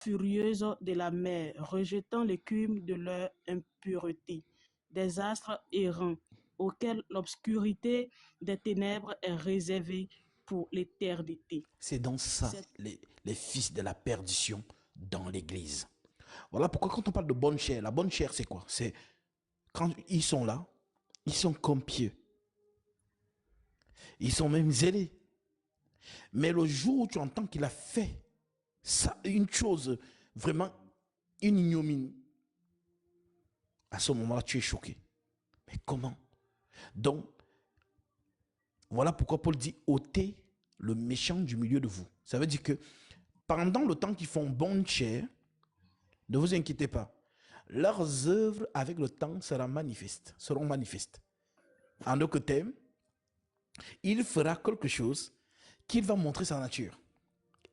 furieuses de la mer, rejetant l'écume de leur impureté, des astres errants, auxquels l'obscurité des ténèbres est réservée pour l'éternité. C'est dans ça, les fils de la perdition dans l'église. Voilà pourquoi quand on parle de bonne chair, la bonne chair c'est quoi? C'est quand ils sont là, ils sont comme pieux. Ils sont même zélés. Mais le jour où tu entends qu'il a fait ça, une chose, vraiment une ignominie, à ce moment-là, tu es choqué. Mais comment? Donc, voilà pourquoi Paul dit ôtez le méchant du milieu de vous. Ça veut dire que pendant le temps qu'ils font bonne chair, ne vous inquiétez pas. Leurs œuvres avec le temps seront manifestes. En d'autres termes, il fera quelque chose qu'il va montrer sa nature.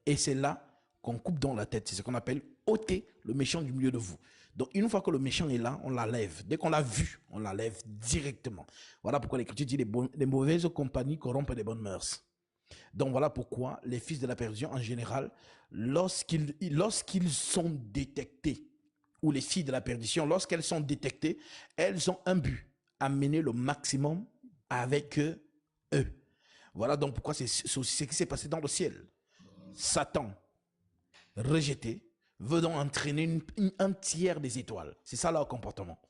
Et c'est là qu'on coupe dans la tête. C'est ce qu'on appelle ôter le méchant du milieu de vous. Donc, une fois que le méchant est là, on l'enlève. Dès qu'on l'a vu, on l'enlève directement. Voilà pourquoi l'Écriture dit les mauvaises compagnies corrompent les bonnes mœurs. Donc, voilà pourquoi les fils de la perdition, en général, lorsqu'ils sont détectés, ou les filles de la perdition, lorsqu'elles sont détectées, elles ont un but, amener le maximum avec eux. Voilà donc pourquoi c'est ce qui s'est passé dans le ciel. Satan, rejeté, veut donc entraîner un tiers des étoiles. C'est ça leur comportement.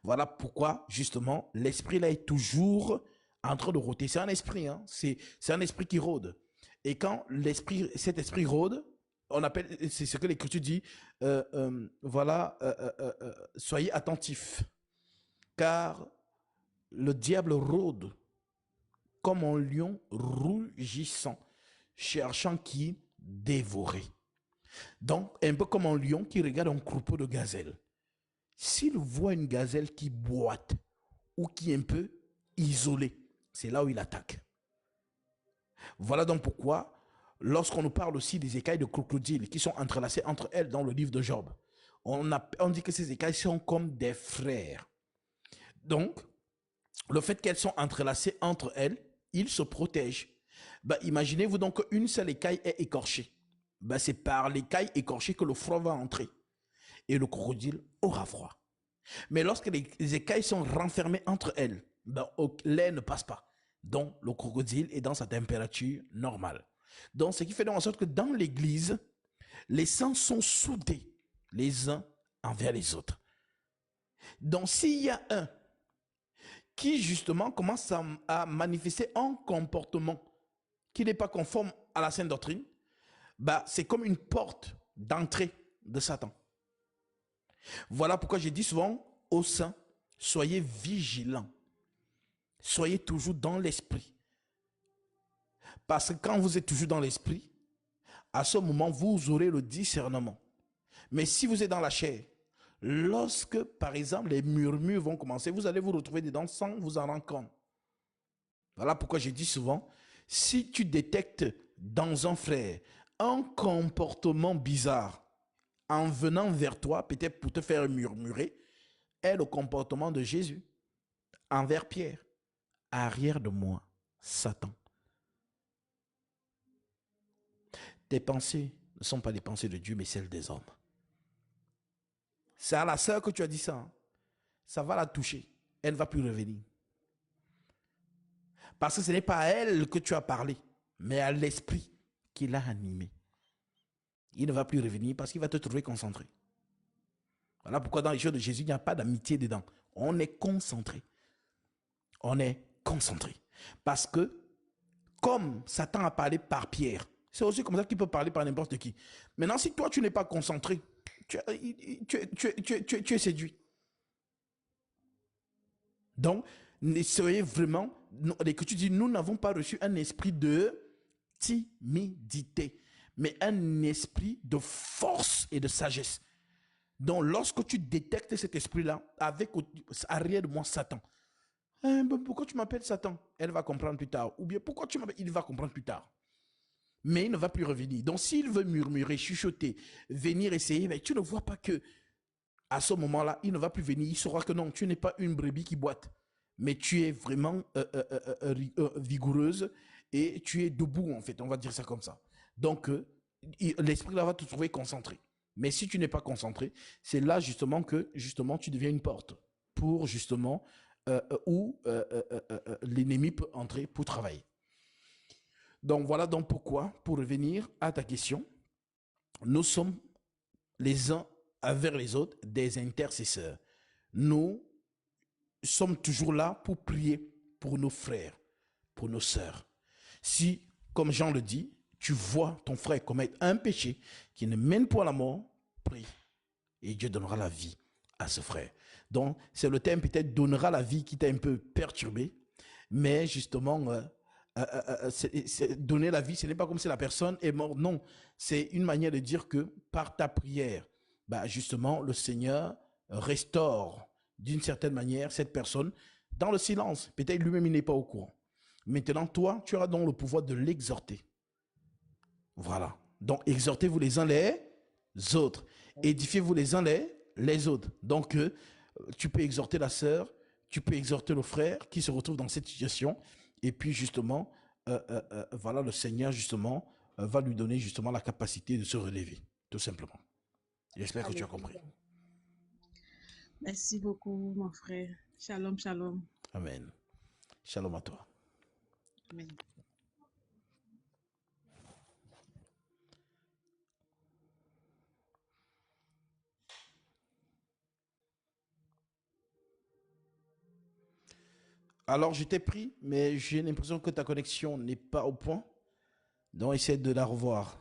Voilà pourquoi, justement, l'esprit là est toujours en train de rôder. C'est un esprit, hein? C'est un esprit qui rôde. Et quand cet esprit rôde, on appelle, c'est ce que l'Écriture dit, soyez attentifs, car le diable rôde comme un lion rugissant, cherchant qui dévorer. Donc, un peu comme un lion qui regarde un troupeau de gazelles. S'il voit une gazelle qui boite ou qui est un peu isolée, c'est là où il attaque. Voilà donc pourquoi, lorsqu'on nous parle aussi des écailles de crocodile qui sont entrelacées entre elles dans le livre de Job, on dit que ces écailles sont comme des frères. Donc, le fait qu'elles sont entrelacées entre elles, ils se protègent. Imaginez-vous donc qu'une seule écaille est écorchée. C'est par l'écaille écorchée que le froid va entrer. Et le crocodile aura froid. Mais lorsque les écailles sont renfermées entre elles, l'air ne passe pas. Donc, le crocodile est dans sa température normale. Donc, ce qui fait en sorte que dans l'église, les saints sont soudés les uns envers les autres. Donc, s'il y a un qui, justement, commence à manifester un comportement qui n'est pas conforme à la sainte doctrine, c'est comme une porte d'entrée de Satan. Voilà pourquoi je dis souvent aux saints, soyez vigilants. Soyez toujours dans l'esprit. Parce que quand vous êtes toujours dans l'esprit, à ce moment, vous aurez le discernement. Mais si vous êtes dans la chair, lorsque, par exemple, les murmures vont commencer, vous allez vous retrouver dedans sans vous en rendre compte. Voilà pourquoi je dis souvent, si tu détectes dans un frère un comportement bizarre, en venant vers toi, peut-être pour te faire murmurer, est le comportement de Jésus envers Pierre. Arrière de moi, Satan. Tes pensées ne sont pas les pensées de Dieu, mais celles des hommes. C'est à la sœur que tu as dit ça. Hein? Ça va la toucher. Elle ne va plus revenir. Parce que ce n'est pas à elle que tu as parlé, mais à l'esprit qui l'a animé. Il ne va plus revenir parce qu'il va te trouver concentré. Voilà pourquoi dans les choses de Jésus, il n'y a pas d'amitié dedans. On est concentré. On est concentré. Parce que, comme Satan a parlé par Pierre, c'est aussi comme ça qu'il peut parler par n'importe qui. Maintenant, si toi, tu n'es pas concentré, tu es séduit. Donc, soyez vraiment, l'Écriture dit, nous n'avons pas reçu un esprit de timidité, mais un esprit de force et de sagesse. Donc, lorsque tu détectes cet esprit-là, avec arrière de moi Satan, pourquoi tu m'appelles Satan? Elle va comprendre plus tard. Ou bien, pourquoi tu m'appelles? Il va comprendre plus tard. Mais il ne va plus revenir. Donc, s'il veut murmurer, chuchoter, venir essayer, mais tu ne vois pas que à ce moment-là, il ne va plus venir. Il saura que non, tu n'es pas une brebis qui boite, mais tu es vraiment vigoureuse et tu es debout, en fait. On va dire ça comme ça. Donc, l'esprit là va te trouver concentré. Mais si tu n'es pas concentré, c'est là justement que justement tu deviens une porte pour justement où l'ennemi peut entrer pour travailler. Donc voilà donc pourquoi, pour revenir à ta question, nous sommes les uns envers les autres des intercesseurs. Nous sommes toujours là pour prier pour nos frères, pour nos sœurs. Si, comme Jean le dit, tu vois ton frère commettre un péché qui ne mène pas à la mort, prie et Dieu donnera la vie à ce frère. Donc, c'est le terme peut-être donnera la vie qui t'a un peu perturbé, mais justement, donner la vie, ce n'est pas comme si la personne est morte. Non, c'est une manière de dire que par ta prière, bah justement, le Seigneur restaure d'une certaine manière cette personne dans le silence. Peut-être lui-même, il n'est pas au courant. Maintenant, toi, tu auras donc le pouvoir de l'exhorter. Voilà. Donc, exhortez-vous les uns les autres. Édifiez-vous les uns les autres. Donc, tu peux exhorter la sœur, tu peux exhorter le frère qui se retrouve dans cette situation. Et puis, justement, voilà, le Seigneur, justement, va lui donner, justement, la capacité de se relever, tout simplement. J'espère que tu as compris. Merci beaucoup, mon frère. Shalom, shalom. Amen. Shalom à toi. Amen. Alors, je t'ai pris, mais j'ai l'impression que ta connexion n'est pas au point. Donc, essaie de la revoir.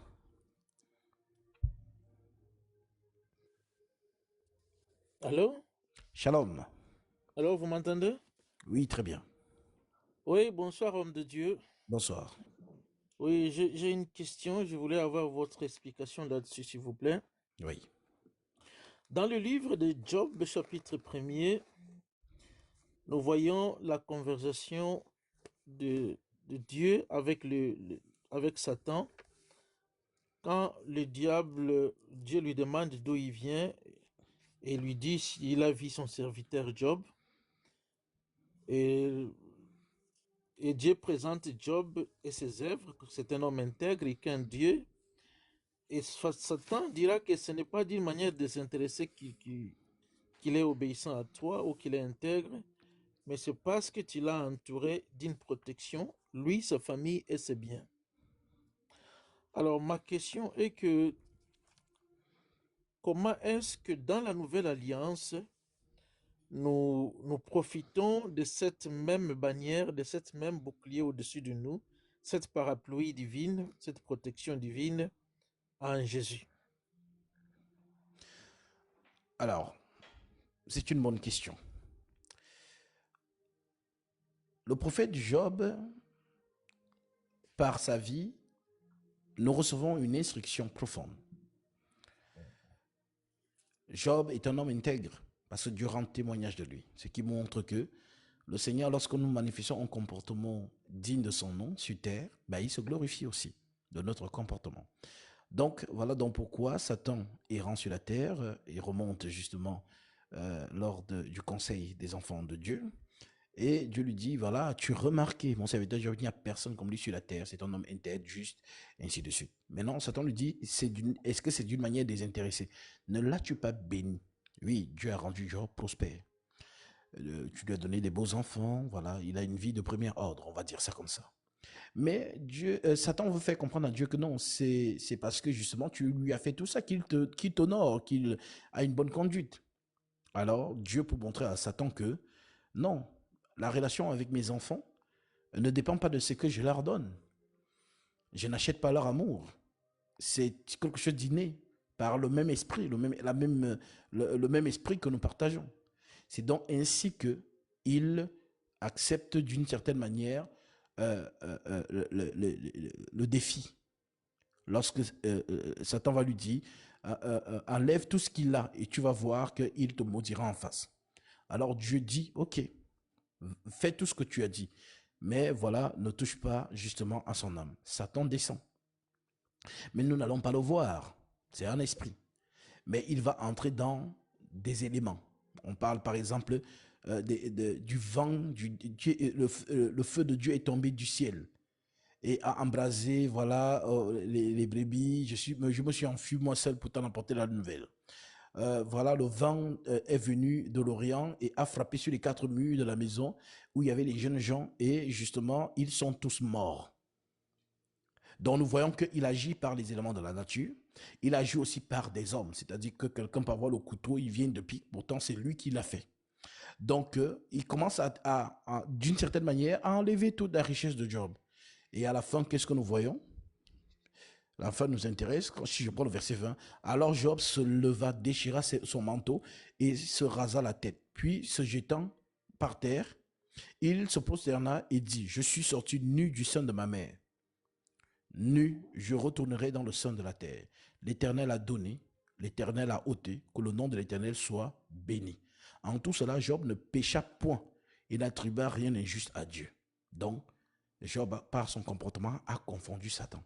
Allô? Shalom. Alors, vous m'entendez? Oui, très bien. Oui, bonsoir, homme de Dieu. Bonsoir. Oui, j'ai une question. Je voulais avoir votre explication là-dessus, s'il vous plaît. Oui. Dans le livre de Job, chapitre 1er, nous voyons la conversation de Dieu avec, avec Satan. Quand le diable, Dieu lui demande d'où il vient et lui dit s'il a vu son serviteur Job. Et Dieu présente Job et ses œuvres, que c'est un homme intègre et qu'un Dieu. Et Satan dira que ce n'est pas d'une manière désintéressée qu'il est obéissant à toi ou qu'il est intègre, mais c'est parce que tu l'as entouré d'une protection, lui, sa famille et ses biens. Alors ma question est que comment est-ce que dans la nouvelle alliance, nous profitons de cette même bannière, de cette même bouclier au-dessus de nous, cette parapluie divine, cette protection divine en Jésus? Alors, c'est une bonne question. Le prophète Job, par sa vie, nous recevons une instruction profonde. Job est un homme intègre parce que Dieu rend témoignage de lui, ce qui montre que le Seigneur, lorsque nous manifestons un comportement digne de son nom sur terre, ben, il se glorifie aussi de notre comportement. Donc, voilà donc pourquoi Satan errant sur la terre et remonte justement lors du conseil des enfants de Dieu. Et Dieu lui dit, voilà, tu remarqué, mon serviteur, il n'y a personne comme lui sur la terre, c'est un homme intègre, juste, ainsi de suite. Maintenant, Satan lui dit, est-ce que c'est d'une manière désintéressée? Ne l'as-tu pas béni? Oui, Dieu a rendu Job prospère. Tu lui as donné des beaux enfants, voilà, il a une vie de premier ordre, on va dire ça comme ça. Mais Satan veut faire comprendre à Dieu que non, c'est parce que justement tu lui as fait tout ça qu'il t'honore, qu'il a une bonne conduite. Alors Dieu peut montrer à Satan que non, la relation avec mes enfants ne dépend pas de ce que je leur donne. Je n'achète pas leur amour. C'est quelque chose d'inné par le même esprit, le même esprit que nous partageons. C'est donc ainsi que il accepte d'une certaine manière le défi. Lorsque Satan va lui dire, enlève tout ce qu'il a et tu vas voir qu'il te maudira en face. Alors Dieu dit, ok, fais tout ce que tu as dit, mais voilà, ne touche pas justement à son âme. Satan descend. Mais nous n'allons pas le voir, c'est un esprit. Mais il va entrer des éléments. On parle par exemple du vent, le feu de Dieu est tombé du ciel. et a embrasé, voilà, les brebis. Je me suis enfui moi seul pour t'en apporter la nouvelle. Voilà, le vent est venu de l'Orient et a frappé sur les 4 murs de la maison où il y avait les jeunes gens et justement, ils sont tous morts. Donc nous voyons qu'il agit par les éléments de la nature, il agit aussi par des hommes, c'est-à-dire que quelqu'un peut avoir le couteau, il vient de pique, pourtant c'est lui qui l'a fait. Donc il commence d'une certaine manière, à enlever toute la richesse de Job. Et à la fin, qu'est-ce que nous voyons? La fin nous intéresse, si je prends le verset 20. Alors Job se leva, déchira son manteau et se rasa la tête. Puis se jetant par terre, il se prosterna et dit, je suis sorti nu du sein de ma mère. Nu, je retournerai dans le sein de la terre. L'Éternel a donné, l'Éternel a ôté, que le nom de l'Éternel soit béni. En tout cela, Job ne pécha point et n'attribua rien d'injuste à Dieu. Donc, Job, par son comportement, a confondu Satan.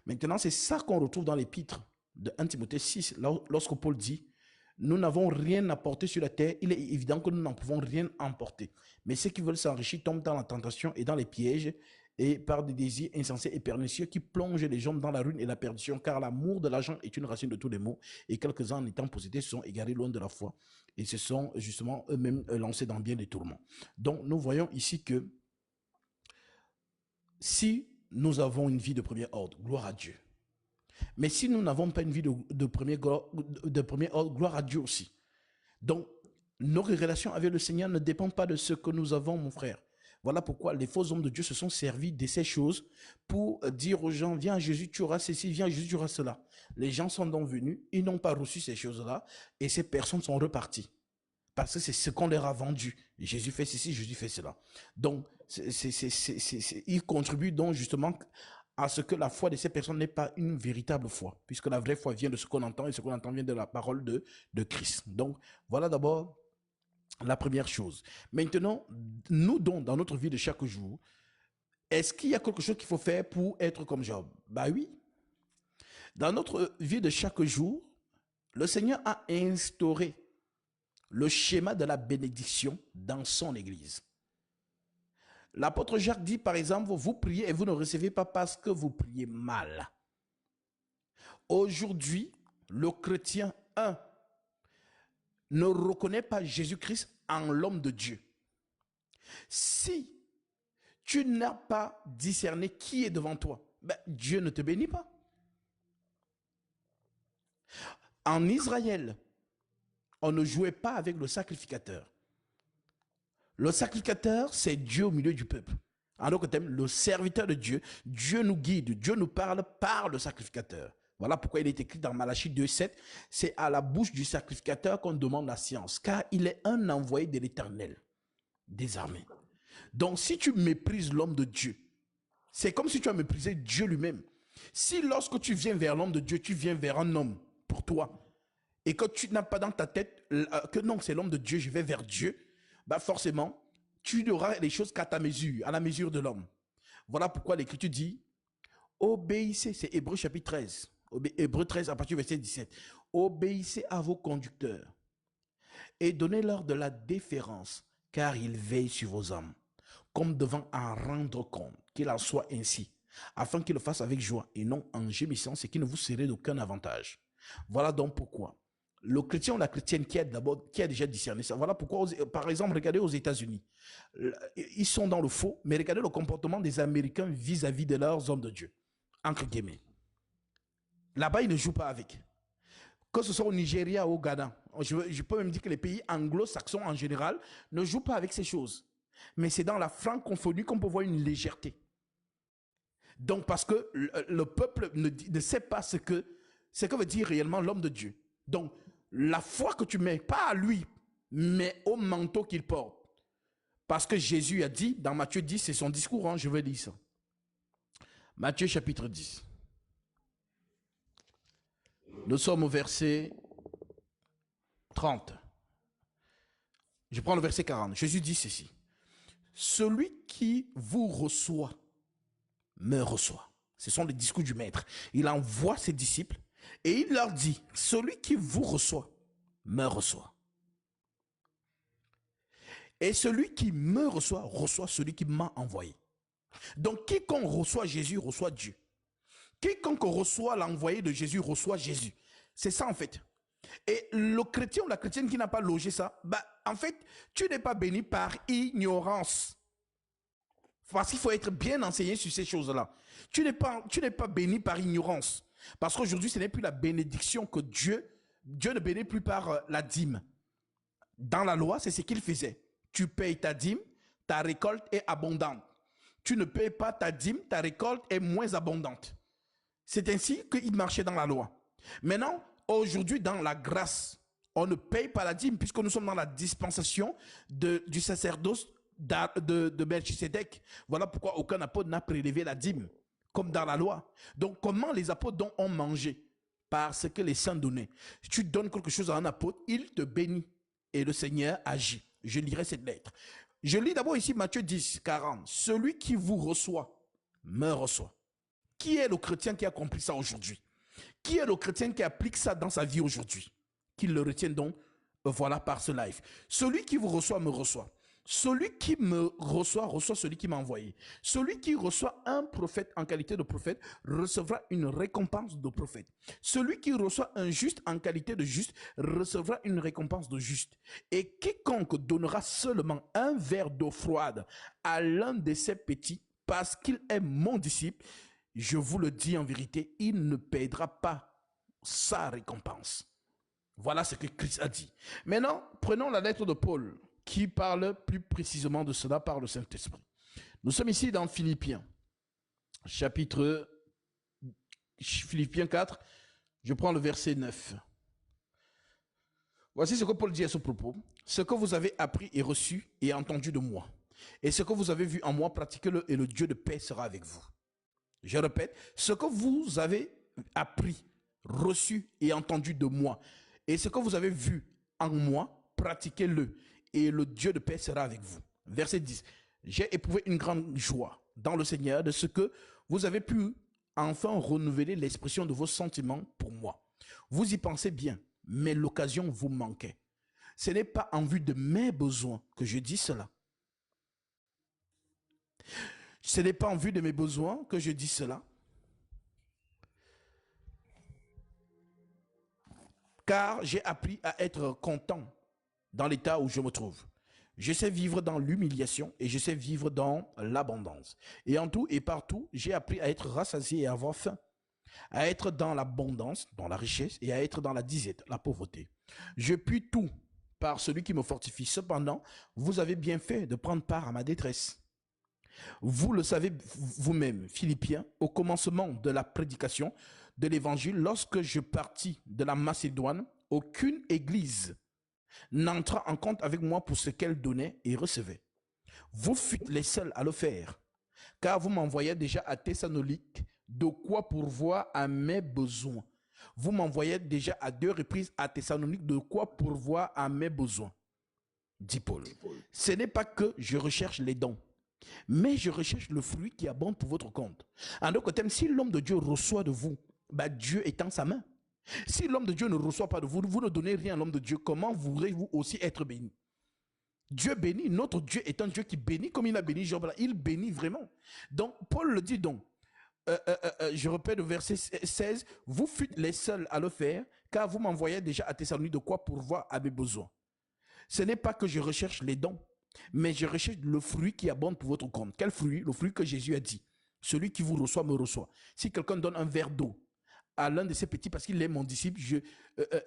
Maintenant, c'est ça qu'on retrouve dans l'épître de 1 Timothée 6, lorsque Paul dit, nous n'avons rien apporté sur la terre, il est évident que nous n'en pouvons rien emporter. Mais ceux qui veulent s'enrichir tombent dans la tentation et dans les pièges et par des désirs insensés et pernicieux qui plongent les gens dans la ruine et la perdition, car l'amour de l'argent est une racine de tous les maux, et quelques-uns en étant possédés se sont égarés loin de la foi et se sont justement eux-mêmes lancés dans bien des tourments. Donc nous voyons ici que si nous avons une vie de premier ordre, gloire à Dieu. Mais si nous n'avons pas une vie de premier ordre, gloire à Dieu aussi. Donc, nos relations avec le Seigneur ne dépendent pas de ce que nous avons, mon frère. Voilà pourquoi les faux hommes de Dieu se sont servis de ces choses pour dire aux gens, viens Jésus, tu auras ceci, viens Jésus, tu auras cela. Les gens sont donc venus, ils n'ont pas reçu ces choses-là et ces personnes sont reparties. Parce que c'est ce qu'on leur a vendu. Jésus fait ceci, Jésus fait cela. Donc, ils contribuent donc justement à ce que la foi de ces personnes n'est pas une véritable foi, puisque la vraie foi vient de ce qu'on entend et ce qu'on entend vient de la parole de Christ. Donc, voilà d'abord la première chose. Maintenant, nous donc, dans notre vie de chaque jour, est-ce qu'il y a quelque chose qu'il faut faire pour être comme Job? Bah oui. Dans notre vie de chaque jour, le Seigneur a instauré le schéma de la bénédiction dans son Église. L'apôtre Jacques dit par exemple, vous priez et vous ne recevez pas parce que vous priez mal. Aujourd'hui, le chrétien, ne reconnaît pas Jésus-Christ en l'homme de Dieu. Si tu n'as pas discerné qui est devant toi, ben, Dieu ne te bénit pas. En Israël, on ne jouait pas avec le sacrificateur. Le sacrificateur, c'est Dieu au milieu du peuple. En d'autres termes, le serviteur de Dieu, Dieu nous guide, Dieu nous parle par le sacrificateur. Voilà pourquoi il est écrit dans Malachie 2,7, c'est à la bouche du sacrificateur qu'on demande la science, car il est un envoyé de l'Éternel des armées. Donc si tu méprises l'homme de Dieu, c'est comme si tu as méprisé Dieu lui-même. Si lorsque tu viens vers l'homme de Dieu, tu viens vers un homme pour toi, et que tu n'as pas dans ta tête que non, c'est l'homme de Dieu, je vais vers Dieu, bah forcément, tu n'auras les choses qu'à ta mesure, à la mesure de l'homme. Voilà pourquoi l'Écriture dit, obéissez, c'est Hébreux chapitre 13, Hébreux 13 à partir du verset 17, obéissez à vos conducteurs et donnez-leur de la déférence, car ils veillent sur vos âmes, comme devant en rendre compte, qu'il en soit ainsi, afin qu'ils le fassent avec joie et non en gémissant, ce qui ne vous serait d'aucun avantage. Voilà donc pourquoi le chrétien ou la chrétienne qui a déjà discerné ça. Voilà pourquoi, par exemple, regardez aux États-Unis. Ils sont dans le faux, mais regardez le comportement des Américains vis-à-vis de leurs hommes de Dieu. Entre guillemets. Là-bas, ils ne jouent pas avec. Que ce soit au Nigeria ou au Ghana, je peux même dire que les pays anglo-saxons en général ne jouent pas avec ces choses. Mais c'est dans la francophonie qu'on peut voir une légèreté. Donc, parce que le peuple ne sait pas ce que veut dire réellement l'homme de Dieu. Donc, la foi que tu mets, pas à lui, mais au manteau qu'il porte. Parce que Jésus a dit, dans Matthieu 10, c'est son discours, hein, je vais lire ça. Matthieu chapitre 10. Nous sommes au verset 30. Je prends le verset 40. Jésus dit ceci. Celui qui vous reçoit, me reçoit. Ce sont les discours du maître. Il envoie ses disciples et il leur dit, celui qui vous reçoit, me reçoit. Et celui qui me reçoit, reçoit celui qui m'a envoyé. Donc, quiconque reçoit Jésus, reçoit Dieu. Quiconque reçoit l'envoyé de Jésus, reçoit Jésus. C'est ça, en fait. Et le chrétien ou la chrétienne qui n'a pas logé ça, en fait, tu n'es pas béni par ignorance. Parce qu'il faut être bien enseigné sur ces choses-là. Tu n'es pas béni par ignorance. Parce qu'aujourd'hui, ce n'est plus la bénédiction que Dieu ne bénit plus par la dîme. Dans la loi, c'est ce qu'il faisait. Tu payes ta dîme, ta récolte est abondante. Tu ne payes pas ta dîme, ta récolte est moins abondante. C'est ainsi qu'il marchait dans la loi. Maintenant, aujourd'hui, dans la grâce, on ne paye pas la dîme puisque nous sommes dans la dispensation du sacerdoce de Melchisédek. Voilà pourquoi aucun apôtre n'a prélevé la dîme, comme dans la loi. Donc, comment les apôtres ont mangé? Parce que les saints donnaient. Si tu donnes quelque chose à un apôtre, il te bénit et le Seigneur agit. Je lirai cette lettre. Je lis d'abord ici Matthieu 10, 40. Celui qui vous reçoit, me reçoit. Qui est le chrétien qui a compris ça aujourd'hui? Qui est le chrétien qui applique ça dans sa vie aujourd'hui? Qu'il le retienne donc, voilà, par ce live. Celui qui vous reçoit, me reçoit. Celui qui me reçoit, reçoit celui qui m'a envoyé. Celui qui reçoit un prophète en qualité de prophète, recevra une récompense de prophète. Celui qui reçoit un juste en qualité de juste, recevra une récompense de juste. Et quiconque donnera seulement un verre d'eau froide à l'un de ses petits, parce qu'il est mon disciple, je vous le dis en vérité, il ne perdra pas sa récompense. Voilà ce que Christ a dit. Maintenant, prenons la lettre de Paul, qui parle plus précisément de cela par le Saint-Esprit. Nous sommes ici dans Philippiens, Philippiens 4, je prends le verset 9. Voici ce que Paul dit à ce propos. Ce que vous avez appris et reçu et entendu de moi, et ce que vous avez vu en moi, pratiquez-le et le Dieu de paix sera avec vous. Je répète, ce que vous avez appris, reçu et entendu de moi, et ce que vous avez vu en moi, pratiquez-le et le Dieu de paix sera avec vous. Verset 10. J'ai éprouvé une grande joie dans le Seigneur de ce que vous avez pu enfin renouveler l'expression de vos sentiments pour moi. Vous y pensez bien, mais l'occasion vous manquait. Ce n'est pas en vue de mes besoins que je dis cela. Ce n'est pas en vue de mes besoins que je dis cela. Car j'ai appris à être content dans l'état où je me trouve. Je sais vivre dans l'humiliation et je sais vivre dans l'abondance. Et en tout et partout, j'ai appris à être rassasié et à avoir faim, à être dans l'abondance, dans la richesse et à être dans la disette, la pauvreté. Je puis tout par celui qui me fortifie. Cependant, vous avez bien fait de prendre part à ma détresse. Vous le savez vous-même, Philippiens, au commencement de la prédication de l'évangile, lorsque je partis de la Macédoine, aucune église n'entra en compte avec moi pour ce qu'elle donnait et recevait. Vous fûtes les seuls à le faire, car vous m'envoyez déjà à Thessalonique de quoi pourvoir à mes besoins. Vous m'envoyez déjà à 2 reprises à Thessalonique de quoi pourvoir à mes besoins, dit Paul. Ce n'est pas que je recherche les dons, mais je recherche le fruit qui abonde pour votre compte. En d'autres termes, si l'homme de Dieu reçoit de vous, Dieu étend sa main. Si l'homme de Dieu ne reçoit pas de vous, vous ne donnez rien à l'homme de Dieu, comment voudrez-vous aussi être béni? Dieu bénit, notre Dieu est un Dieu qui bénit comme il a béni Job. Il bénit vraiment. Donc, Paul le dit donc, je répète le verset 16, vous fûtes les seuls à le faire, car vous m'envoyez déjà à Thessalonique de quoi pourvoir à mes besoins. Ce n'est pas que je recherche les dons, mais je recherche le fruit qui abonde pour votre compte. Quel fruit? Le fruit que Jésus a dit. Celui qui vous reçoit me reçoit. Si quelqu'un donne un verre d'eau à l'un de ses petits parce qu'il est mon disciple,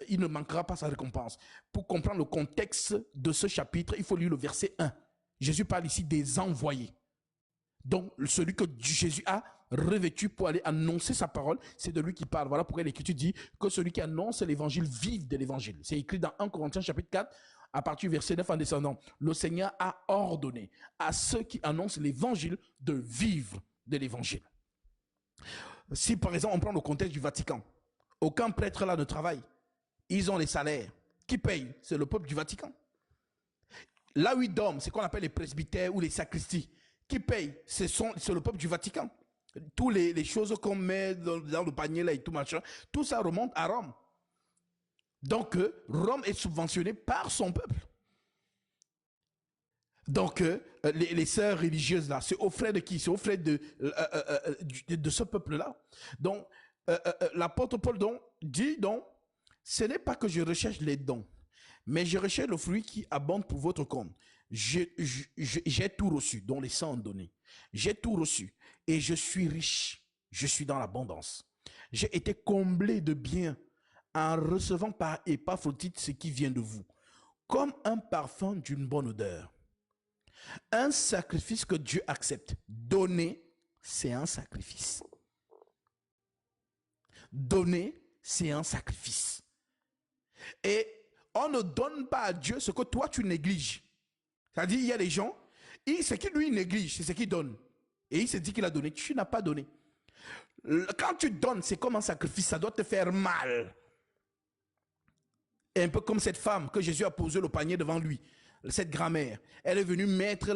il ne manquera pas sa récompense. Pour comprendre le contexte de ce chapitre, il faut lire le verset 1. Jésus parle ici des envoyés. Donc, celui que Jésus a revêtu pour aller annoncer sa parole, c'est de lui qui parle. Voilà pourquoi l'Écriture dit que celui qui annonce l'évangile vive de l'évangile. C'est écrit dans 1 Corinthiens chapitre 4, à partir du verset 9 en descendant. Le Seigneur a ordonné à ceux qui annoncent l'évangile de vivre de l'évangile. Si par exemple on prend le contexte du Vatican, aucun prêtre là ne travaille. Ils ont les salaires. Qui paye? C'est le peuple du Vatican. Là où ils dorment, c'est qu'on appelle les presbytères ou les sacristies. Qui paye? C'est le peuple du Vatican. Toutes les choses qu'on met dans le panier là et tout machin, tout ça remonte à Rome. Donc Rome est subventionnée par son peuple. Donc, les sœurs religieuses là, c'est offraient de qui? C'est offrait de ce peuple-là. Donc, l'apôtre Paul donc, dit donc, ce n'est pas que je recherche les dons, mais je recherche le fruit qui abonde pour votre compte. J'ai tout reçu, dont les saints ont donné. J'ai tout reçu et je suis riche. Je suis dans l'abondance. J'ai été comblé de biens en recevant par Épaphrodite ce qui vient de vous, comme un parfum d'une bonne odeur. Un sacrifice que Dieu accepte. Donner, c'est un sacrifice. Donner, c'est un sacrifice. Et on ne donne pas à Dieu ce que toi tu négliges. C'est-à-dire, il y a des gens, ce qu'il lui néglige, c'est ce qu'il donne. Et il se dit qu'il a donné. Tu n'as pas donné. Quand tu donnes, c'est comme un sacrifice, ça doit te faire mal. Et un peu comme cette femme que Jésus a posé le panier devant lui, cette grand-mère. Elle est venue mettre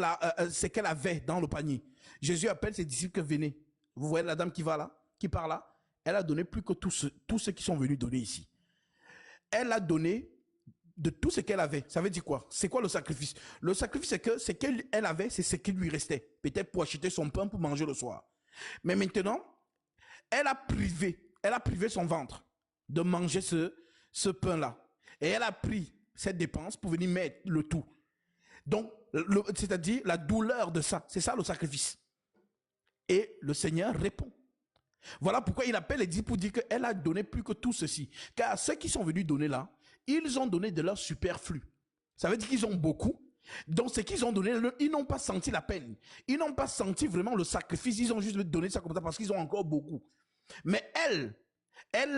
ce qu'elle avait dans le panier. Jésus appelle ses disciples que venez. Vous voyez la dame qui va là, qui part là. Elle a donné plus que tous ceux qui sont venus donner ici. Elle a donné de tout ce qu'elle avait. Ça veut dire quoi? C'est quoi le sacrifice? Le sacrifice, c'est que ce qu'elle avait, c'est ce qui lui restait. Peut-être pour acheter son pain pour manger le soir. Mais maintenant, elle a privé son ventre de manger ce pain-là. Et elle a pris cette dépense pour venir mettre le tout. Donc, c'est-à-dire la douleur de ça. C'est ça le sacrifice. Et le Seigneur répond. Voilà pourquoi il appelle et dit pour dire qu'elle a donné plus que tout ceci. Car ceux qui sont venus donner là, ils ont donné de leur superflu. Ça veut dire qu'ils ont beaucoup. Donc ce qu'ils ont donné, ils n'ont pas senti la peine. Ils n'ont pas senti vraiment le sacrifice. Ils ont juste donné ça comme ça parce qu'ils ont encore beaucoup. Mais elle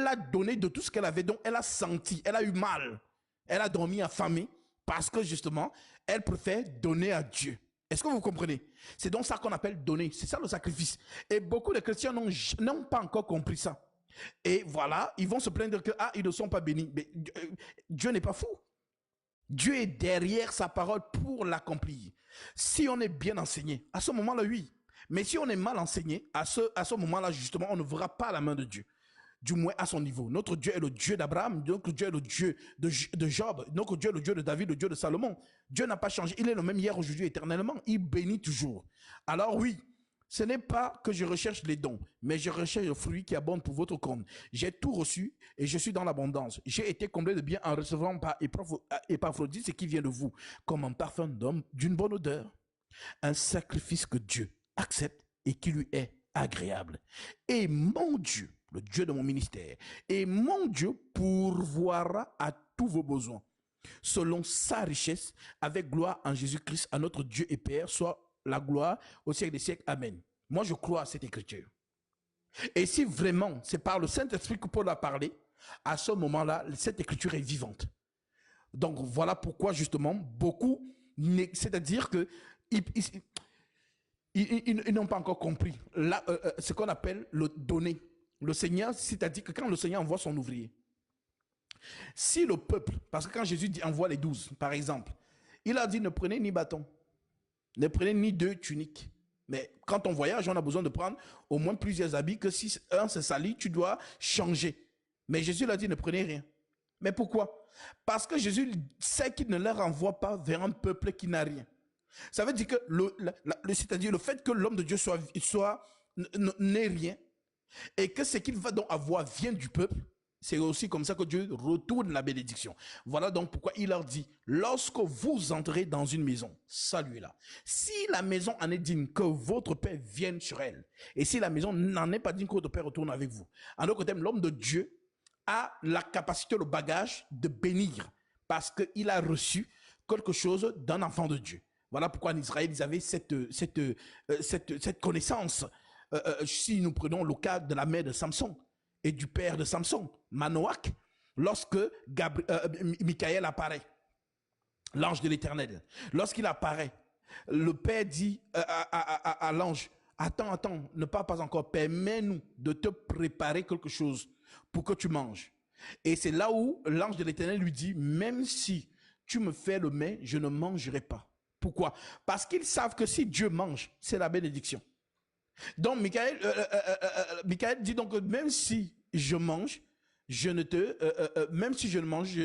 a donné de tout ce qu'elle avait. Donc elle a senti, elle a eu mal. Elle a dormi affamée parce que justement, elle préfère donner à Dieu. Est-ce que vous comprenez? C'est donc ça qu'on appelle donner. C'est ça le sacrifice. Et beaucoup de chrétiens n'ont pas encore compris ça. Et voilà, ils vont se plaindre que ils ne sont pas bénis. Mais Dieu n'est pas fou. Dieu est derrière sa parole pour l'accomplir. Si on est bien enseigné, à ce moment-là, oui. Mais si on est mal enseigné, à ce moment-là, justement, on ne verra pas la main de Dieu. Du moins à son niveau. Notre Dieu est le Dieu d'Abraham, notre Dieu est le Dieu de Job, notre Dieu est le Dieu de David, le Dieu de Salomon. Dieu n'a pas changé, il est le même hier, aujourd'hui, éternellement. Il bénit toujours. Alors oui, ce n'est pas que je recherche les dons, mais je recherche le fruit qui abonde pour votre compte. J'ai tout reçu et je suis dans l'abondance. J'ai été comblé de biens en recevant par Épaphrodite ce qui vient de vous, comme un parfum d'homme d'une bonne odeur. Un sacrifice que Dieu accepte et qui lui est agréable. Et mon Dieu, le Dieu de mon ministère, et mon Dieu pourvoira à tous vos besoins, selon sa richesse, avec gloire en Jésus-Christ, à notre Dieu et Père, soit la gloire au siècle des siècles. Amen. Moi, je crois à cette écriture. Et si vraiment c'est par le Saint-Esprit que Paul a parlé, à ce moment-là, cette écriture est vivante. Donc, voilà pourquoi, justement, beaucoup, c'est-à-dire que ils n'ont pas encore compris ce qu'on appelle le donner. Le Seigneur, c'est-à-dire que quand le Seigneur envoie son ouvrier, si le peuple, parce que quand Jésus dit envoie les 12, par exemple, il a dit ne prenez ni bâton, ne prenez ni 2 tuniques. Mais quand on voyage, on a besoin de prendre au moins plusieurs habits que si un se salit, tu dois changer. Mais Jésus l'a dit ne prenez rien. Mais pourquoi? Parce que Jésus sait qu'il ne leur envoie pas vers un peuple qui n'a rien. Ça veut dire que c'est-à-dire le fait que l'homme de Dieu n'ait rien, et que ce qu'il va donc avoir vient du peuple, c'est aussi comme ça que Dieu retourne la bénédiction. Voilà donc pourquoi il leur dit, lorsque vous entrez dans une maison, saluez-la. Si la maison en est digne, que votre Père vienne sur elle. Et si la maison n'en est pas digne, que votre Père retourne avec vous. En d'autres termes, l'homme de Dieu a la capacité, le bagage de bénir, parce qu'il a reçu quelque chose d'un enfant de Dieu. Voilà pourquoi en Israël, ils avaient cette connaissance. Si nous prenons le cas de la mère de Samson et du père de Samson, Manoach, lorsque Michael apparaît, l'ange de l'Éternel, lorsqu'il apparaît, le père dit à l'ange, attends, ne pars pas encore, permets-nous de te préparer quelque chose pour que tu manges. Et c'est là où l'ange de l'Éternel lui dit, même si tu me fais le mets, je ne mangerai pas. Pourquoi? Parce qu'ils savent que si Dieu mange, c'est la bénédiction. Donc Michael dit donc même si je mange, même si je ne mange,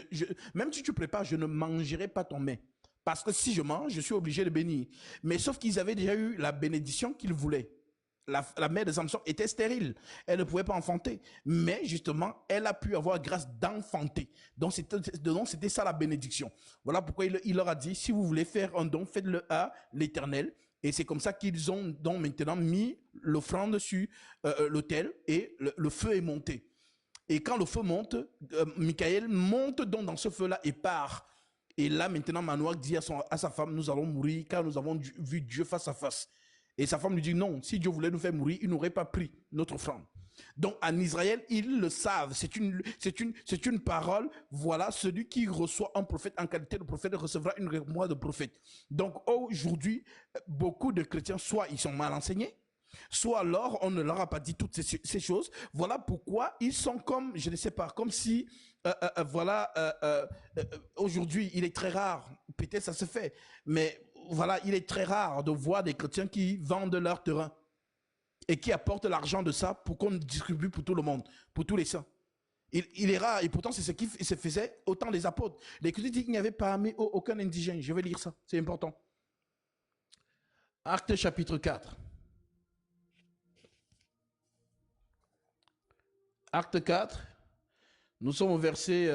même si tu prépares, je ne mangerai pas ton mets. Parce que si je mange, je suis obligé de bénir. Mais sauf qu'ils avaient déjà eu la bénédiction qu'ils voulaient. La mère de Samson était stérile. Elle ne pouvait pas enfanter. Mais justement, elle a pu avoir grâce d'enfanter. Donc, c'était ça la bénédiction. Voilà pourquoi il leur a dit, si vous voulez faire un don, faites-le à l'Éternel. Et c'est comme ça qu'ils ont donc maintenant mis l'offrande sur l'autel et le feu est monté. Et quand le feu monte, Michael monte donc dans ce feu-là et part. Et là, maintenant, Manoah dit à sa femme, nous allons mourir car nous avons vu Dieu face à face. Et sa femme lui dit, non, si Dieu voulait nous faire mourir, il n'aurait pas pris notre offrande. Donc, en Israël, ils le savent. C'est une parole. Voilà, celui qui reçoit un prophète en qualité de prophète recevra une réponse de prophète. Donc, aujourd'hui, beaucoup de chrétiens, soit ils sont mal enseignés, soit alors on ne leur a pas dit toutes ces choses. Voilà pourquoi ils sont comme, je ne sais pas, comme si, aujourd'hui, il est très rare, peut-être ça se fait, mais voilà, il est très rare de voir des chrétiens qui vendent leur terrain et qui apportent l'argent de ça pour qu'on distribue pour tout le monde, pour tous les saints. Il est rare, et pourtant c'est ce qui se faisait au temps des apôtres. L'Écriture dit qu'il n'y avait parmi eux aucun indigène. Je vais lire ça, c'est important. Actes chapitre 4. Acte 4, nous sommes au verset,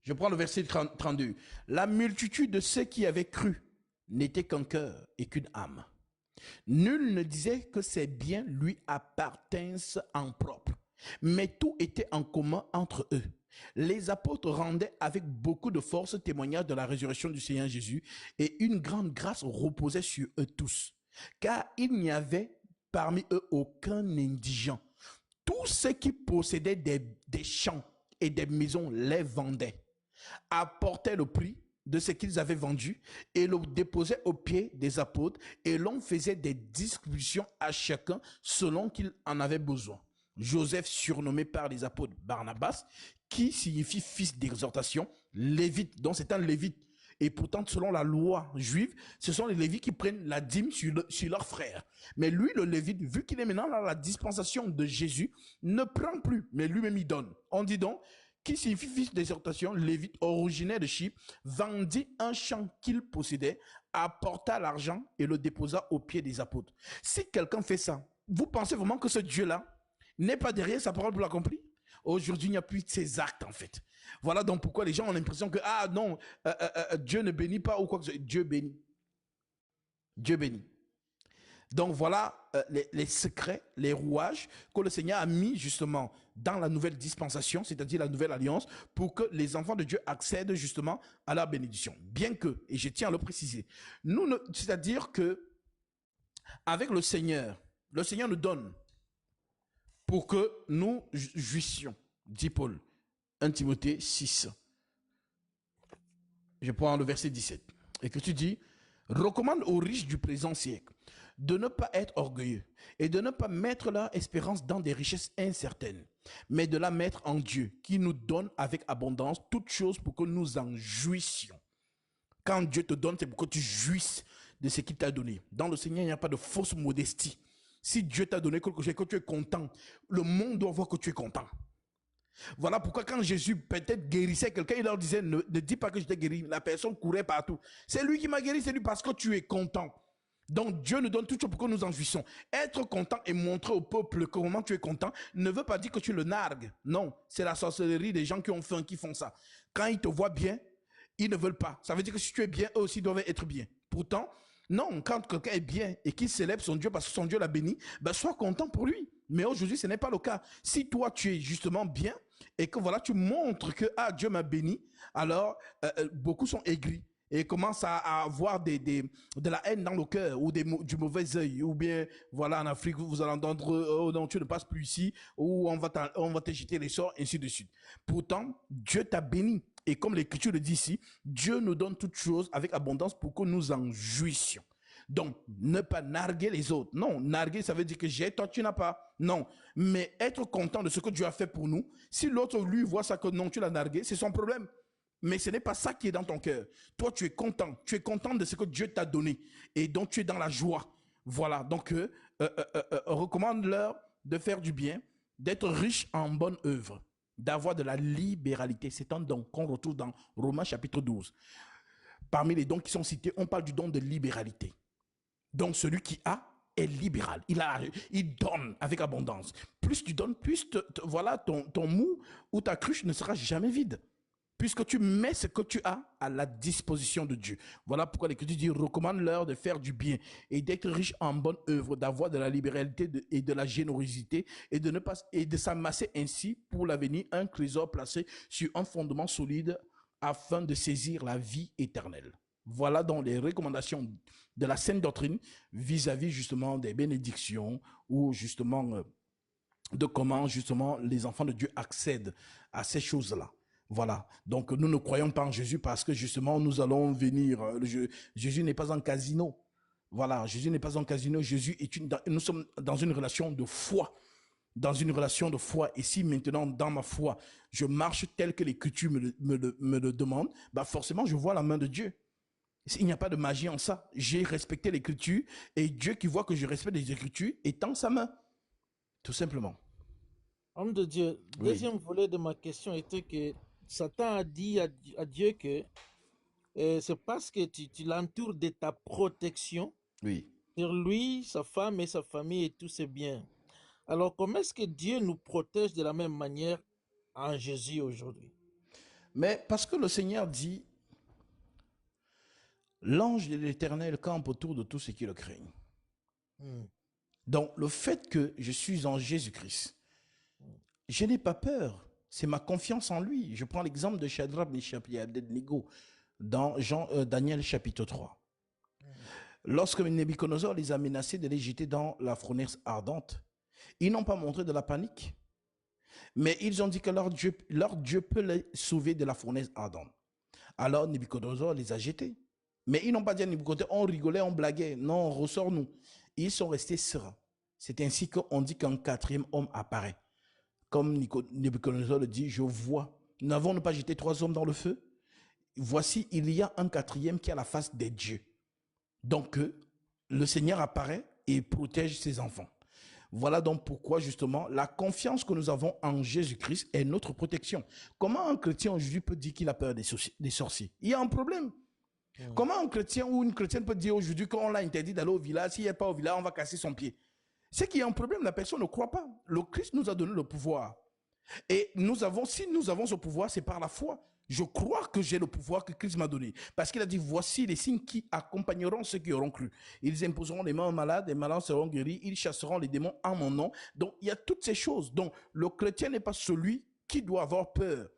je prends le verset 32. La multitude de ceux qui avaient cru n'était qu'un cœur et qu'une âme. Nul ne disait que ses biens lui appartinssent en propre, mais tout était en commun entre eux. Les apôtres rendaient avec beaucoup de force témoignage de la résurrection du Seigneur Jésus et une grande grâce reposait sur eux tous, car il n'y avait parmi eux aucun indigent. Tous ceux qui possédaient des champs et des maisons les vendaient, apportaient le prix de ce qu'ils avaient vendu et le déposaient aux pieds des apôtres et l'on faisait des distributions à chacun selon qu'il en avait besoin. Joseph, surnommé par les apôtres Barnabas, qui signifie fils d'exhortation, Lévite, donc c'est un Lévite. Et pourtant, selon la loi juive, ce sont les Lévites qui prennent la dîme sur leurs frères. Mais lui, le Lévite, vu qu'il est maintenant dans la dispensation de Jésus, ne prend plus, mais lui-même il donne. On dit donc, qui signifie fils d'exhortation, Lévite, originaire de Chypre, vendit un champ qu'il possédait, apporta l'argent et le déposa aux pieds des apôtres. Si quelqu'un fait ça, vous pensez vraiment que ce Dieu-là n'est pas derrière sa parole pour l'accomplir? Aujourd'hui, il n'y a plus de ces actes en fait. Voilà donc pourquoi les gens ont l'impression que, ah non, Dieu ne bénit pas ou quoi que ce soit. Dieu bénit. Dieu bénit. Donc voilà les secrets, les rouages que le Seigneur a mis justement dans la nouvelle dispensation, c'est-à-dire la nouvelle alliance, pour que les enfants de Dieu accèdent justement à la bénédiction. Bien que, et je tiens à le préciser, c'est-à-dire que avec le Seigneur nous donne pour que nous jouissions, dit Paul, 1 Timothée 6. Je prends le verset 17. Et que tu dis, recommande aux riches du présent siècle de ne pas être orgueilleux et de ne pas mettre leur espérance dans des richesses incertaines, mais de la mettre en Dieu, qui nous donne avec abondance toutes choses pour que nous en jouissions. Quand Dieu te donne, c'est pour que tu jouisses de ce qu'il t'a donné. Dans le Seigneur, il n'y a pas de fausse modestie. Si Dieu t'a donné quelque chose et que tu es content, le monde doit voir que tu es content. Voilà pourquoi quand Jésus peut-être guérissait quelqu'un, il leur disait, ne dis pas que je t'ai guéri. La personne courait partout. C'est lui qui m'a guéri, c'est lui parce que tu es content. Donc Dieu nous donne tout pour que nous en jouissions. Être content et montrer au peuple comment tu es content ne veut pas dire que tu le nargues. Non, c'est la sorcellerie des gens qui ont faim qui font ça. Quand ils te voient bien, ils ne veulent pas. Ça veut dire que si tu es bien, eux aussi doivent être bien. Pourtant, non, quand quelqu'un est bien et qu'il célèbre son Dieu parce que son Dieu l'a béni, ben sois content pour lui. Mais aujourd'hui, ce n'est pas le cas. Si toi, tu es justement bien et que voilà, tu montres que Dieu m'a béni, alors beaucoup sont aigris et commencent à avoir de la haine dans le cœur ou du mauvais œil. Ou bien, voilà, en Afrique, vous allez entendre, oh non, tu ne passes plus ici, ou on va te jeter les sorts, ainsi de suite. Pourtant, Dieu t'a béni. Et comme l'Écriture le dit ici, Dieu nous donne toutes choses avec abondance pour que nous en jouissions. Donc, ne pas narguer les autres. Non, narguer, ça veut dire que j'ai, toi, tu n'as pas. Non, mais être content de ce que Dieu a fait pour nous. Si l'autre, lui, voit ça que non, tu l'as nargué, c'est son problème. Mais ce n'est pas ça qui est dans ton cœur. Toi, tu es content. Tu es content de ce que Dieu t'a donné. Et donc, tu es dans la joie. Voilà. Donc, recommande-leur de faire du bien, d'être riche en bonne œuvre, d'avoir de la libéralité. C'est un don qu'on retrouve dans Romains chapitre 12. Parmi les dons qui sont cités, on parle du don de libéralité. Donc celui qui a est libéral. Il donne avec abondance. Plus tu donnes, plus voilà, ton mou ou ta cruche ne sera jamais vide. Puisque tu mets ce que tu as à la disposition de Dieu. Voilà pourquoi l'Écriture dit, recommande-leur de faire du bien et d'être riche en bonne œuvre, d'avoir de la libéralité et de la générosité et de s'amasser ainsi pour l'avenir un trésor placé sur un fondement solide afin de saisir la vie éternelle. Voilà donc les recommandations de la sainte doctrine vis-à-vis justement des bénédictions ou justement de comment justement les enfants de Dieu accèdent à ces choses-là. Voilà, donc nous ne croyons pas en Jésus parce que justement nous allons venir, Jésus n'est pas un casino. Voilà, Jésus n'est pas un casino, nous sommes dans une relation de foi. Dans une relation de foi, et si maintenant dans ma foi, je marche tel que l'Écriture me le demande, bah forcément je vois la main de Dieu. Il n'y a pas de magie en ça. J'ai respecté l'Écriture et Dieu qui voit que je respecte les Écritures étend sa main. Tout simplement. Homme de Dieu, Oui. deuxième volet de ma question était que Satan a dit à Dieu que c'est parce que tu l'entoures de ta protection Oui. sur lui, sa femme et sa famille et tous ses biens. Alors, comment est-ce que Dieu nous protège de la même manière en Jésus aujourd'hui? Mais parce que le Seigneur dit, l'ange de l'Éternel campe autour de tous ceux qui le craignent. Donc, le fait que je suis en Jésus-Christ, je n'ai pas peur. C'est ma confiance en lui. Je prends l'exemple de Shadrach, Meshach et Abednego dans Daniel chapitre 3. Lorsque Nebuchadnezzar les a menacés de les jeter dans la fournaise ardente, ils n'ont pas montré de la panique, mais ils ont dit que leur Dieu peut les sauver de la fournaise ardente. Alors Nebuchadnezzar les a jetés. Mais ils n'ont pas dit à Nebuchadnezzar, on rigolait, on blaguait. Non, ressors-nous. Ils sont restés sereins. C'est ainsi qu'on dit qu'un quatrième homme apparaît. Comme Nebuchadnezzar le dit, je vois. N'avons-nous pas jeté 3 hommes dans le feu? Voici, il y a un quatrième qui a la face des dieux. Donc, le Seigneur apparaît et protège ses enfants. Voilà donc pourquoi justement la confiance que nous avons en Jésus-Christ est notre protection. Comment un chrétien aujourd'hui peut dire qu'il a peur des sorciers? Il y a un problème. Comment un chrétien ou une chrétienne peut dire aujourd'hui qu'on l'a interdit d'aller au village, s'il n'est pas au village, on va casser son pied? C'est qu'il y a un problème, la personne ne croit pas. Le Christ nous a donné le pouvoir. Et si nous avons ce pouvoir, c'est par la foi. Je crois que j'ai le pouvoir que Christ m'a donné. Parce qu'il a dit, voici les signes qui accompagneront ceux qui auront cru. Ils imposeront les mains aux malades, les malades seront guéris, ils chasseront les démons en mon nom. Donc, il y a toutes ces choses. Donc, le chrétien n'est pas celui qui doit avoir peur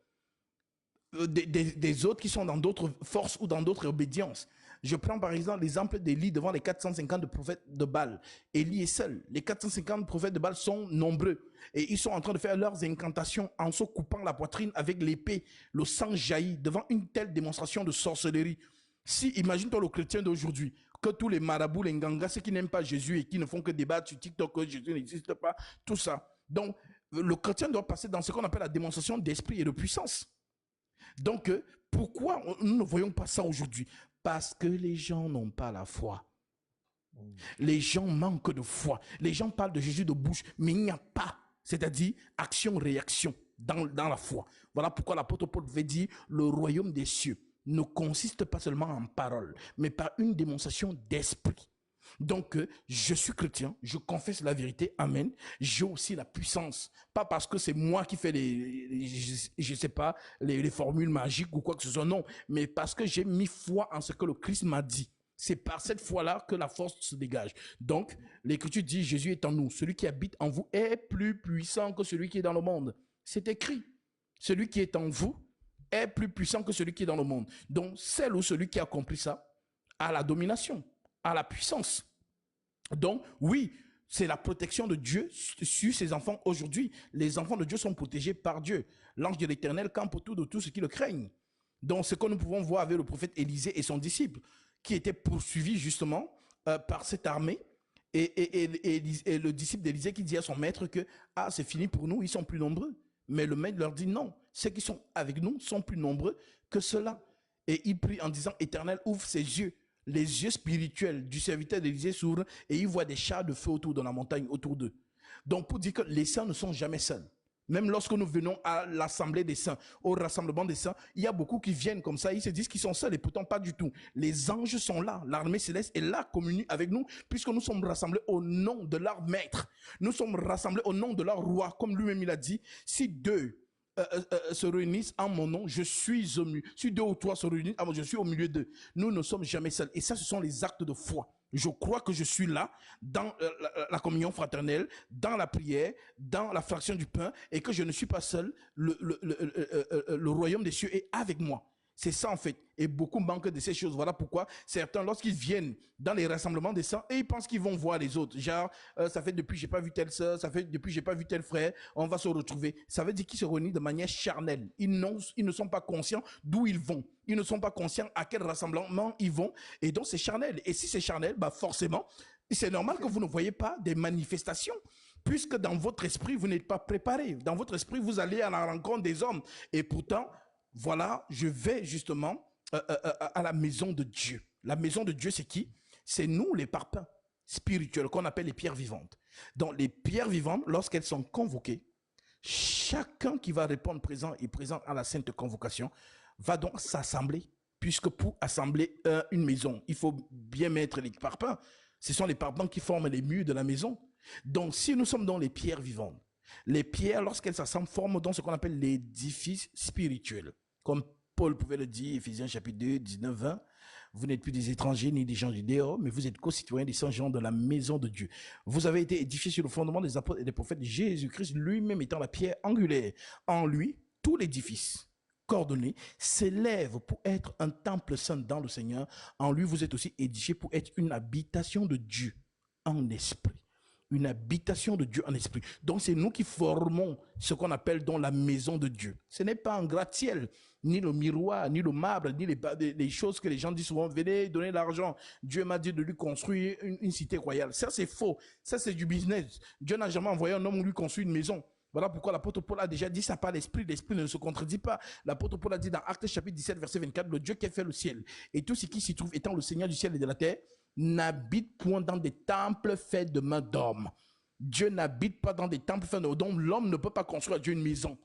des autres qui sont dans d'autres forces ou dans d'autres obédiences. Je prends par exemple l'exemple d'Élie devant les 450 prophètes de Baal. Élie est seul. Les 450 prophètes de Baal sont nombreux. Et ils sont en train de faire leurs incantations en se coupant la poitrine avec l'épée. Le sang jaillit devant une telle démonstration de sorcellerie. Si, imagine-toi le chrétien d'aujourd'hui, que tous les marabouts, les ngangas, ceux qui n'aiment pas Jésus et qui ne font que débattre sur TikTok que Jésus n'existe pas, tout ça. Donc, le chrétien doit passer dans ce qu'on appelle la démonstration d'esprit et de puissance. Donc, pourquoi nous ne voyons pas ça aujourd'hui? Parce que les gens n'ont pas la foi. Les gens manquent de foi. Les gens parlent de Jésus de bouche, mais il n'y a pas, c'est-à-dire action-réaction dans la foi. Voilà pourquoi l'apôtre Paul veut dire le royaume des cieux ne consiste pas seulement en paroles, mais par une démonstration d'esprit. Donc, je suis chrétien, je confesse la vérité, amen. J'ai aussi la puissance. Pas parce que c'est moi qui fais je sais pas, les formules magiques ou quoi que ce soit, non. Mais parce que j'ai mis foi en ce que le Christ m'a dit. C'est par cette foi-là que la force se dégage. Donc, l'Écriture dit, Jésus est en nous. Celui qui habite en vous est plus puissant que celui qui est dans le monde. C'est écrit. Celui qui est en vous est plus puissant que celui qui est dans le monde. Donc, celle ou celui qui accomplit ça a la domination, a la puissance. Donc, oui, c'est la protection de Dieu sur ses enfants aujourd'hui. Les enfants de Dieu sont protégés par Dieu. L'ange de l'Éternel campe autour de tous ceux qui le craignent. Donc, ce que nous pouvons voir avec le prophète Élisée et son disciple, qui était poursuivi justement par cette armée, et le disciple d'Élisée qui dit à son maître que « Ah, c'est fini pour nous, ils sont plus nombreux. » Mais le maître leur dit « Non, ceux qui sont avec nous sont plus nombreux que ceux-là. » Et il prie en disant « Éternel, ouvre ses yeux. » Les yeux spirituels du serviteur d'Élisée s'ouvrent et il voit des chars de feu autour de la montagne, autour d'eux. Donc, pour dire que les saints ne sont jamais seuls. Même lorsque nous venons à l'assemblée des saints, au rassemblement des saints, il y a beaucoup qui viennent comme ça, ils se disent qu'ils sont seuls et pourtant pas du tout. Les anges sont là, l'armée céleste est là, communie avec nous, puisque nous sommes rassemblés au nom de leur maître. Nous sommes rassemblés au nom de leur roi, comme lui-même il a dit, si deux se réunissent en mon nom, je suis au milieu. Si deux ou trois se réunissent, je suis au milieu d'eux. Nous ne sommes jamais seuls. Et ça, ce sont les actes de foi. Je crois que je suis là, dans la communion fraternelle, dans la prière, dans la fraction du pain, et que je ne suis pas seul. Le royaume des cieux est avec moi. C'est ça en fait. Et beaucoup manquent de ces choses. Voilà pourquoi certains, lorsqu'ils viennent dans les rassemblements des saints, et ils pensent qu'ils vont voir les autres. Genre, ça fait depuis j'ai pas vu telle soeur, ça fait depuis j'ai pas vu tel frère, on va se retrouver. Ça veut dire qu'ils se réunissent de manière charnelle. Ils ne sont pas conscients d'où ils vont. Ils ne sont pas conscients à quel rassemblement ils vont. Et donc c'est charnel. Et si c'est charnel, bah forcément, c'est normal que vous ne voyez pas des manifestations. Puisque dans votre esprit, vous n'êtes pas préparé. Dans votre esprit, vous allez à la rencontre des hommes. Et pourtant, voilà, je vais justement à la maison de Dieu. La maison de Dieu, c'est qui? C'est nous, les parpaings spirituels, qu'on appelle les pierres vivantes. Donc, les pierres vivantes, lorsqu'elles sont convoquées, chacun qui va répondre présent et présent à la sainte convocation va donc s'assembler, puisque pour assembler une maison, il faut bien mettre les parpaings. Ce sont les parpaings qui forment les murs de la maison. Donc, si nous sommes dans les pierres vivantes, les pierres, lorsqu'elles s'assemblent, forment donc ce qu'on appelle l'édifice spirituel. Comme Paul pouvait le dire, Éphésiens chapitre 2, 19, 20, vous n'êtes plus des étrangers ni des gens du dehors, mais vous êtes co-citoyens des saints gens de la maison de Dieu. Vous avez été édifiés sur le fondement des apôtres et des prophètes, Jésus-Christ lui-même étant la pierre angulaire. En lui, tout l'édifice coordonné s'élève pour être un temple saint dans le Seigneur. En lui, vous êtes aussi édifiés pour être une habitation de Dieu en esprit. Une habitation de Dieu en esprit. Donc c'est nous qui formons ce qu'on appelle dans la maison de Dieu. Ce n'est pas un gratte-ciel, ni le miroir, ni le marbre, ni les choses que les gens disent souvent, venez donner l'argent. Dieu m'a dit de lui construire une cité royale. Ça c'est faux, ça c'est du business. Dieu n'a jamais envoyé un homme lui construire une maison. Voilà pourquoi l'apôtre Paul a déjà dit ça par l'esprit. L'esprit ne se contredit pas. L'apôtre Paul a dit dans Actes chapitre 17 verset 24, le Dieu qui a fait le ciel et tout ce qui s'y trouve étant le Seigneur du ciel et de la terre, n'habite point dans des temples faits de mains d'hommes. Dieu n'habite pas dans des temples faits de mains d'hommes. L'homme ne peut pas construire à Dieu une maison.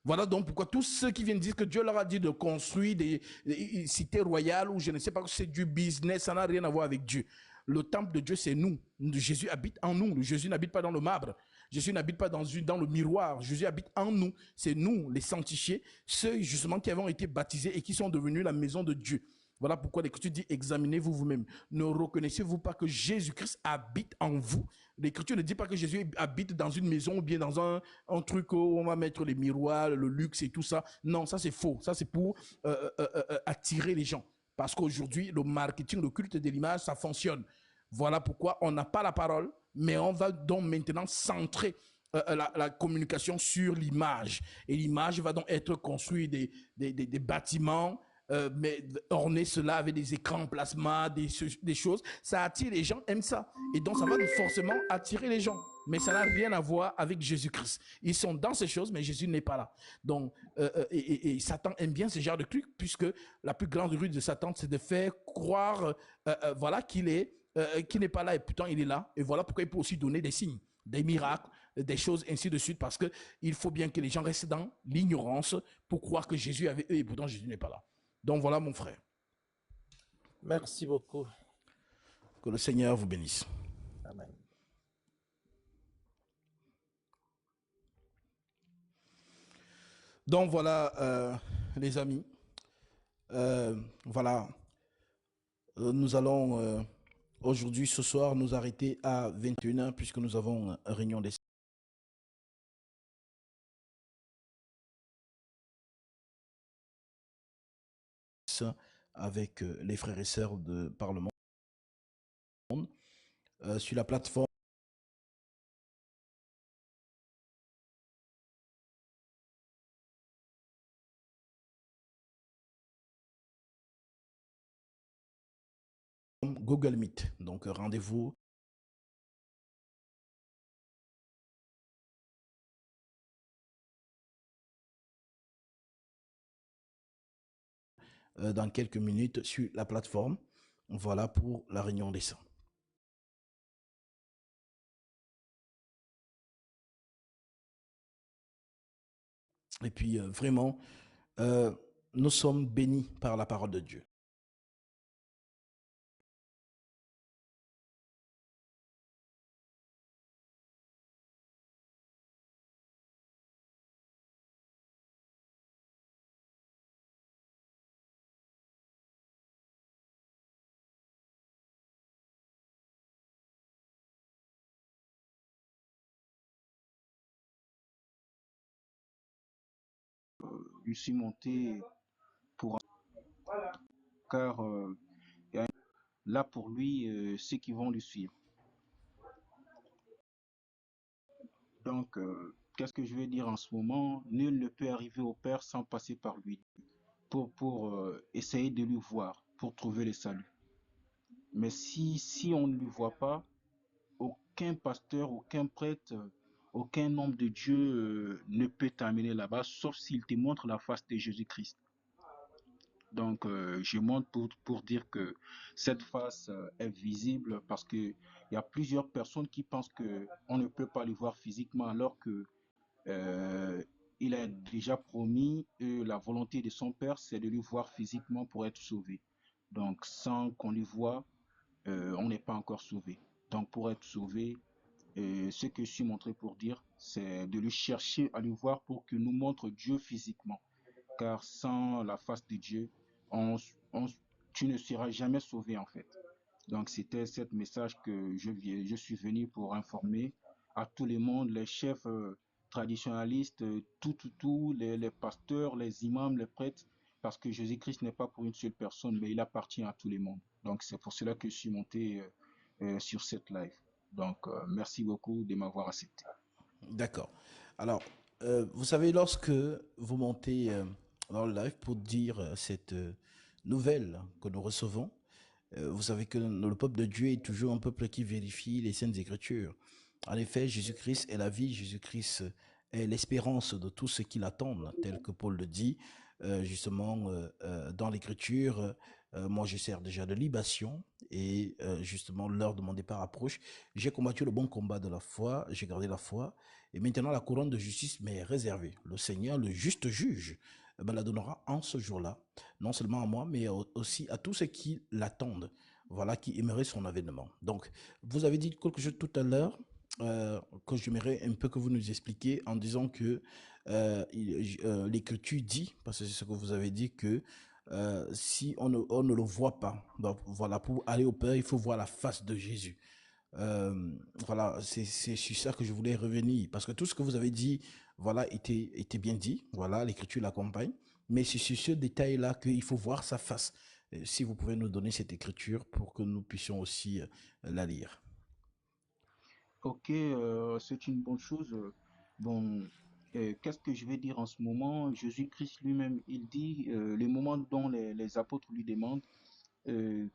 Voilà donc pourquoi tous ceux qui viennent dire que Dieu leur a dit de construire des cités royales ou je ne sais pas, c'est du business, ça n'a rien à voir avec Dieu. Le temple de Dieu, c'est nous. Jésus habite en nous. Jésus n'habite pas dans le marbre. Jésus n'habite pas dans le miroir. Jésus habite en nous. C'est nous, les sanctifiés, ceux justement qui avons été baptisés et qui sont devenus la maison de Dieu. Voilà pourquoi l'Écriture dit, examinez-vous vous-même. Ne reconnaissez-vous pas que Jésus-Christ habite en vous? L'Écriture ne dit pas que Jésus habite dans une maison ou bien dans un truc où on va mettre les miroirs, le luxe et tout ça. Non, ça c'est faux. Ça c'est pour attirer les gens. Parce qu'aujourd'hui, le marketing, le culte de l'image, ça fonctionne. Voilà pourquoi on n'a pas la parole, mais on va donc maintenant centrer la communication sur l'image. Et l'image va donc être construite des bâtiments, mais orner cela avec des écrans plasma, des choses, ça attire les gens, aiment ça. Et donc ça va forcément attirer les gens. Mais ça n'a rien à voir avec Jésus-Christ. Ils sont dans ces choses, mais Jésus n'est pas là. Donc, et Satan aime bien ce genre de trucs, puisque la plus grande ruse de Satan, c'est de faire croire voilà, qu'il n'est pas là, et pourtant il est là. Et voilà pourquoi il peut aussi donner des signes, des miracles, des choses ainsi de suite, parce qu'il faut bien que les gens restent dans l'ignorance pour croire que Jésus est avec eux, et pourtant Jésus n'est pas là. Donc voilà mon frère. Merci beaucoup. Que le Seigneur vous bénisse. Amen. Donc voilà les amis. Voilà. Nous allons aujourd'hui, ce soir, nous arrêter à 21h puisque nous avons une réunion des avec les frères et sœurs de Parlement sur la plateforme Google Meet. Donc rendez-vous dans quelques minutes sur la plateforme. Voilà pour la réunion des saints. Et puis, vraiment, euh, nous sommes bénis par la parole de Dieu. Je suis monté pour car là pour lui, ceux qui vont le suivre. Donc, qu'est-ce que je vais dire en ce moment? Nul ne peut arriver au Père sans passer par lui pour essayer de lui voir, pour trouver le salut. Mais si on ne lui voit pas, aucun pasteur, aucun prêtre, aucun homme de Dieu ne peut t'amener là-bas, sauf s'il te montre la face de Jésus-Christ. Donc, je montre pour dire que cette face est visible parce qu'il y a plusieurs personnes qui pensent qu'on ne peut pas le voir physiquement alors que euh, il a déjà promis la volonté de son Père, c'est de le voir physiquement pour être sauvé. Donc, sans qu'on le voie, on n'est pas encore sauvé. Donc, pour être sauvé, ce que je suis montré pour dire, c'est de le chercher à le voir pour qu'il nous montre Dieu physiquement. Car sans la face de Dieu, on, on- tu ne seras jamais sauvé en fait. Donc c'était ce message que je suis venu pour informer à tout le monde, les chefs traditionnalistes, tout, les pasteurs, les imams, les prêtres, parce que Jésus-Christ n'est pas pour une seule personne, mais il appartient à tout le monde. Donc c'est pour cela que je suis monté sur cette live. Donc merci beaucoup de m'avoir accepté. D'accord. Alors, vous savez, lorsque vous montez dans le live pour dire cette nouvelle que nous recevons, vous savez que le peuple de Dieu est toujours un peuple qui vérifie les Saintes Écritures. En effet, Jésus-Christ est la vie, Jésus-Christ est l'espérance de tous ceux qui l'attendent, tel que Paul le dit, justement, dans l'Écriture. Moi, je sers déjà de libation et justement, l'heure de mon départ approche. J'ai combattu le bon combat de la foi, j'ai gardé la foi et maintenant la couronne de justice m'est réservée. Le Seigneur, le juste juge, me la donnera en ce jour-là, non seulement à moi, mais aussi à tous ceux qui l'attendent, voilà, qui aimeraient son avènement. Donc, vous avez dit quelque chose tout à l'heure que j'aimerais un peu que vous nous expliquiez en disant que l'Écriture dit, parce que c'est ce que vous avez dit, que si on ne le voit pas, donc voilà, pour aller au Père, il faut voir la face de Jésus. Voilà, c'est sur ça que je voulais revenir, parce que tout ce que vous avez dit, voilà, était bien dit, voilà, l'Écriture l'accompagne, mais c'est sur ce détail-là qu'il faut voir sa face. Si vous pouvez nous donner cette Écriture pour que nous puissions aussi la lire. Ok, c'est une bonne chose. Bon, qu'est-ce que je vais dire en ce moment? Jésus-Christ lui-même, il dit, le moment dont les apôtres lui demandent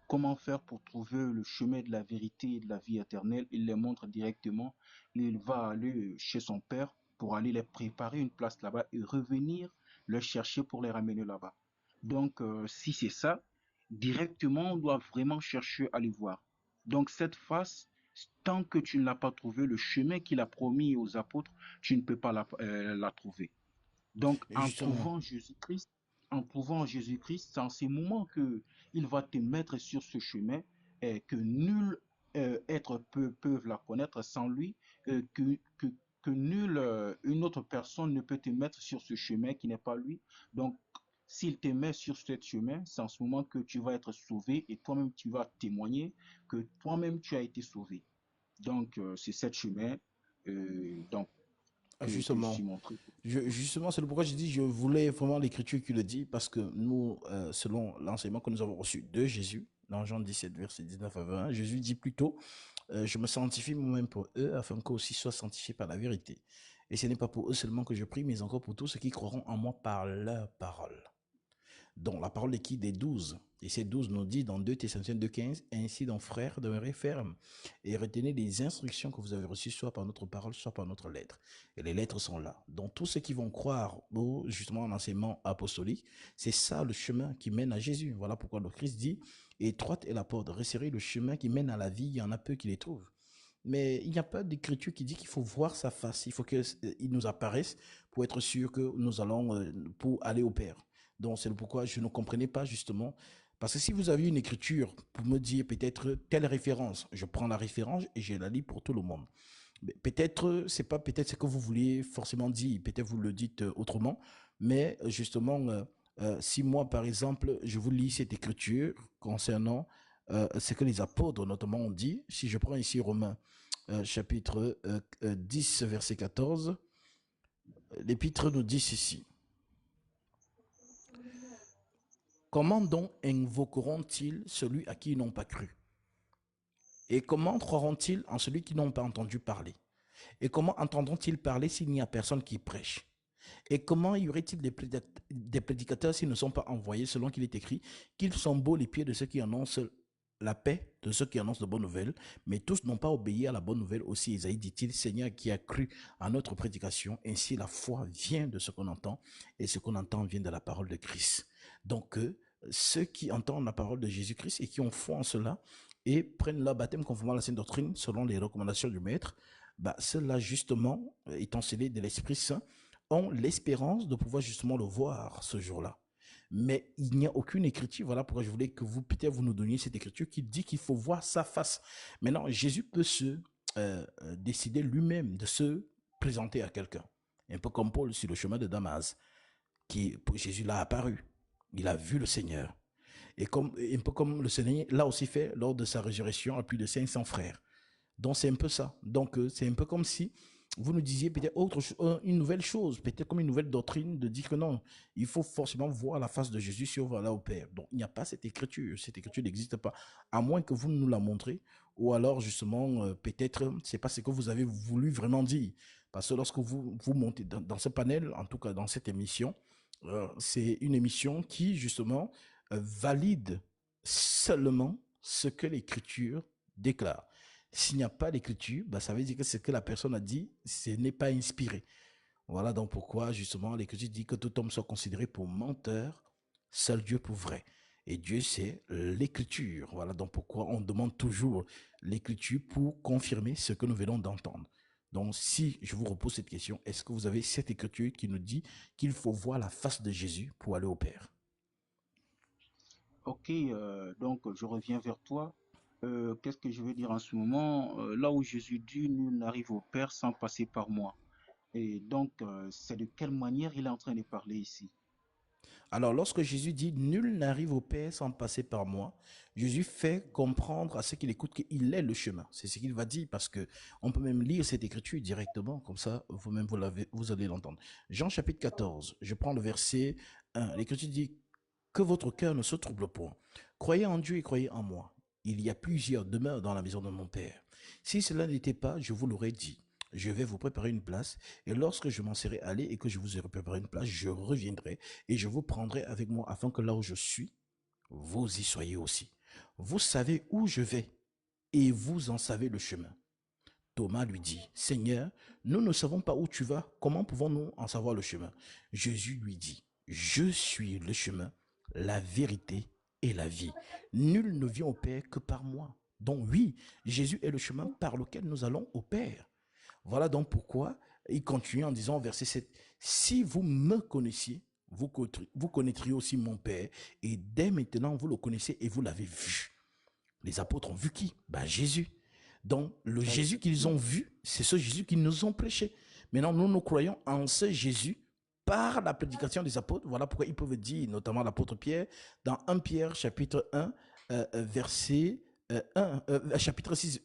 comment faire pour trouver le chemin de la vérité et de la vie éternelle, il les montre directement. Il va aller chez son Père pour aller les préparer une place là-bas et revenir les chercher pour les ramener là-bas. Donc, si c'est ça, directement, on doit vraiment chercher à les voir. Donc, cette face, tant que tu ne l'as pas trouvé, le chemin qu'il a promis aux apôtres, tu ne peux pas la trouver. Donc, Et justement, En trouvant Jésus-Christ, c'est en ces moments que il va te mettre sur ce chemin et que nul être peut la connaître sans lui, euh, que, que, que nulle une autre personne ne peut te mettre sur ce chemin qui n'est pas lui. Donc, s'il te met sur ce chemin, c'est en ce moment que tu vas être sauvé et toi-même tu vas témoigner que toi-même tu as été sauvé. Donc, c'est ce chemin donc, que je suis justement, montré. justement, c'est pourquoi je dis je voulais vraiment l'Écriture qui le dit, parce que nous, selon l'enseignement que nous avons reçu de Jésus, dans Jean 17, verset 19 à 21, Jésus dit plutôt je me sanctifie moi-même pour eux, afin qu'eux aussi soient sanctifiés par la vérité. Et ce n'est pas pour eux seulement que je prie, mais encore pour tous ceux qui croiront en moi par leur parole. Donc la parole est qui des 12. Et ces 12 nous dit dans 2 Thessaloniciens 2,15, ainsi donc frères, demeurez fermes et retenez les instructions que vous avez reçues, soit par notre parole, soit par notre lettre. Et les lettres sont là. Donc tous ceux qui vont croire au justement l'enseignement apostolique, c'est ça le chemin qui mène à Jésus. Voilà pourquoi le Christ dit, étroite est la porte, resserrez le chemin qui mène à la vie, il y en a peu qui les trouvent. mais il n'y a pas d'écriture qui dit qu'il faut voir sa face. Il faut qu'il nous apparaisse pour être sûr que nous allons pour aller au Père. Donc c'est pourquoi je ne comprenais pas justement. Parce que si vous avez une écriture pour me dire peut-être telle référence, je prends la référence et je la lis pour tout le monde. Peut-être, c'est pas peut-être ce que vous vouliez forcément dire, peut-être vous le dites autrement, mais justement, si moi, par exemple, je vous lis cette écriture concernant ce que les apôtres notamment ont dit, si je prends ici Romains chapitre 10, verset 14, l'épître nous dit ceci. Comment donc invoqueront-ils celui à qui ils n'ont pas cru? Et comment croiront-ils en celui qui n'ont pas entendu parler? Et comment entendront-ils parler s'il n'y a personne qui prêche? Et comment y aurait-il des prédicateurs s'ils ne sont pas envoyés, selon qu'il est écrit, qu'ils sont beaux les pieds de ceux qui annoncent la paix, de ceux qui annoncent de bonnes nouvelles, mais tous n'ont pas obéi à la bonne nouvelle aussi. Isaïe dit-il, Seigneur qui a cru à notre prédication, ainsi la foi vient de ce qu'on entend, et ce qu'on entend vient de la parole de Christ. Donc, ceux qui entendent la parole de Jésus-Christ et qui ont foi en cela, et prennent leur baptême conformément à la sainte doctrine, selon les recommandations du Maître, ceux-là, justement, étant scellés de l'Esprit Saint, ont l'espérance de pouvoir justement le voir ce jour-là. Mais il n'y a aucune écriture, voilà pourquoi je voulais que vous, peut-être, vous nous donniez cette écriture qui dit qu'il faut voir sa face. Maintenant, Jésus peut se décider lui-même de se présenter à quelqu'un. Un peu comme Paul sur le chemin de Damas, qui, pour Jésus, l'a apparu. Il a vu le Seigneur. Et un peu comme le Seigneur l'a aussi fait lors de sa résurrection à plus de 500 frères. Donc c'est un peu ça. Donc c'est un peu comme si vous nous disiez peut-être une nouvelle chose, peut-être comme une nouvelle doctrine de dire que non, il faut forcément voir la face de Jésus si on va là au Père. Donc il n'y a pas cette écriture n'existe pas, à moins que vous nous la montrez, ou alors justement peut-être c'est pas ce que vous avez voulu vraiment dire. Parce que lorsque vous montez dans ce panel, en tout cas dans cette émission, c'est une émission qui justement valide seulement ce que l'écriture déclare. S'il n'y a pas d'écriture, ça veut dire que ce que la personne a dit, ce n'est pas inspiré. Voilà donc pourquoi justement l'écriture dit que tout homme soit considéré pour menteur, seul Dieu pour vrai. Et Dieu, c'est l'écriture. Voilà donc pourquoi on demande toujours l'écriture pour confirmer ce que nous venons d'entendre. Donc si je vous repose cette question, est-ce que vous avez cette écriture qui nous dit qu'il faut voir la face de Jésus pour aller au Père? Ok, donc je reviens vers toi. Qu'est-ce que je veux dire en ce moment? Là où Jésus dit, nul n'arrive au Père sans passer par moi. Et donc, c'est de quelle manière il est en train de parler ici? Alors, lorsque Jésus dit « Nul n'arrive au Père sans passer par moi », Jésus fait comprendre à ceux qui l'écoutent qu'il est le chemin. C'est ce qu'il va dire parce que on peut même lire cette écriture directement, comme ça, vous-même, vous allez l'entendre. Jean chapitre 14, je prends le verset 1. L'écriture dit « Que votre cœur ne se trouble point. Croyez en Dieu et croyez en moi. Il y a plusieurs demeures dans la maison de mon Père. Si cela n'était pas, je vous l'aurais dit. Je vais vous préparer une place, et lorsque je m'en serai allé et que je vous ai préparé une place, je reviendrai et je vous prendrai avec moi afin que là où je suis, vous y soyez aussi. Vous savez où je vais et vous en savez le chemin. Thomas lui dit, Seigneur, nous ne savons pas où tu vas, comment pouvons-nous en savoir le chemin? Jésus lui dit, je suis le chemin, la vérité et la vie. Nul ne vient au Père que par moi. Donc oui, Jésus est le chemin par lequel nous allons au Père. Voilà donc pourquoi il continue en disant au verset 7, si vous me connaissiez, vous connaîtriez aussi mon Père, et dès maintenant vous le connaissez et vous l'avez vu. Les apôtres ont vu qui? Jésus. Donc le Jésus qu'ils ont vu, c'est ce Jésus qu'ils nous ont prêché. Maintenant nous croyons en ce Jésus par la prédication des apôtres. Voilà pourquoi ils peuvent dire, notamment l'apôtre Pierre, dans 1 Pierre chapitre 1, verset 1, chapitre 6,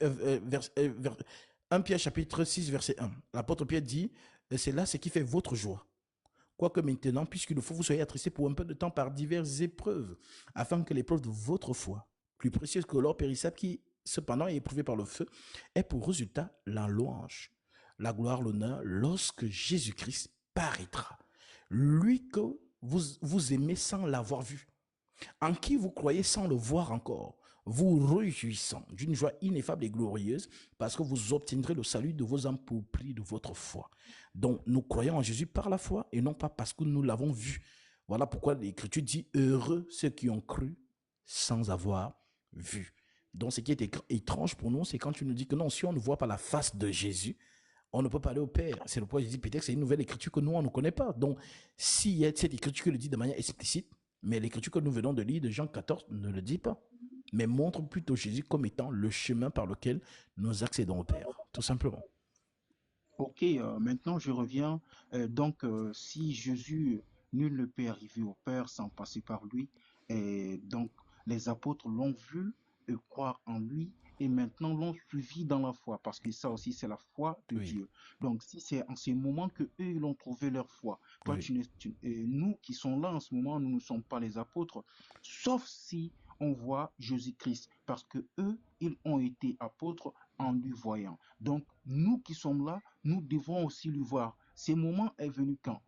1 Pierre chapitre 6, verset 1. L'apôtre Pierre dit, c'est là ce qui fait votre joie. Quoique maintenant, puisqu'il faut vous soyez attristés pour un peu de temps par diverses épreuves, afin que l'épreuve de votre foi, plus précieuse que l'or périssable qui, cependant, est éprouvé par le feu, ait pour résultat la louange, la gloire, l'honneur, lorsque Jésus-Christ paraîtra. Lui que vous aimez sans l'avoir vu, en qui vous croyez sans le voir encore, vous réjouissant d'une joie ineffable et glorieuse, parce que vous obtiendrez le salut de vos âmes pour prix de votre foi. Donc, nous croyons en Jésus par la foi et non pas parce que nous l'avons vu. Voilà pourquoi l'Écriture dit, heureux ceux qui ont cru sans avoir vu. Donc, ce qui est étrange pour nous, c'est quand tu nous dis que non, si on ne voit pas la face de Jésus, on ne peut pas aller au Père. C'est le point, je dis peut-être que c'est une nouvelle écriture que nous, on ne connaît pas. Donc, s'il y a cette écriture qui le dit de manière explicite, mais l'écriture que nous venons de lire de Jean 14 ne le dit pas, mais montre plutôt Jésus comme étant le chemin par lequel nous accédons au Père, tout simplement. Ok, maintenant je reviens. Si Jésus, nul ne peut arriver au Père sans passer par lui, et donc les apôtres l'ont vu et croire en lui, et maintenant l'ont suivi dans la foi, parce que ça aussi c'est la foi de Oui, Dieu. Donc si c'est en ces moments que eux ils ont trouvé leur foi, toi oui, nous qui sommes là en ce moment, nous ne sommes pas les apôtres, sauf si on voit Jésus-Christ, parce que eux ils ont été apôtres en lui voyant. Donc nous qui sommes là, nous devons aussi le voir. Ce moment est venu quand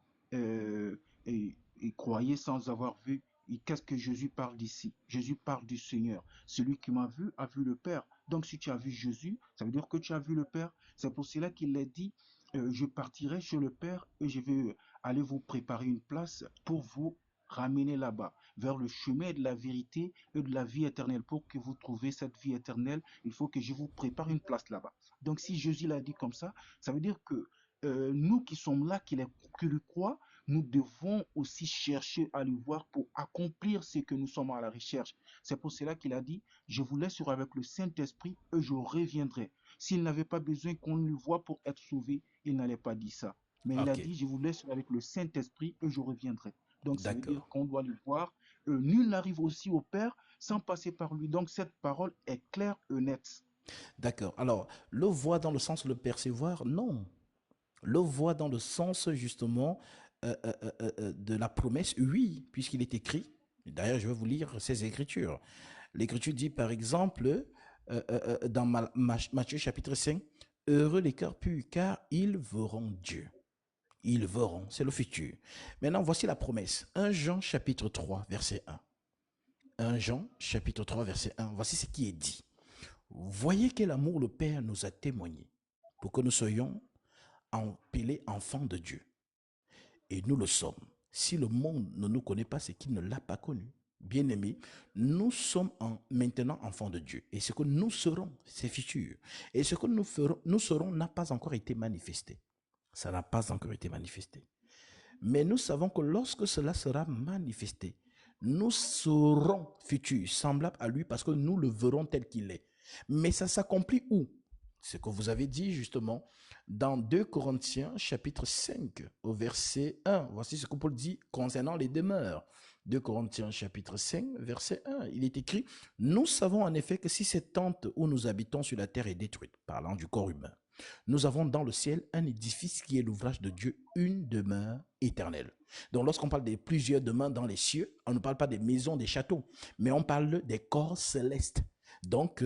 et croyez sans avoir vu. Et qu'est-ce que Jésus parle d'ici? Jésus parle du Seigneur. Celui qui m'a vu a vu le Père. Donc si tu as vu Jésus, ça veut dire que tu as vu le Père. C'est pour cela qu'il a dit, je partirai chez le Père et je vais aller vous préparer une place pour vous ramener là-bas, vers le chemin de la vérité et de la vie éternelle. Pour que vous trouviez cette vie éternelle, il faut que je vous prépare une place là-bas. Donc si Jésus l'a dit comme ça veut dire que nous qui sommes là, qui le croient, nous devons aussi chercher à le voir pour accomplir ce que nous sommes à la recherche. C'est pour cela qu'il a dit, je vous laisserai avec le Saint-Esprit et je reviendrai. S'il n'avait pas besoin qu'on le voie pour être sauvé, il n'allait pas dire ça. Mais il a ok, dit, je vous laisserai avec le Saint-Esprit et je reviendrai. Donc ça veut dire d'accord, qu'on doit le voir. Nul n'arrive aussi au Père sans passer par lui. Donc cette parole est claire et nette. d'accord. Alors, le voir dans le sens de le percevoir, non. Le voir dans le sens justement de la promesse, oui, puisqu'il est écrit. D'ailleurs, je vais vous lire ces écritures. L'écriture dit par exemple dans Matthieu chapitre 5, heureux les cœurs purs, car ils verront Dieu. Ils verront, c'est le futur. Maintenant, voici la promesse. 1 Jean chapitre 3, verset 1. 1 Jean chapitre 3, verset 1. Voici ce qui est dit. Voyez quel amour le Père nous a témoigné pour que nous soyons appelés enfants de Dieu. Et nous le sommes. Si le monde ne nous connaît pas, c'est qu'il ne l'a pas connu. Bien-aimés, nous sommes maintenant enfants de Dieu. Et ce que nous serons, c'est futur. Et ce que nous serons n'a pas encore été manifesté. Ça n'a pas encore été manifesté. Mais nous savons que lorsque cela sera manifesté, nous serons futurs, semblables à lui, parce que nous le verrons tel qu'il est. Mais ça s'accomplit où? Ce que vous avez dit justement dans 2 Corinthiens chapitre 5 au verset 1. Voici ce que Paul dit concernant les demeures. 2 Corinthiens chapitre 5 verset 1. Il est écrit, nous savons en effet que si cette tente où nous habitons sur la terre est détruite, parlant du corps humain, nous avons dans le ciel un édifice qui est l'ouvrage de Dieu, une demeure éternelle. Donc lorsqu'on parle de plusieurs demeures dans les cieux, on ne parle pas des maisons, des châteaux, mais on parle des corps célestes. Donc,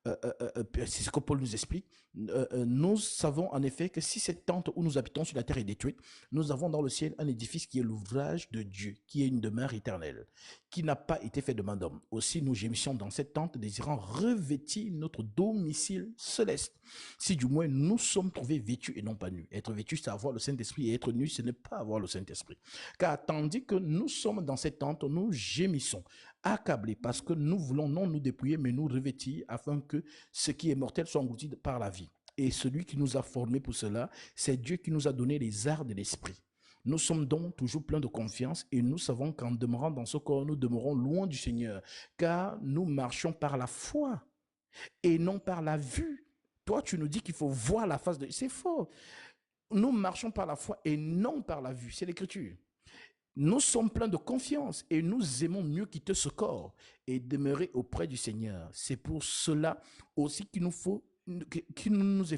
c'est ce que Paul nous explique. Nous savons en effet que si cette tente où nous habitons sur la terre est détruite, nous avons dans le ciel un édifice qui est l'ouvrage de Dieu, qui est une demeure éternelle, qui n'a pas été fait de main d'homme. Aussi, nous gémissions dans cette tente, désirant revêtir notre domicile céleste. Si du moins nous sommes trouvés vêtus et non pas nus. Être vêtu, c'est avoir le Saint-Esprit, et être nu, ce n'est pas avoir le Saint-Esprit. Car tandis que nous sommes dans cette tente, nous gémissons, accablés, parce que nous voulons non nous dépouiller, mais nous revêtir, afin que ce qui est mortel soit englouti par la vie. Et celui qui nous a formés pour cela, c'est Dieu qui nous a donné les arts de l'esprit. Nous sommes donc toujours pleins de confiance et nous savons qu'en demeurant dans ce corps, nous demeurons loin du Seigneur, car nous marchons par la foi et non par la vue. Toi, tu nous dis qu'il faut voir la face de Dieu. C'est faux. Nous marchons par la foi et non par la vue. C'est l'écriture. Nous sommes pleins de confiance et nous aimons mieux quitter ce corps et demeurer auprès du Seigneur. C'est pour cela aussi qu'il nous faut que nous nous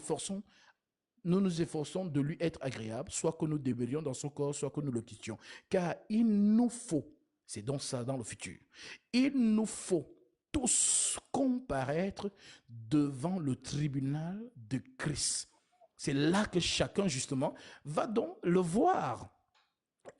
efforçons de lui être agréable, soit que nous demeurions dans son corps, soit que nous le quittions. Car il nous faut, c'est donc ça dans le futur, il nous faut tous comparaître devant le tribunal de Christ. C'est là que chacun, justement, va donc le voir.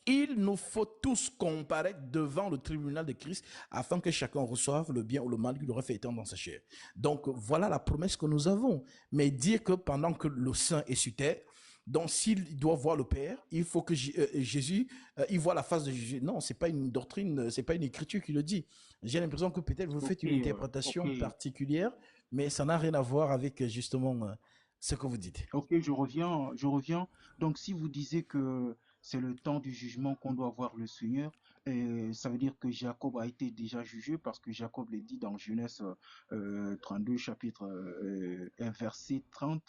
Il nous faut tous comparaître devant le tribunal de Christ afin que chacun reçoive le bien ou le mal qu'il aurait fait étendre dans sa chair. Donc voilà la promesse que nous avons. Mais dire que pendant que le saint est sur terre, Donc, s'il doit voir le Père, il faut que Jésus, il voit la face de Jésus. Non, c'est pas une doctrine, c'est pas une écriture qui le dit. J'ai l'impression que peut-être vous faites Ok, une ok, interprétation particulière, mais ça n'a rien à voir avec justement ce que vous dites. ok, je reviens, je reviens. Donc, si vous disiez que c'est le temps du jugement qu'on doit voir le Seigneur, ça veut dire que Jacob a été déjà jugé parce que Jacob le dit dans Genèse 32, chapitre 1, verset 30.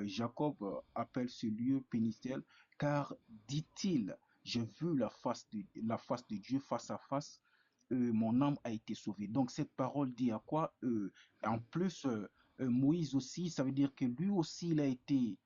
Jacob appelle ce lieu Péniel, car, dit-il, j'ai vu la face de Dieu face à face, mon âme a été sauvée. Donc cette parole dit à quoi? En plus, Moïse aussi, ça veut dire que lui aussi, il a été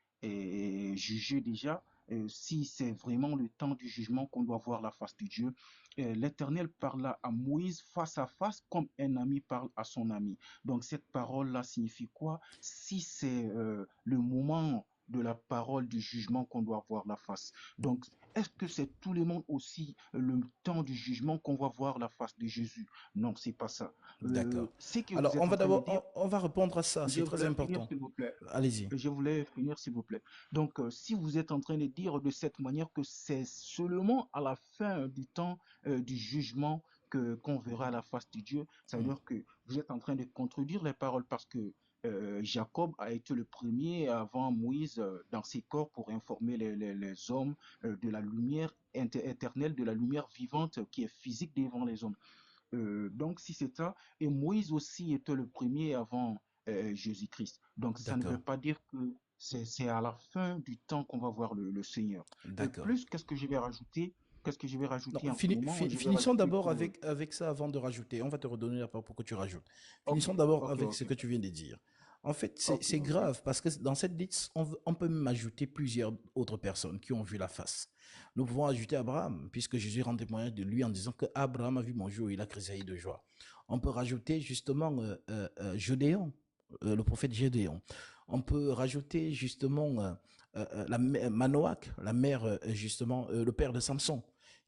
jugé déjà. Si c'est vraiment le temps du jugement qu'on doit voir la face de Dieu, l'Éternel parla à Moïse face à face comme un ami parle à son ami. Donc cette parole-là signifie quoi? Si c'est le moment de la parole du jugement qu'on doit voir la face. Donc, est-ce que c'est tout le monde aussi le temps du jugement qu'on va voir la face de Jésus? Non, c'est pas ça. D'accord. Ce que Alors, vous on êtes va en train de d'abord, dire, on va répondre à ça, je c'est très voulais finir, important. s'il vous plaît. Allez-y. Je voulais finir, s'il vous plaît. Donc, si vous êtes en train de dire de cette manière que c'est seulement à la fin du temps du jugement que qu'on verra la face de Dieu, ça veut Mm. dire que vous êtes en train de contredire les paroles parce que Jacob a été le premier avant Moïse dans ses corps pour informer les hommes de la lumière éternelle, de la lumière vivante qui est physique devant les hommes. Donc, si c'est ça, et Moïse aussi était le premier avant Jésus-Christ. Donc, ça ne veut D'accord. pas dire que c'est à la fin du temps qu'on va voir le Seigneur. D'accord. Plus, qu'est-ce que je vais rajouter? Qu'est-ce que je vais Non, rajouter en ce moment? Je vais finissons rajouter d'abord que... avec ça avant de rajouter. On va te redonner la parole pour que tu rajoutes. Ok, Finissons d'abord ok, avec ce ok, que tu viens de dire. En fait, ok, c'est ok. grave parce que dans cette liste, on peut même ajouter plusieurs autres personnes qui ont vu la face. Nous pouvons ajouter Abraham, puisque Jésus rend témoignage de lui en disant que Abraham a vu mon jour et il a crié de joie. On peut rajouter justement Gédéon, le prophète Gédéon. On peut rajouter justement Manoach, la mère, justement, le père de Samson,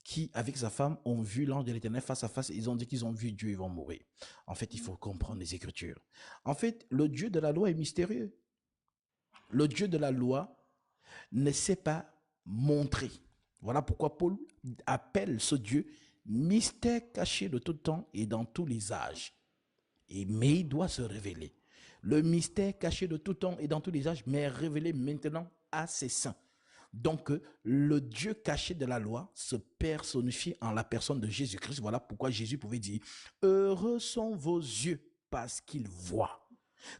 qui, avec sa femme, ont vu l'ange de l'Éternel face à face. Ils ont dit qu'ils ont vu Dieu, ils vont mourir. En fait, il faut comprendre les Écritures. En fait, le Dieu de la loi est mystérieux. Le Dieu de la loi ne s'est pas montré. Voilà pourquoi Paul appelle ce Dieu mystère caché de tout temps et dans tous les âges. Mais il doit se révéler. Le mystère caché de tout temps et dans tous les âges, mais révélé maintenant à ses saints. Donc, le Dieu caché de la loi se personnifie en la personne de Jésus-Christ. Voilà pourquoi Jésus pouvait dire, heureux sont vos yeux parce qu'ils voient.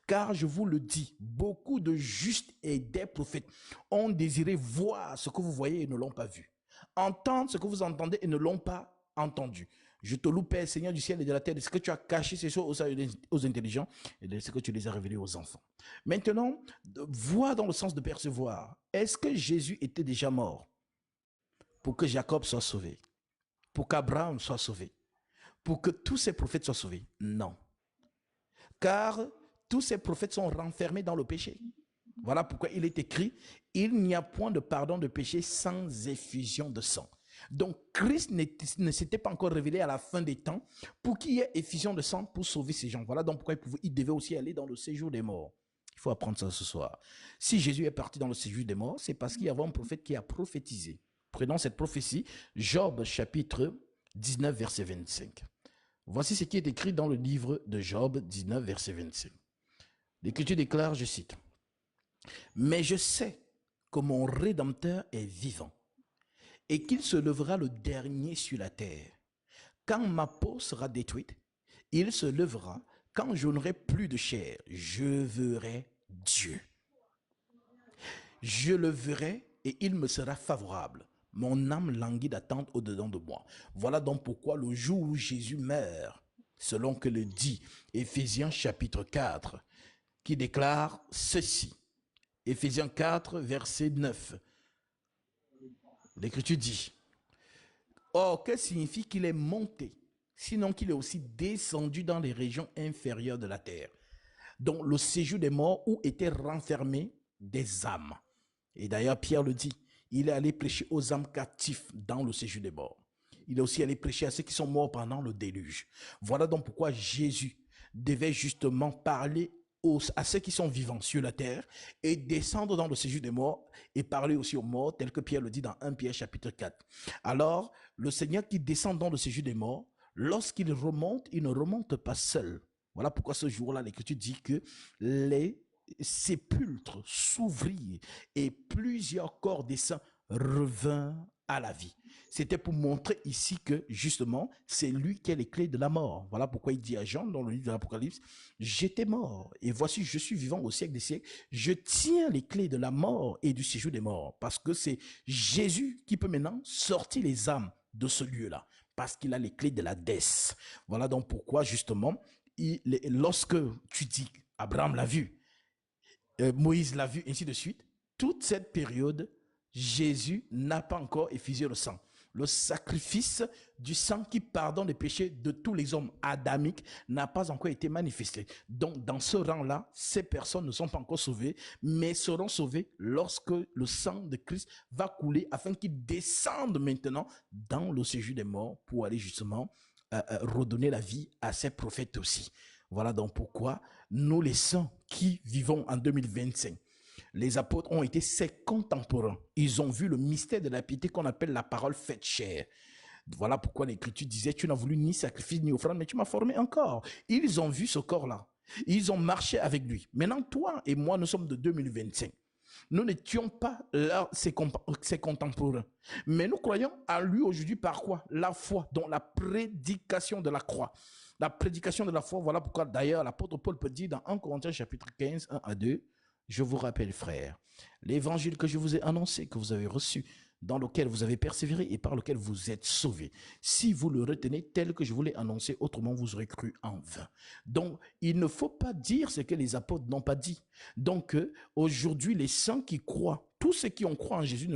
Car je vous le dis, beaucoup de justes et des prophètes ont désiré voir ce que vous voyez et ne l'ont pas vu. Entendre ce que vous entendez et ne l'ont pas entendu. Je te loue, Père, Seigneur du ciel et de la terre, de ce que tu as caché ces choses aux intelligents et de ce que tu les as révélés aux enfants. Maintenant, voir dans le sens de percevoir. Est-ce que Jésus était déjà mort pour que Jacob soit sauvé, pour qu'Abraham soit sauvé, pour que tous ces prophètes soient sauvés? Non. Car tous ces prophètes sont renfermés dans le péché. Voilà pourquoi il est écrit, il n'y a point de pardon de péché sans effusion de sang. Donc Christ ne s'était pas encore révélé à la fin des temps pour qu'il y ait effusion de sang pour sauver ces gens. Voilà donc pourquoi il devait aussi aller dans le séjour des morts. Il faut apprendre ça ce soir. Si Jésus est parti dans le séjour des morts, c'est parce qu'il y avait un prophète qui a prophétisé. Prenons cette prophétie, Job chapitre 19 verset 25. Voici ce qui est écrit dans le livre de Job 19 verset 25. L'Écriture déclare, je cite, « Mais je sais que mon Rédempteur est vivant et qu'il se lèvera le dernier sur la terre. Quand ma peau sera détruite, il se lèvera. Quand je n'aurai plus de chair, je verrai Dieu. Je le verrai et il me sera favorable. Mon âme languit d'attente au-dedans de moi. » Voilà donc pourquoi le jour où Jésus meurt, selon que le dit Éphésiens chapitre 4, qui déclare ceci. Éphésiens 4, verset 9. L'Écriture dit, « Or, que signifie qu'il est monté, sinon qu'il est aussi descendu dans les régions inférieures de la terre, dont le séjour des morts où étaient renfermées des âmes. » Et d'ailleurs, Pierre le dit, il est allé prêcher aux âmes captifs dans le séjour des morts. Il est aussi allé prêcher à ceux qui sont morts pendant le déluge. Voilà donc pourquoi Jésus devait justement parler à ceux qui sont vivants sur la terre et descendre dans le séjour des morts et parler aussi aux morts, tel que Pierre le dit dans 1 Pierre chapitre 4. Alors, le Seigneur qui descend dans le séjour des morts, lorsqu'il remonte, il ne remonte pas seul. Voilà pourquoi ce jour-là, l'Écriture dit que les sépulcres s'ouvrirent et plusieurs corps des saints revinrent à la vie. C'était pour montrer ici que, justement, c'est lui qui a les clés de la mort. Voilà pourquoi il dit à Jean, dans le livre de l'Apocalypse, j'étais mort, et voici, je suis vivant au siècle des siècles. Je tiens les clés de la mort et du séjour des morts, parce que c'est Jésus qui peut maintenant sortir les âmes de ce lieu-là, parce qu'il a les clés de la l'Hadès. Voilà donc pourquoi, justement, lorsque tu dis, Abraham l'a vu, Moïse l'a vu, ainsi de suite, toute cette période, Jésus n'a pas encore effusé le sang. Le sacrifice du sang qui pardonne les péchés de tous les hommes adamiques n'a pas encore été manifesté. Donc, dans ce rang-là, ces personnes ne sont pas encore sauvées, mais seront sauvées lorsque le sang de Christ va couler afin qu'il descende maintenant dans le séjour des morts pour aller justement redonner la vie à ces prophètes aussi. Voilà donc pourquoi nous, les saints qui vivons en 2025, les apôtres ont été ses contemporains. Ils ont vu le mystère de la piété qu'on appelle la parole faite chair. Voilà pourquoi l'Écriture disait, tu n'as voulu ni sacrifice ni offrande, mais tu m'as formé un corps. Ils ont vu ce corps-là. Ils ont marché avec lui. Maintenant, toi et moi, nous sommes de 2025. Nous n'étions pas là, ses contemporains. Mais nous croyons à lui aujourd'hui par quoi? La foi, dont la prédication de la croix. La prédication de la foi, voilà pourquoi d'ailleurs l'apôtre Paul peut dire dans 1 Corinthiens chapitre 15, 1 à 2, je vous rappelle, frères, l'évangile que je vous ai annoncé, que vous avez reçu, dans lequel vous avez persévéré et par lequel vous êtes sauvés. Si vous le retenez tel que je vous l'ai annoncé, autrement vous aurez cru en vain. Donc, il ne faut pas dire ce que les apôtres n'ont pas dit. Donc, aujourd'hui, les saints qui croient, tous ceux qui ont croit en Jésus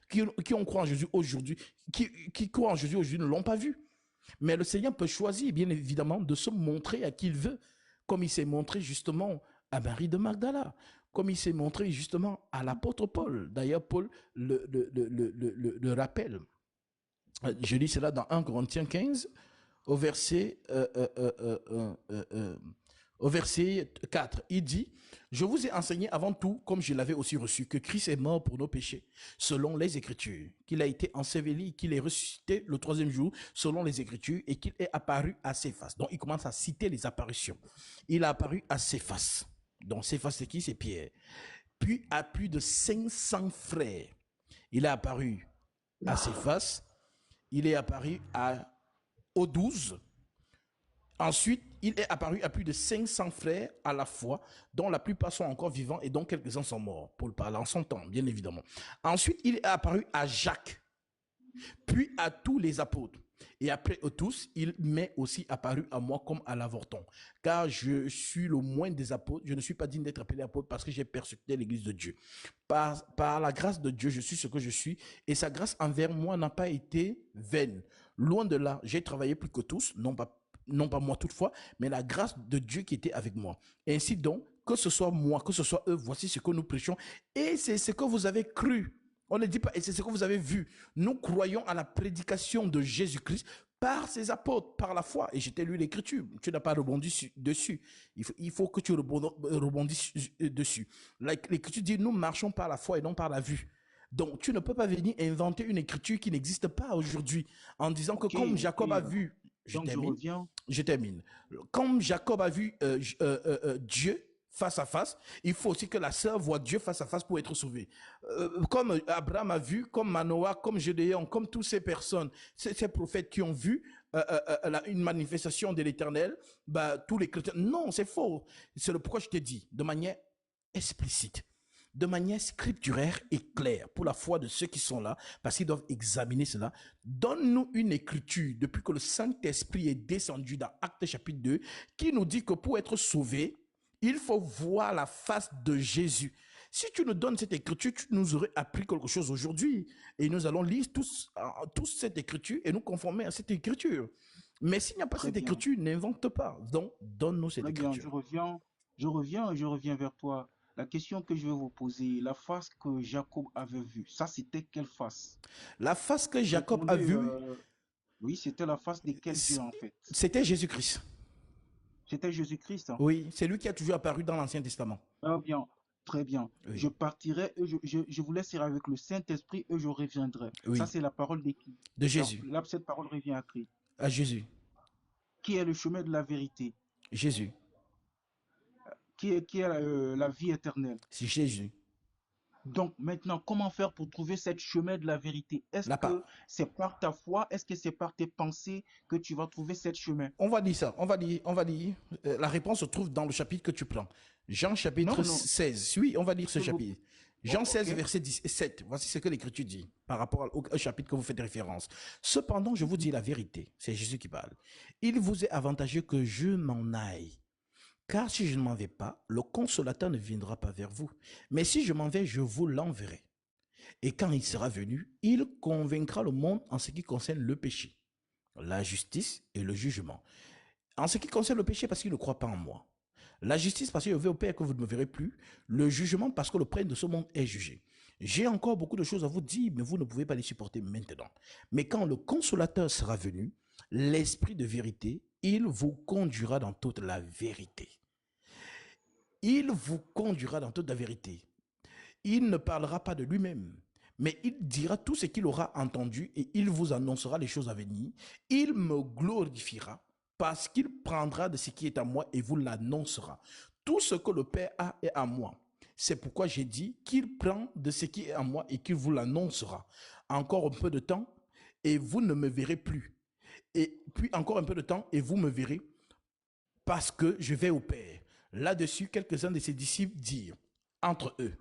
qui ont croit en Jésus aujourd'hui, qui croient en Jésus aujourd'hui ne l'ont pas vu. Mais le Seigneur peut choisir, bien évidemment, de se montrer à qui il veut, comme il s'est montré justement à Marie de Magdala, comme il s'est montré justement à l'apôtre Paul. D'ailleurs, Paul le rappelle. Je lis cela dans 1 Corinthiens 15, au verset 4. Il dit, je vous ai enseigné avant tout, comme je l'avais aussi reçu, que Christ est mort pour nos péchés, selon les Écritures, qu'il a été enseveli, qu'il est ressuscité le troisième jour, selon les Écritures, et qu'il est apparu à Céphas. Donc, il commence à citer les apparitions. Il a apparu à Céphas. Donc, Céphas, c'est qui? C'est Pierre. Puis, à plus de 500 frères. Il est apparu à Céphas. Il est apparu aux 12. Ensuite, il est apparu à plus de 500 frères à la fois, dont la plupart sont encore vivants et dont quelques-uns sont morts, Paul parle en son temps, bien évidemment. Ensuite, il est apparu à Jacques, puis à tous les apôtres. Et après eux tous, il m'est aussi apparu à moi comme à l'avorton. Car je suis le moins des apôtres, je ne suis pas digne d'être appelé apôtre parce que j'ai persécuté l'église de Dieu. Par la grâce de Dieu, je suis ce que je suis, et sa grâce envers moi n'a pas été vaine. Loin de là, j'ai travaillé plus que tous, non pas moi toutefois, mais la grâce de Dieu qui était avec moi. Ainsi donc, que ce soit moi, que ce soit eux, voici ce que nous prêchons, et c'est ce que vous avez cru. On ne dit pas, et c'est ce que vous avez vu. Nous croyons à la prédication de Jésus-Christ par ses apôtres, par la foi. Et je t'ai lu l'Écriture. Tu n'as pas rebondi dessus. Il faut que tu rebondisses dessus. L'Écriture dit, nous marchons par la foi et non par la vue. Donc, tu ne peux pas venir inventer une écriture qui n'existe pas aujourd'hui en disant que comme Jacob a vu, je termine. Comme Jacob a vu Dieu face à face, il faut aussi que la sœur voit Dieu face à face pour être sauvée. Comme Abraham a vu, comme Manoah, comme Gédéon, comme toutes ces personnes, ces prophètes qui ont vu une manifestation de l'Éternel, tous les chrétiens. Non, c'est faux. C'est le pourquoi je te dis, de manière explicite, de manière scripturaire et claire pour la foi de ceux qui sont là, parce qu'ils doivent examiner cela. Donne-nous une écriture depuis que le Saint-Esprit est descendu dans Actes chapitre 2 qui nous dit que pour être sauvé, il faut voir la face de Jésus. Si tu nous donnes cette écriture, tu nous aurais appris quelque chose aujourd'hui et nous allons lire tous cette écriture et nous conformer à cette écriture. Mais s'il n'y a pas cette écriture, n'invente pas. Donc, donne-nous cette écriture. Je reviens vers toi. La question que je vais vous poser, la face que Jacob avait vue, ça c'était quelle face? La face que Jacob a vue, oui, c'était la face de quel Dieu en fait? c'était Jésus-Christ. C'était Jésus-Christ, hein. Oui, c'est lui qui a toujours apparu dans l'Ancien Testament. Ah bien, très bien. Je Oui, partirai et je vous laisserai avec le Saint-Esprit et je reviendrai. Ça, oui, c'est la parole de qui? de Donc Jésus, là, cette parole revient à Christ. à Jésus, Qui est le chemin de la vérité? Jésus, Qui est la vie éternelle? c'est Jésus. Donc maintenant, comment faire pour trouver cette chemin de la vérité? Est-ce La que part. c'est par ta foi? Est-ce que c'est par tes pensées que tu vas trouver cette chemin? On va dire ça, on va dire, la réponse se trouve dans le chapitre que tu prends. Jean chapitre Non, non. 16, oui, on va lire ce S'il vous chapitre. Oh, Jean ok. 16, verset 17, voici ce que l'Écriture dit par rapport au chapitre que vous faites référence. Cependant, je vous Mhm. dis la vérité, c'est Jésus qui parle. Il vous est avantageux que je m'en aille. Car si je ne m'en vais pas, le consolateur ne viendra pas vers vous. Mais si je m'en vais, je vous l'enverrai. Et quand il sera venu, il convaincra le monde en ce qui concerne le péché, la justice et le jugement. En ce qui concerne le péché, parce qu'il ne croit pas en moi. La justice, parce que je vais au Père que vous ne me verrez plus. Le jugement, parce que le prince de ce monde est jugé. J'ai encore beaucoup de choses à vous dire, mais vous ne pouvez pas les supporter maintenant. Mais quand le consolateur sera venu, l'esprit de vérité, il vous conduira dans toute la vérité. Il vous conduira dans toute la vérité. Il ne parlera pas de lui-même, mais il dira tout ce qu'il aura entendu et il vous annoncera les choses à venir. Il me glorifiera parce qu'il prendra de ce qui est à moi et vous l'annoncera. Tout ce que le Père a est à moi. C'est pourquoi j'ai dit qu'il prend de ce qui est à moi et qu'il vous l'annoncera. Encore un peu de temps et vous ne me verrez plus. Et puis encore un peu de temps et vous me verrez parce que je vais au Père. Là-dessus, quelques-uns de ses disciples dirent entre eux,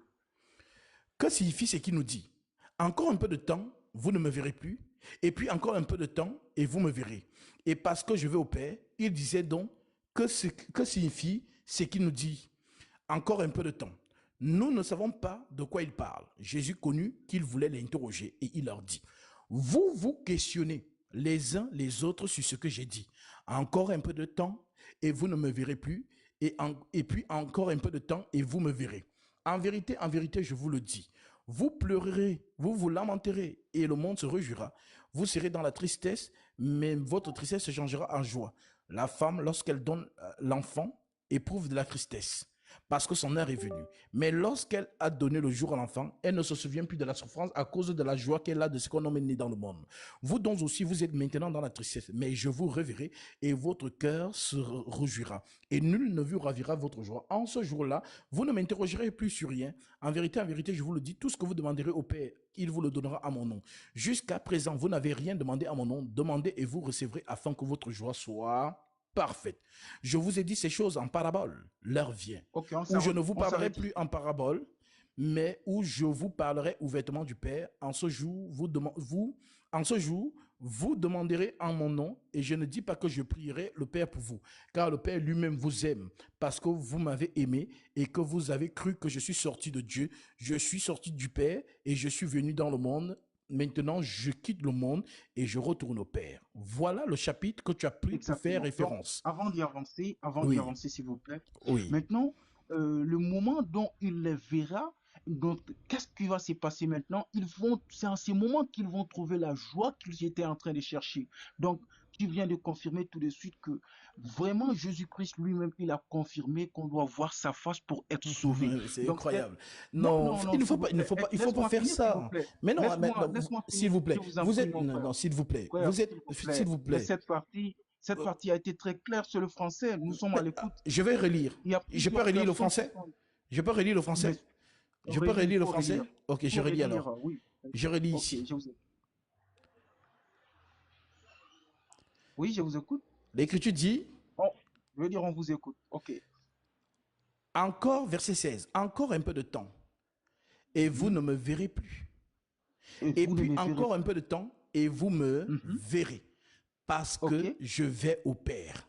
que signifie ce qu'il nous dit? Encore un peu de temps, vous ne me verrez plus. Et puis encore un peu de temps, et vous me verrez. Et parce que je vais au Père, il disait donc que signifie ce qu'il nous dit? Encore un peu de temps. Nous ne savons pas de quoi il parle. Jésus connut qu'ils voulaient l'interroger et il leur dit, vous vous questionnez les uns les autres sur ce que j'ai dit. Encore un peu de temps et vous ne me verrez plus. Et puis encore un peu de temps et vous me verrez. En vérité, je vous le dis. Vous pleurerez, vous vous lamenterez et le monde se réjouira. Vous serez dans la tristesse, mais votre tristesse se changera en joie. La femme, lorsqu'elle donne l'enfant, éprouve de la tristesse parce que son heure est venue. Mais lorsqu'elle a donné le jour à l'enfant, elle ne se souvient plus de la souffrance à cause de la joie qu'elle a de ce qu'on a mené dans le monde. Vous donc aussi, vous êtes maintenant dans la tristesse, mais je vous reverrai et votre cœur se réjouira. Et nul ne vous ravira votre joie. En ce jour-là, vous ne m'interrogerez plus sur rien. En vérité, je vous le dis, tout ce que vous demanderez au Père, il vous le donnera à mon nom. Jusqu'à présent, vous n'avez rien demandé à mon nom. Demandez et vous recevrez afin que votre joie soit parfaite. Je vous ai dit ces choses en parabole. L'heure vient Ok, où je ne vous on parlerai s'arrête. plus en parabole, mais où je vous parlerai ouvertement du Père. En ce jour, vous demanderez en mon nom, et je ne dis pas que je prierai le Père pour vous, car le Père lui-même vous aime, parce que vous m'avez aimé et que vous avez cru que je suis sorti de Dieu. Je suis sorti du Père et je suis venu dans le monde. Maintenant, je quitte le monde et je retourne au Père. Voilà le chapitre que tu as pris pour faire Exactement. Donc, référence. avant d'y Oui, avancer, s'il vous plaît, oui. maintenant, le moment dont il les verra, donc, qu'est-ce qui va se passer maintenant? C'est en ces moments qu'ils vont trouver la joie qu'ils étaient en train de chercher. Donc, tu viens de confirmer tout de suite que vraiment Jésus-Christ lui-même, il a confirmé qu'on doit voir sa face pour être sauvé. C'est Donc, incroyable. non, Non, non, non, il ne s'il faut vous pas, il ne plaît, faut pas, il faut pas laisse-moi faire finir, s'il vous ça. plaît. Mais non, Laisse-moi s'il finir, vous plaît, je vous en vous prie, êtes, mon non, frère. non, s'il vous plaît, Frère, vous êtes, s'il vous s'il plaît, vous mais plaît. cette Euh, partie a été très claire sur le français. Nous sommes à Mais, l'écoute. je vais relire. Il y a Je peux plusieurs relire le personnes qui français? sont. Je peux relire le Mais français? Je peux il relire le faut relire. français? Ok, Il je faut relis relire, alors. oui. Je relis Ok, ici. Oui, je vous écoute. L'Écriture dit, Oh, je veux dire, on vous écoute. Ok. encore, verset 16, encore un peu de temps, et vous Mhm. ne me verrez plus. Et Et vous ne puis me verrez encore un plus. peu de temps, et vous me Mhm. verrez, parce Ok, que je vais au Père.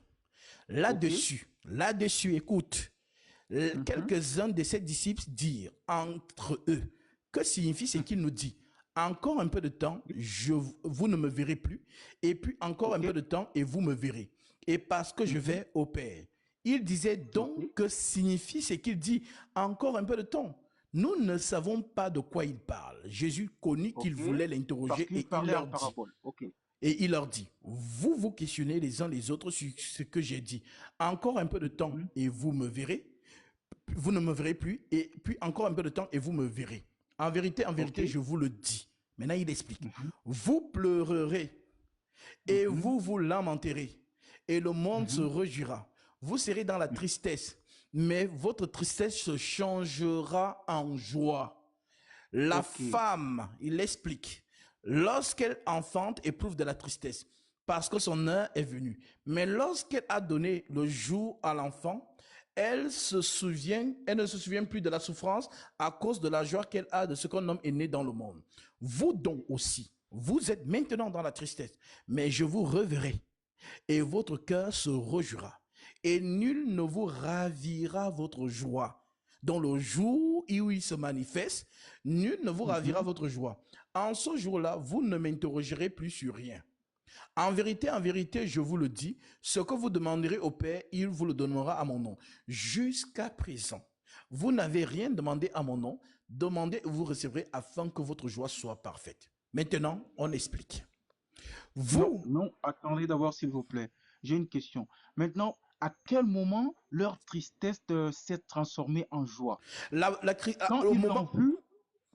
ok. Là-dessus, écoute, Mhm. quelques-uns de ses disciples dirent entre eux, que signifie ce Mhm. qu'il nous dit? Encore un peu de temps, vous ne me verrez plus, et puis encore un Ok. peu de temps, et vous me verrez. Et parce que je Mhm. vais au Père. Il disait Ok. donc que signifie ce qu'il dit? Encore un peu de temps. Nous ne savons pas de quoi il parle. Jésus connut qu'il Ok. voulait Parce l'interroger qu'il et il parlait en leur dit, parabole. Ok. Et il leur dit, vous vous questionnez les uns les autres sur ce que j'ai dit. Encore un peu de temps et vous me verrez. Vous ne me verrez plus. Et puis encore un peu de temps et vous me verrez. En vérité, je vous le dis. Maintenant, il explique. Vous pleurerez et vous vous lamenterez. Et le monde se réjouira. Vous serez dans la tristesse, mais votre tristesse se changera en joie. La femme, il explique, lorsqu'elle enfante, éprouve de la tristesse, parce que son heure est venue. Mais lorsqu'elle a donné le jour à l'enfant, elle ne se souvient plus de la souffrance à cause de la joie qu'elle a de ce qu'un homme est né dans le monde. Vous donc aussi, vous êtes maintenant dans la tristesse, mais je vous reverrai et votre cœur se réjouira. Et nul ne vous ravira votre joie. Dans le jour où il se manifeste, nul ne vous ravira votre joie. En ce jour-là, vous ne m'interrogerez plus sur rien. En vérité, je vous le dis, ce que vous demanderez au Père, il vous le donnera à mon nom. Jusqu'à présent, vous n'avez rien demandé à mon nom. Demandez et vous recevrez afin que votre joie soit parfaite. Maintenant, on explique. Non, attendez d'abord, s'il vous plaît. J'ai une question. Maintenant, à quel moment leur tristesse s'est transformée en joie? Quand ils l'ont vu,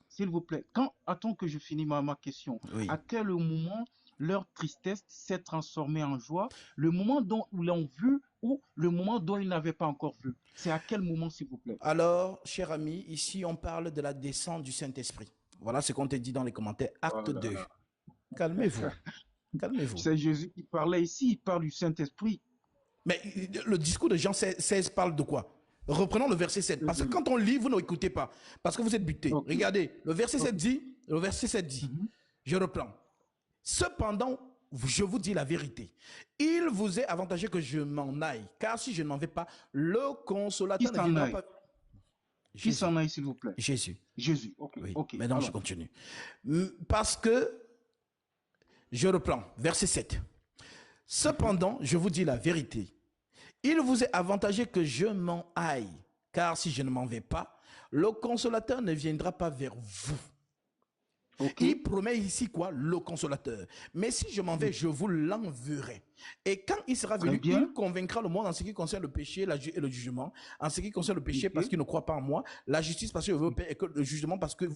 s'il vous plaît, attends que je finis ma question. Oui. À quel moment leur tristesse s'est transformée en joie? Le moment dont ils l'ont vu ou le moment dont ils n'avaient pas encore vu? C'est à quel moment, s'il vous plaît? Alors, cher ami, ici, on parle de la descente du Saint-Esprit. Voilà ce qu'on te dit dans les commentaires. Acte 2. Calmez-vous. Calmez-vous. C'est Jésus qui parlait ici, il parle du Saint-Esprit. Mais le discours de Jean 16 parle de quoi? Reprenons le verset 7. Parce que quand on lit, vous n'écoutez pas. Parce que vous êtes butés. Regardez, le verset 7 dit, je reprends. Cependant, je vous dis la vérité. Il vous est avantageux que je m'en aille. Car si je ne m'en vais pas, le consolateur ne viendra pas. Qui s'en aille, s'il vous plaît? Jésus. Jésus, ok. Oui. Ok. Maintenant, je continue. Parce que, je reprends, verset 7. Cependant, je vous dis la vérité. Il vous est avantageux que je m'en aille. Car si je ne m'en vais pas, le consolateur ne viendra pas vers vous. Il promet ici quoi? Le consolateur. Mais si je m'en vais, je vous l'enverrai. Et quand il sera venu, il convaincra le monde en ce qui concerne le péché et le jugement. En ce qui concerne le péché, parce qu'il ne croit pas en moi. La justice, parce que je vais au Père, et que le jugement, parce que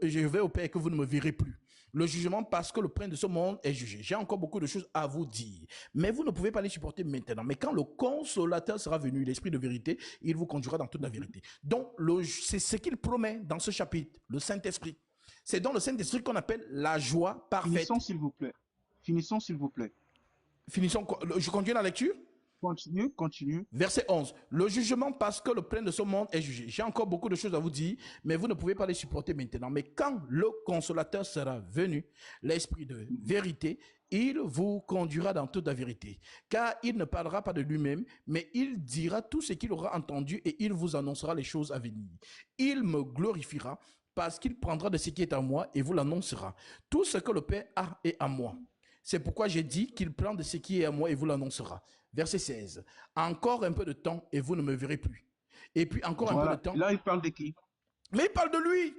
je vais au Père et que vous ne me verrez plus. Le jugement, parce que le prince de ce monde est jugé. J'ai encore beaucoup de choses à vous dire. Mais vous ne pouvez pas les supporter maintenant. Mais quand le consolateur sera venu, l'esprit de vérité, il vous conduira dans toute la vérité. Donc, c'est ce qu'il promet dans ce chapitre, le Saint-Esprit. C'est dans le Saint-Esprit qu'on appelle la joie parfaite. Finissons, s'il vous plaît. Finissons, s'il vous plaît. Finissons. Je continue la lecture? Continue. Verset 11. Le jugement parce que le prince de ce monde est jugé. J'ai encore beaucoup de choses à vous dire, mais vous ne pouvez pas les supporter maintenant. Mais quand le consolateur sera venu, l'esprit de vérité, il vous conduira dans toute la vérité. Car il ne parlera pas de lui-même, mais il dira tout ce qu'il aura entendu et il vous annoncera les choses à venir. Il me glorifiera parce qu'il prendra de ce qui est à moi et vous l'annoncera. Tout ce que le Père a est à moi. C'est pourquoi j'ai dit qu'il prend de ce qui est à moi et vous l'annoncera. Verset 16. Encore un peu de temps et vous ne me verrez plus. Et puis encore un peu de temps. Là, il parle de qui? Mais il parle de lui.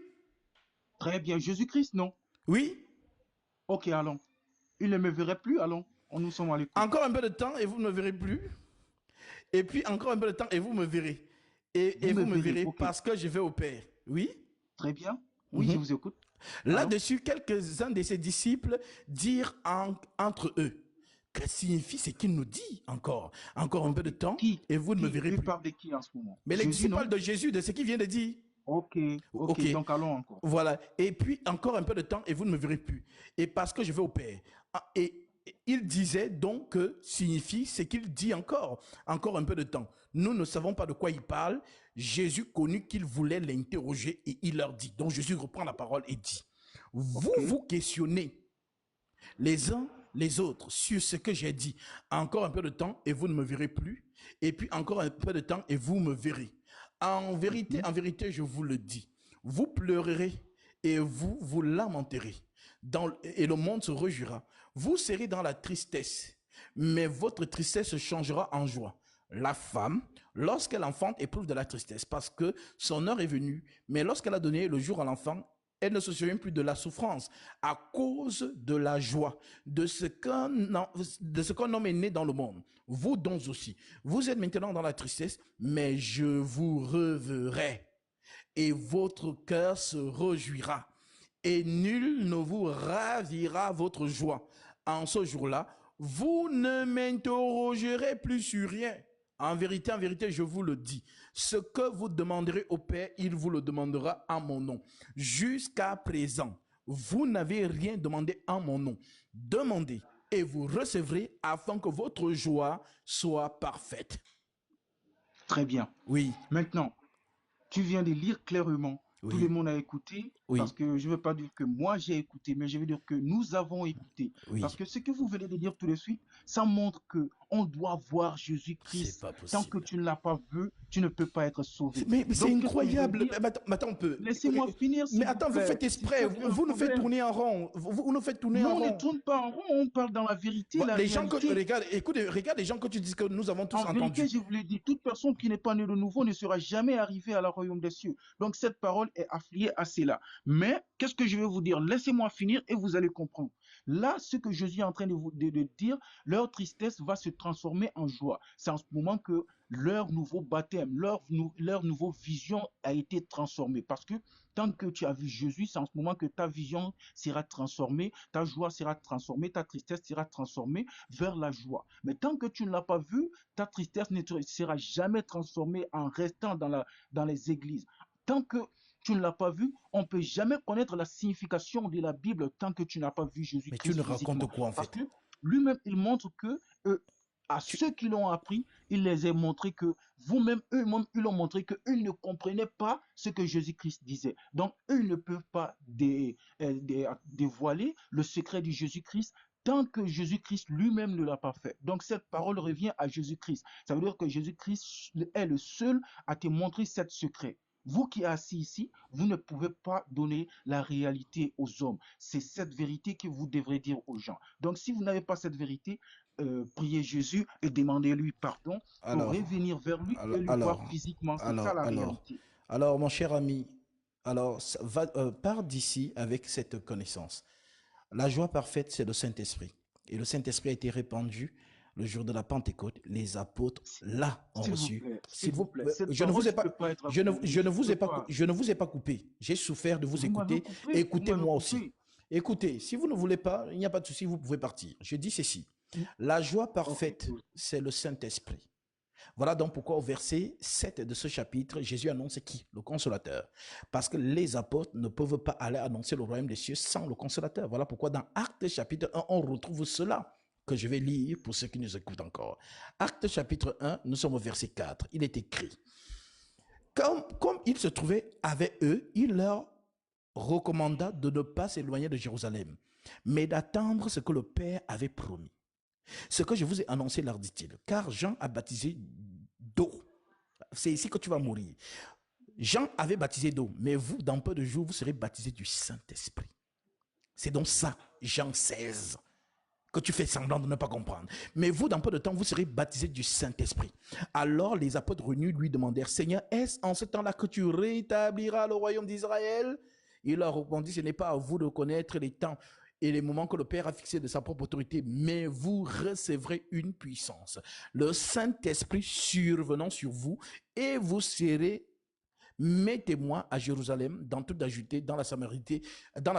Très bien. Jésus-Christ, non? Oui. Ok, allons. Il ne me verrait plus, allons. Nous sommes à l'écoute. Encore un peu de temps et vous ne me verrez plus. Et puis encore un peu de temps et vous me verrez. Et vous me verrez parce que je vais au Père. Oui. Très bien. Oui, je vous écoute. Là-dessus, quelques-uns de ses disciples dirent entre eux. Que signifie ce qu'il nous dit encore? Encore un peu de temps et vous ne me verrez plus. Il parle de qui en ce moment? Mais les disciples parlent de Jésus, de ce qu'il vient de dire. Ok, donc allons encore. Voilà. Et puis encore un peu de temps et vous ne me verrez plus. Et parce que je vais au Père. Et il disait donc que signifie ce qu'il dit encore. Encore un peu de temps. Nous ne savons pas de quoi il parle. Jésus connut qu'il voulait l'interroger et il leur dit. Donc Jésus reprend la parole et dit. Vous vous questionnez les uns les autres sur ce que j'ai dit. Encore un peu de temps et vous ne me verrez plus. Et puis encore un peu de temps et vous me verrez. En vérité, je vous le dis. Vous pleurerez et vous vous lamenterez. Et le monde se réjouira. Vous serez dans la tristesse, mais votre tristesse se changera en joie. La femme, lorsqu'elle enfante, éprouve de la tristesse parce que son heure est venue. Mais lorsqu'elle a donné le jour à l'enfant, Elle ne se souvient plus de la souffrance à cause de la joie, de ce qu'un homme est né dans le monde. Vous donc aussi, vous êtes maintenant dans la tristesse, mais je vous reverrai et votre cœur se réjouira et nul ne vous ravira votre joie. En ce jour-là, vous ne m'interrogerez plus sur rien. En vérité, je vous le dis, ce que vous demanderez au Père, il vous le demandera en mon nom. Jusqu'à présent, vous n'avez rien demandé en mon nom. Demandez et vous recevrez afin que votre joie soit parfaite. Très bien. Oui, Maintenant, tu viens de lire clairement. Tout oui, le monde a écouté, oui, parce que je ne veux pas dire que moi j'ai écouté, mais je veux dire que nous avons écouté. Parce oui. que ce que vous venez de dire tout de suite, ça montre que on doit voir C'est Jésus-Christ. pas Tant que possible. tu ne l'as pas vu, tu ne peux pas être sauvé. Mais c'est Donc, qu'est-ce que je veux incroyable. dire? Mais attends un peu. Laissez-moi finir, Mais s'il vous attends, vous plaît. faites C'est exprès. ça qu'il y a un Vous nous faites problème. tourner en rond. Vous nous faites tourner Non, en on ne rond. tourne pas en rond, on parle dans la vérité, la Les gens que, réalité. regarde, écoute, regarde les gens que tu dis que nous avons tous En vérité, entendus. je vous l'ai dit, toute personne qui n'est pas née de nouveau ne sera jamais arrivée à la royaume des cieux. Donc cette parole est affiliée à cela. Mais qu'est-ce que je vais vous dire? Laissez-moi finir et vous allez comprendre. Là, ce que Jésus est en train de dire, leur tristesse va se transformer en joie. C'est en ce moment que leur nouveau baptême, leur nouveau vision a été transformée. Parce que tant que tu as vu Jésus, c'est en ce moment que ta vision sera transformée, ta joie sera transformée, ta tristesse sera transformée vers la joie. Mais tant que tu ne l'as pas vu, ta tristesse ne sera jamais transformée en restant dans les églises. Tant que tu ne l'as pas vu, on ne peut jamais connaître la signification de la Bible tant que tu n'as pas vu Mais tu Jésus-Christ nous racontes physiquement. quoi en Parce fait? que lui-même, il montre que à Tu- ceux qui l'ont appris, il les a montré que vous-même, eux-mêmes, ils ont montré qu'eux ne comprenaient pas ce que Jésus-Christ disait. Donc, eux ne peuvent pas dévoiler le secret de Jésus-Christ tant que Jésus-Christ lui-même ne l'a pas fait. Donc, cette parole revient à Jésus-Christ. Ça veut dire que Jésus-Christ est le seul à te montrer ce secret. Vous qui êtes assis ici, vous ne pouvez pas donner la réalité aux hommes. C'est cette vérité que vous devrez dire aux gens. Donc, si vous n'avez pas cette vérité, priez Jésus et demandez-lui pardon pour Alors, revenir vers lui et alors, lui voir alors, physiquement. C'est ça alors, la alors, réalité. alors, mon cher ami, alors, pars d'ici avec cette connaissance. La joie parfaite, c'est le Saint-Esprit. Et le Saint-Esprit a été répandu le jour de la Pentecôte. Les apôtres, là, ont S'il vous reçu. plaît, s'il S'il vous vous, plaît, cette je ne parole vous ai ne peut pas, pas être je ne, affirmée. je ne Je ne vous ai peux pas, pas. je ne vous ai pas coupé. J'ai souffert de vous Vous m'avez écouter. coupé, vous m'avez Écoutez-moi aussi. coupé. Écoutez, si vous ne voulez pas, il n'y a pas de souci, vous pouvez partir. Je dis ceci. La joie Ok, parfaite, c'est le Saint-Esprit. Voilà donc pourquoi au verset 7 de ce chapitre, Jésus annonce qui? Le Consolateur. Parce que les apôtres ne peuvent pas aller annoncer le royaume des cieux sans le Consolateur. Voilà pourquoi dans Actes chapitre 1, on retrouve cela que je vais lire pour ceux qui nous écoutent encore. Actes chapitre 1, nous sommes au verset 4. Il est écrit, comme il se trouvait avec eux, il leur recommanda de ne pas s'éloigner de Jérusalem, mais d'attendre ce que le Père avait promis. Ce que je vous ai annoncé, leur dit-il, car Jean a baptisé d'eau. C'est ici que tu vas mourir. Jean avait baptisé d'eau, mais vous, dans peu de jours, vous serez baptisés du Saint-Esprit. C'est donc ça, Jean 16, que tu fais semblant de ne pas comprendre. Mais vous, dans peu de temps, vous serez baptisés du Saint-Esprit. Alors les apôtres venus lui demandèrent, Seigneur, est-ce en ce temps-là que tu rétabliras le royaume d'Israël? Il leur répondit, ce n'est pas à vous de connaître les temps et les moments que le Père a fixés de sa propre autorité, mais vous recevrez une puissance. Le Saint-Esprit survenant sur vous, et vous serez mes témoins à Jérusalem, dans toute la Judée, dans la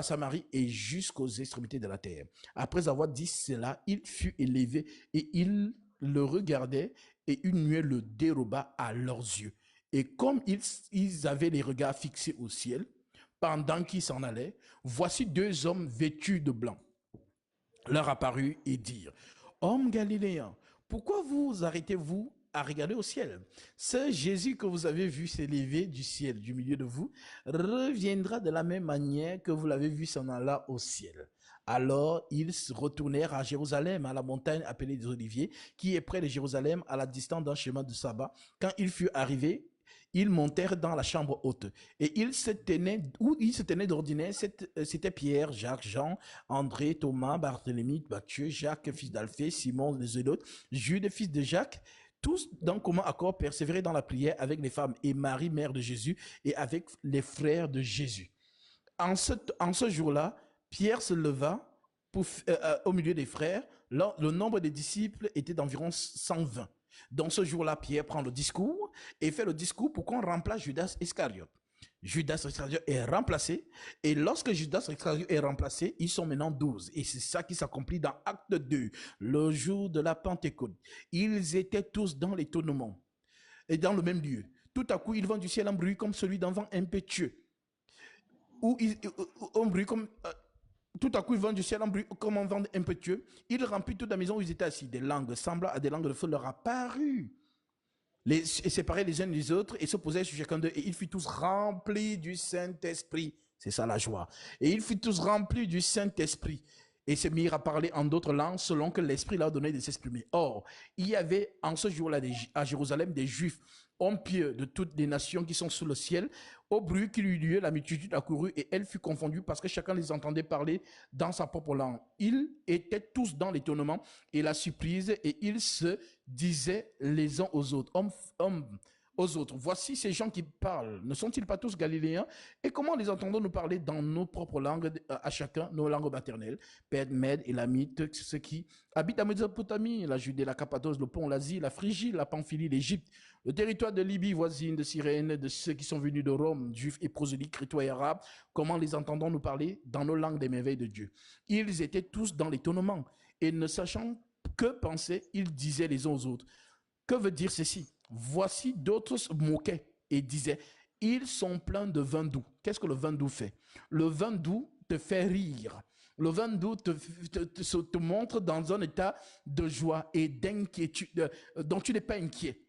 Samarie et jusqu'aux extrémités de la terre. Après avoir dit cela, il fut élevé et ils le regardaient et une nuée le déroba à leurs yeux. Et comme ils avaient les regards fixés au ciel, pendant qu'ils s'en allaient, voici deux hommes vêtus de blanc leur apparut et dirent, Hommes galiléens, pourquoi vous arrêtez-vous à regarder au ciel? Ce Jésus que vous avez vu s'élever du ciel, du milieu de vous, reviendra de la même manière que vous l'avez vu s'en allant au ciel. Alors ils retournèrent à Jérusalem, à la montagne appelée des Oliviers, qui est près de Jérusalem, à la distance d'un chemin de sabbat. Quand ils furent arrivés, ils montèrent dans la chambre haute. Et où ils se tenaient d'ordinaire, c'était Pierre, Jacques, Jean, André, Thomas, Barthélemy, Matthieu, Jacques, fils d'Alphée, Simon, les Zélotes, Jude, fils de Jacques, tous d'un commun accord persévéraient dans la prière avec les femmes et Marie, mère de Jésus, et avec les frères de Jésus. En ce jour-là, Pierre se leva au milieu des frères. Le nombre des disciples était d'environ 120. Donc ce jour-là, Pierre prend le discours et fait le discours pour qu'on remplace Judas Iscariote. Judas Iscariote est remplacé. Et lorsque Judas Iscariote est remplacé, ils sont maintenant 12. Et c'est ça qui s'accomplit dans Acte 2, le jour de la Pentecôte. Ils étaient tous dans l'étonnement et dans le même lieu. Tout à coup, il vent du ciel un bruit comme celui d'un vent impétueux. Un bruit comme... tout à coup, il vent du ciel un bruit comme un vent impétueux. Il remplit toute la maison où ils étaient assis. Des langues semblables à des langues de feu leur apparurent. Et séparés les uns des autres et se posaient sur chacun d'eux. Et ils furent tous remplis du Saint-Esprit. C'est ça la joie. Et ils furent tous remplis du Saint-Esprit. Et se mirent à parler en d'autres langues selon que l'Esprit leur donnait de s'exprimer. Or, il y avait en ce jour-là à Jérusalem des Juifs, hommes pieux de toutes les nations qui sont sous le ciel. Au bruit qu'il eut lieu, la multitude accourut et elle fut confondue parce que chacun les entendait parler dans sa propre langue. Ils étaient tous dans l'étonnement et la surprise et ils se disaient les uns aux autres, aux autres, voici ces gens qui parlent, ne sont-ils pas tous galiléens? Et comment les entendons-nous parler dans nos propres langues, à chacun, nos langues maternelles? Pèdes, Mèdes, Élamites, ceux qui habitent à Mésopotamie, la Judée, la Cappadoce, le Pont, l'Asie, la Phrygie, la Pamphylie, l'Égypte, le territoire de Libye voisine, de Cyrène, de ceux qui sont venus de Rome, juifs et prosélytes, crétois et arabes, comment les entendons-nous parler dans nos langues des merveilles de Dieu? Ils étaient tous dans l'étonnement et ne sachant que penser, ils disaient les uns aux autres. Que veut dire ceci? Voici d'autres se moquaient et disaient, ils sont pleins de vin doux. Qu'est-ce que le vin doux fait? Le vin doux te fait rire. Le vin doux te montre dans un état de joie et d'inquiétude dont tu n'es pas inquiet.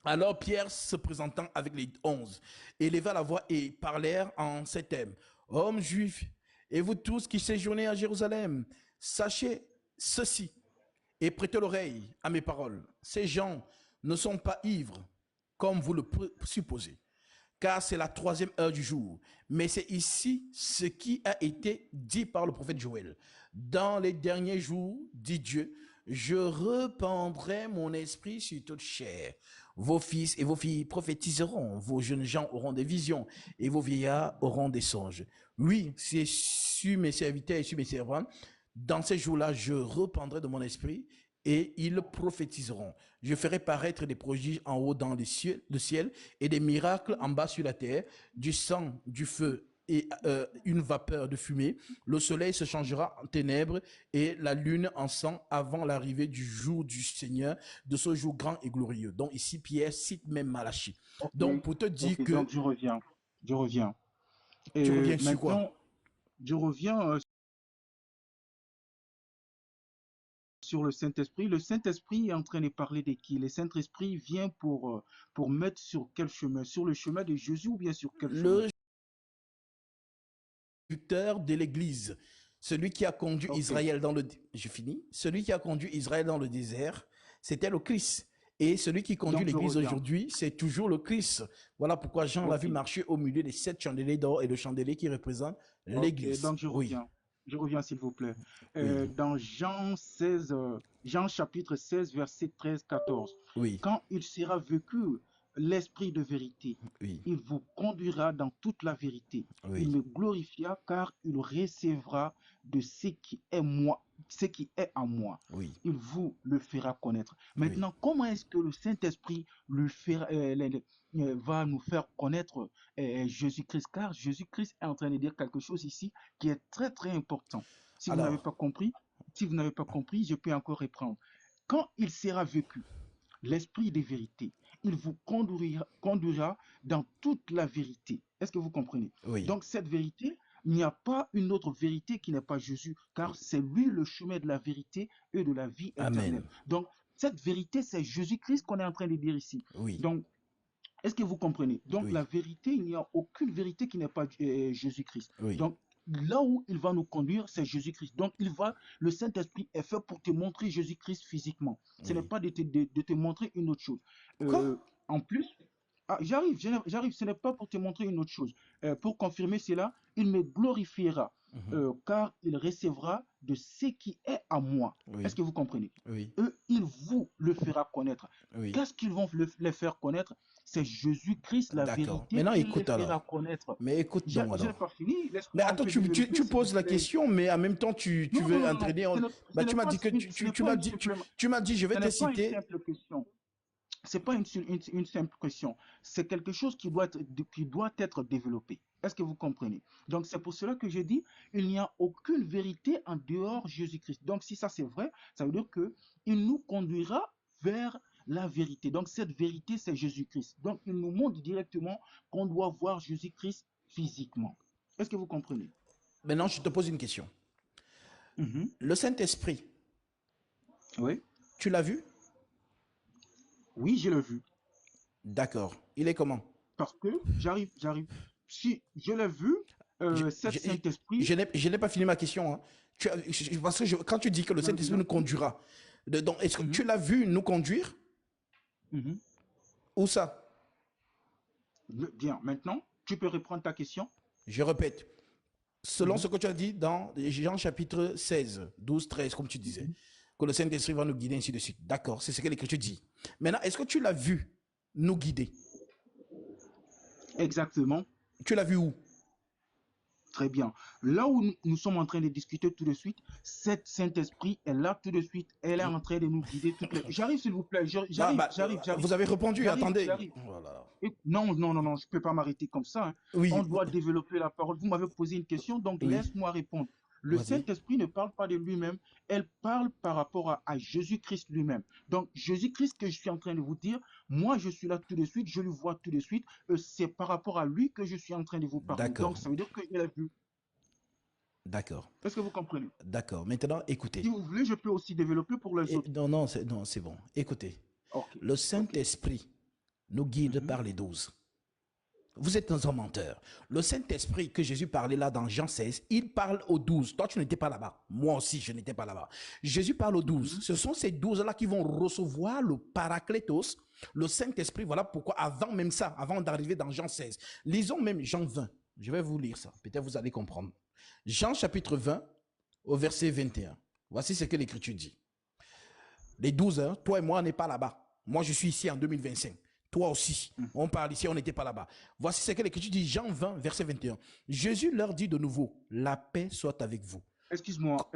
Alors Pierre, se présentant avec les 11, éleva la voix et parlèrent en ces termes. Hommes juifs, et vous tous qui séjournez à Jérusalem, sachez ceci et prêtez l'oreille à mes paroles. Ces gens ne sont pas ivres, comme vous le supposez, car c'est la 3e heure du jour. Mais c'est ici ce qui a été dit par le prophète Joël. Dans les derniers jours, dit Dieu, je répandrai mon esprit sur toute chair. Vos fils et vos filles prophétiseront, vos jeunes gens auront des visions, et vos vieillards auront des songes. Oui, c'est sur mes serviteurs et sur mes servants. Dans ces jours-là, je répandrai de mon esprit et ils prophétiseront. Je ferai paraître des prodiges en haut dans le ciel et des miracles en bas sur la terre, du sang, du feu et une vapeur de fumée. Le soleil se changera en ténèbres et la lune en sang avant l'arrivée du jour du Seigneur, de ce jour grand et glorieux. Donc ici, Pierre cite même Malachie. Ok, Donc pour te dire ok, que... donc je reviens. Je reviens. Tu reviens sur quoi? Maintenant, je reviens sur le Saint-Esprit. Le Saint-Esprit est en train de parler de qui? Le Saint-Esprit vient pour mettre sur quel chemin? Sur le chemin de Jésus ou bien sur quel chemin? Le conducteur de l'Église, celui qui a conduit Ok, Israël dans le... Je finis. Celui qui a conduit Israël dans le désert, c'était le Christ. Et celui qui conduit donc je l'Église reviens. aujourd'hui, c'est toujours le Christ. Voilà pourquoi Jean l'a vu Ok, marcher au milieu des 7 chandeliers d'or et le chandelier qui représente ok, l'Église. donc je Oui, reviens. Je reviens, s'il vous plaît. oui, Dans Jean 16, Jean chapitre 16, verset 13-14. oui, Quand il sera vécu l'esprit de vérité, oui, il vous conduira dans toute la vérité. Il oui, me glorifiera car il recevra de ce qui est moi, ce qui est en moi. oui, Il vous le fera connaître. oui. Maintenant, comment est-ce que le Saint-Esprit va nous faire connaître Jésus-Christ? Car Jésus-Christ est en train de dire quelque chose ici qui est très très important. Si vous n'avez Alors, pas compris, je peux encore reprendre. Quand il sera vécu, l'esprit des vérités, il vous conduira dans toute la vérité. Est-ce que vous comprenez? oui, Donc cette vérité, il n'y a pas une autre vérité qui n'est pas Jésus, car c'est lui le chemin de la vérité et de la vie éternelle. amen. Donc cette vérité, c'est Jésus-Christ qu'on est en train de dire ici. Oui, Donc, est-ce que vous comprenez? Donc la oui, vérité, il n'y a aucune vérité qui n'est pas Jésus-Christ. oui, Donc là où il va nous conduire, c'est Jésus-Christ. Donc le Saint-Esprit est fait pour te montrer Jésus-Christ physiquement. Ce n'est oui. pas de te montrer une autre chose. Quoi? En plus, j'arrive, ce n'est pas pour te montrer une autre chose. Pour confirmer cela, il me glorifiera, Mhm. car il recevra de ce qui est à moi. Oui, Est-ce que vous comprenez? oui, Il vous le le fera connaître. Oui. Qu'est-ce qu'ils vont les faire connaître? C'est Jésus-Christ, la D'accord. vérité, Maintenant, qui les écoute fera alors. connaître. Mais écoute Je donc n'ai alors. pas fini. Mais Laisse-moi un attends, peu tu développer, s'il vous poses la plaît. question, mais en même temps, tu Non, veux non, non, non. entraîner. Ce Bah, n'est tu m'as pas, dit que ce n'est pas une simple, tu m'as dit, je vais ce te n'est pas une citer. simple question. C'est pas une simple question. C'est quelque chose qui doit être développé. Est-ce que vous comprenez? Donc, c'est pour cela que je dis, il n'y a aucune vérité en dehors de Jésus-Christ. Donc, si ça c'est vrai, ça veut dire qu'il nous conduira vers la vérité. Donc, cette vérité, c'est Jésus-Christ. Donc, il nous montre directement qu'on doit voir Jésus-Christ physiquement. Est-ce que vous comprenez? Maintenant, je te pose une question. Mhm. Le Saint-Esprit, Oui. tu l'as vu? Oui, je l'ai vu. D'accord. Il est comment? Parce que j'arrive. Si je l'ai vu, cet Saint-Esprit. Je n'ai pas fini ma question. Hein. Parce que quand tu dis que le Saint-Esprit nous conduira, donc est-ce que tu l'as vu nous conduire? Mhm. Où ça? Bien, maintenant, tu peux reprendre ta question. Je répète. Selon ce que tu as dit dans Jean chapitre 16, 12, 13, comme tu disais, que le Saint-Esprit va nous guider, ainsi de suite. D'accord, c'est ce que l'Écriture dit. Maintenant, est-ce que tu l'as vu nous guider? Exactement. Tu l'as vu où? Très bien. Là où nous sommes en train de discuter tout de suite, cet Saint-Esprit est là tout de suite. Elle est en train de nous guider toutes les... J'arrive, s'il vous plaît. J'arrive. Vous avez répondu, attendez. Voilà. Non, je ne peux pas m'arrêter comme ça. Hein. Oui. On doit développer la parole. Vous m'avez posé une question, donc laisse-moi répondre. Le Saint-Esprit ne parle pas de lui-même, elle parle par rapport à Jésus-Christ lui-même. Donc, Jésus-Christ que je suis en train de vous dire, moi je suis là tout de suite, je le vois tout de suite, c'est par rapport à lui que je suis en train de vous parler. Donc, ça veut dire que je l'ai vu. D'accord. Est-ce que vous comprenez? D'accord. Maintenant, écoutez. Si vous voulez, je peux aussi développer pour les autres. Non, c'est bon. Écoutez. Okay. Le Saint-Esprit nous guide par les 12. Vous êtes un menteur. Le Saint-Esprit que Jésus parlait là dans Jean 16, il parle aux 12. Toi, tu n'étais pas là-bas. Moi aussi, je n'étais pas là-bas. Jésus parle aux 12. Ce sont ces 12-là qui vont recevoir le Paraclétos, le Saint-Esprit. Voilà pourquoi, avant même ça, avant d'arriver dans Jean 16, lisons même Jean 20. Je vais vous lire ça. Peut-être vous allez comprendre. Jean chapitre 20, au verset 21. Voici ce que l'Écriture dit. Les 12, hein, toi et moi, on n'est pas là-bas. Moi, je suis ici en 2025. Toi aussi, on parle ici, on n'était pas là-bas. Voici ce que l'Écriture dit, Jean 20, verset 21. Jésus leur dit de nouveau, la paix soit avec vous. Excuse-moi.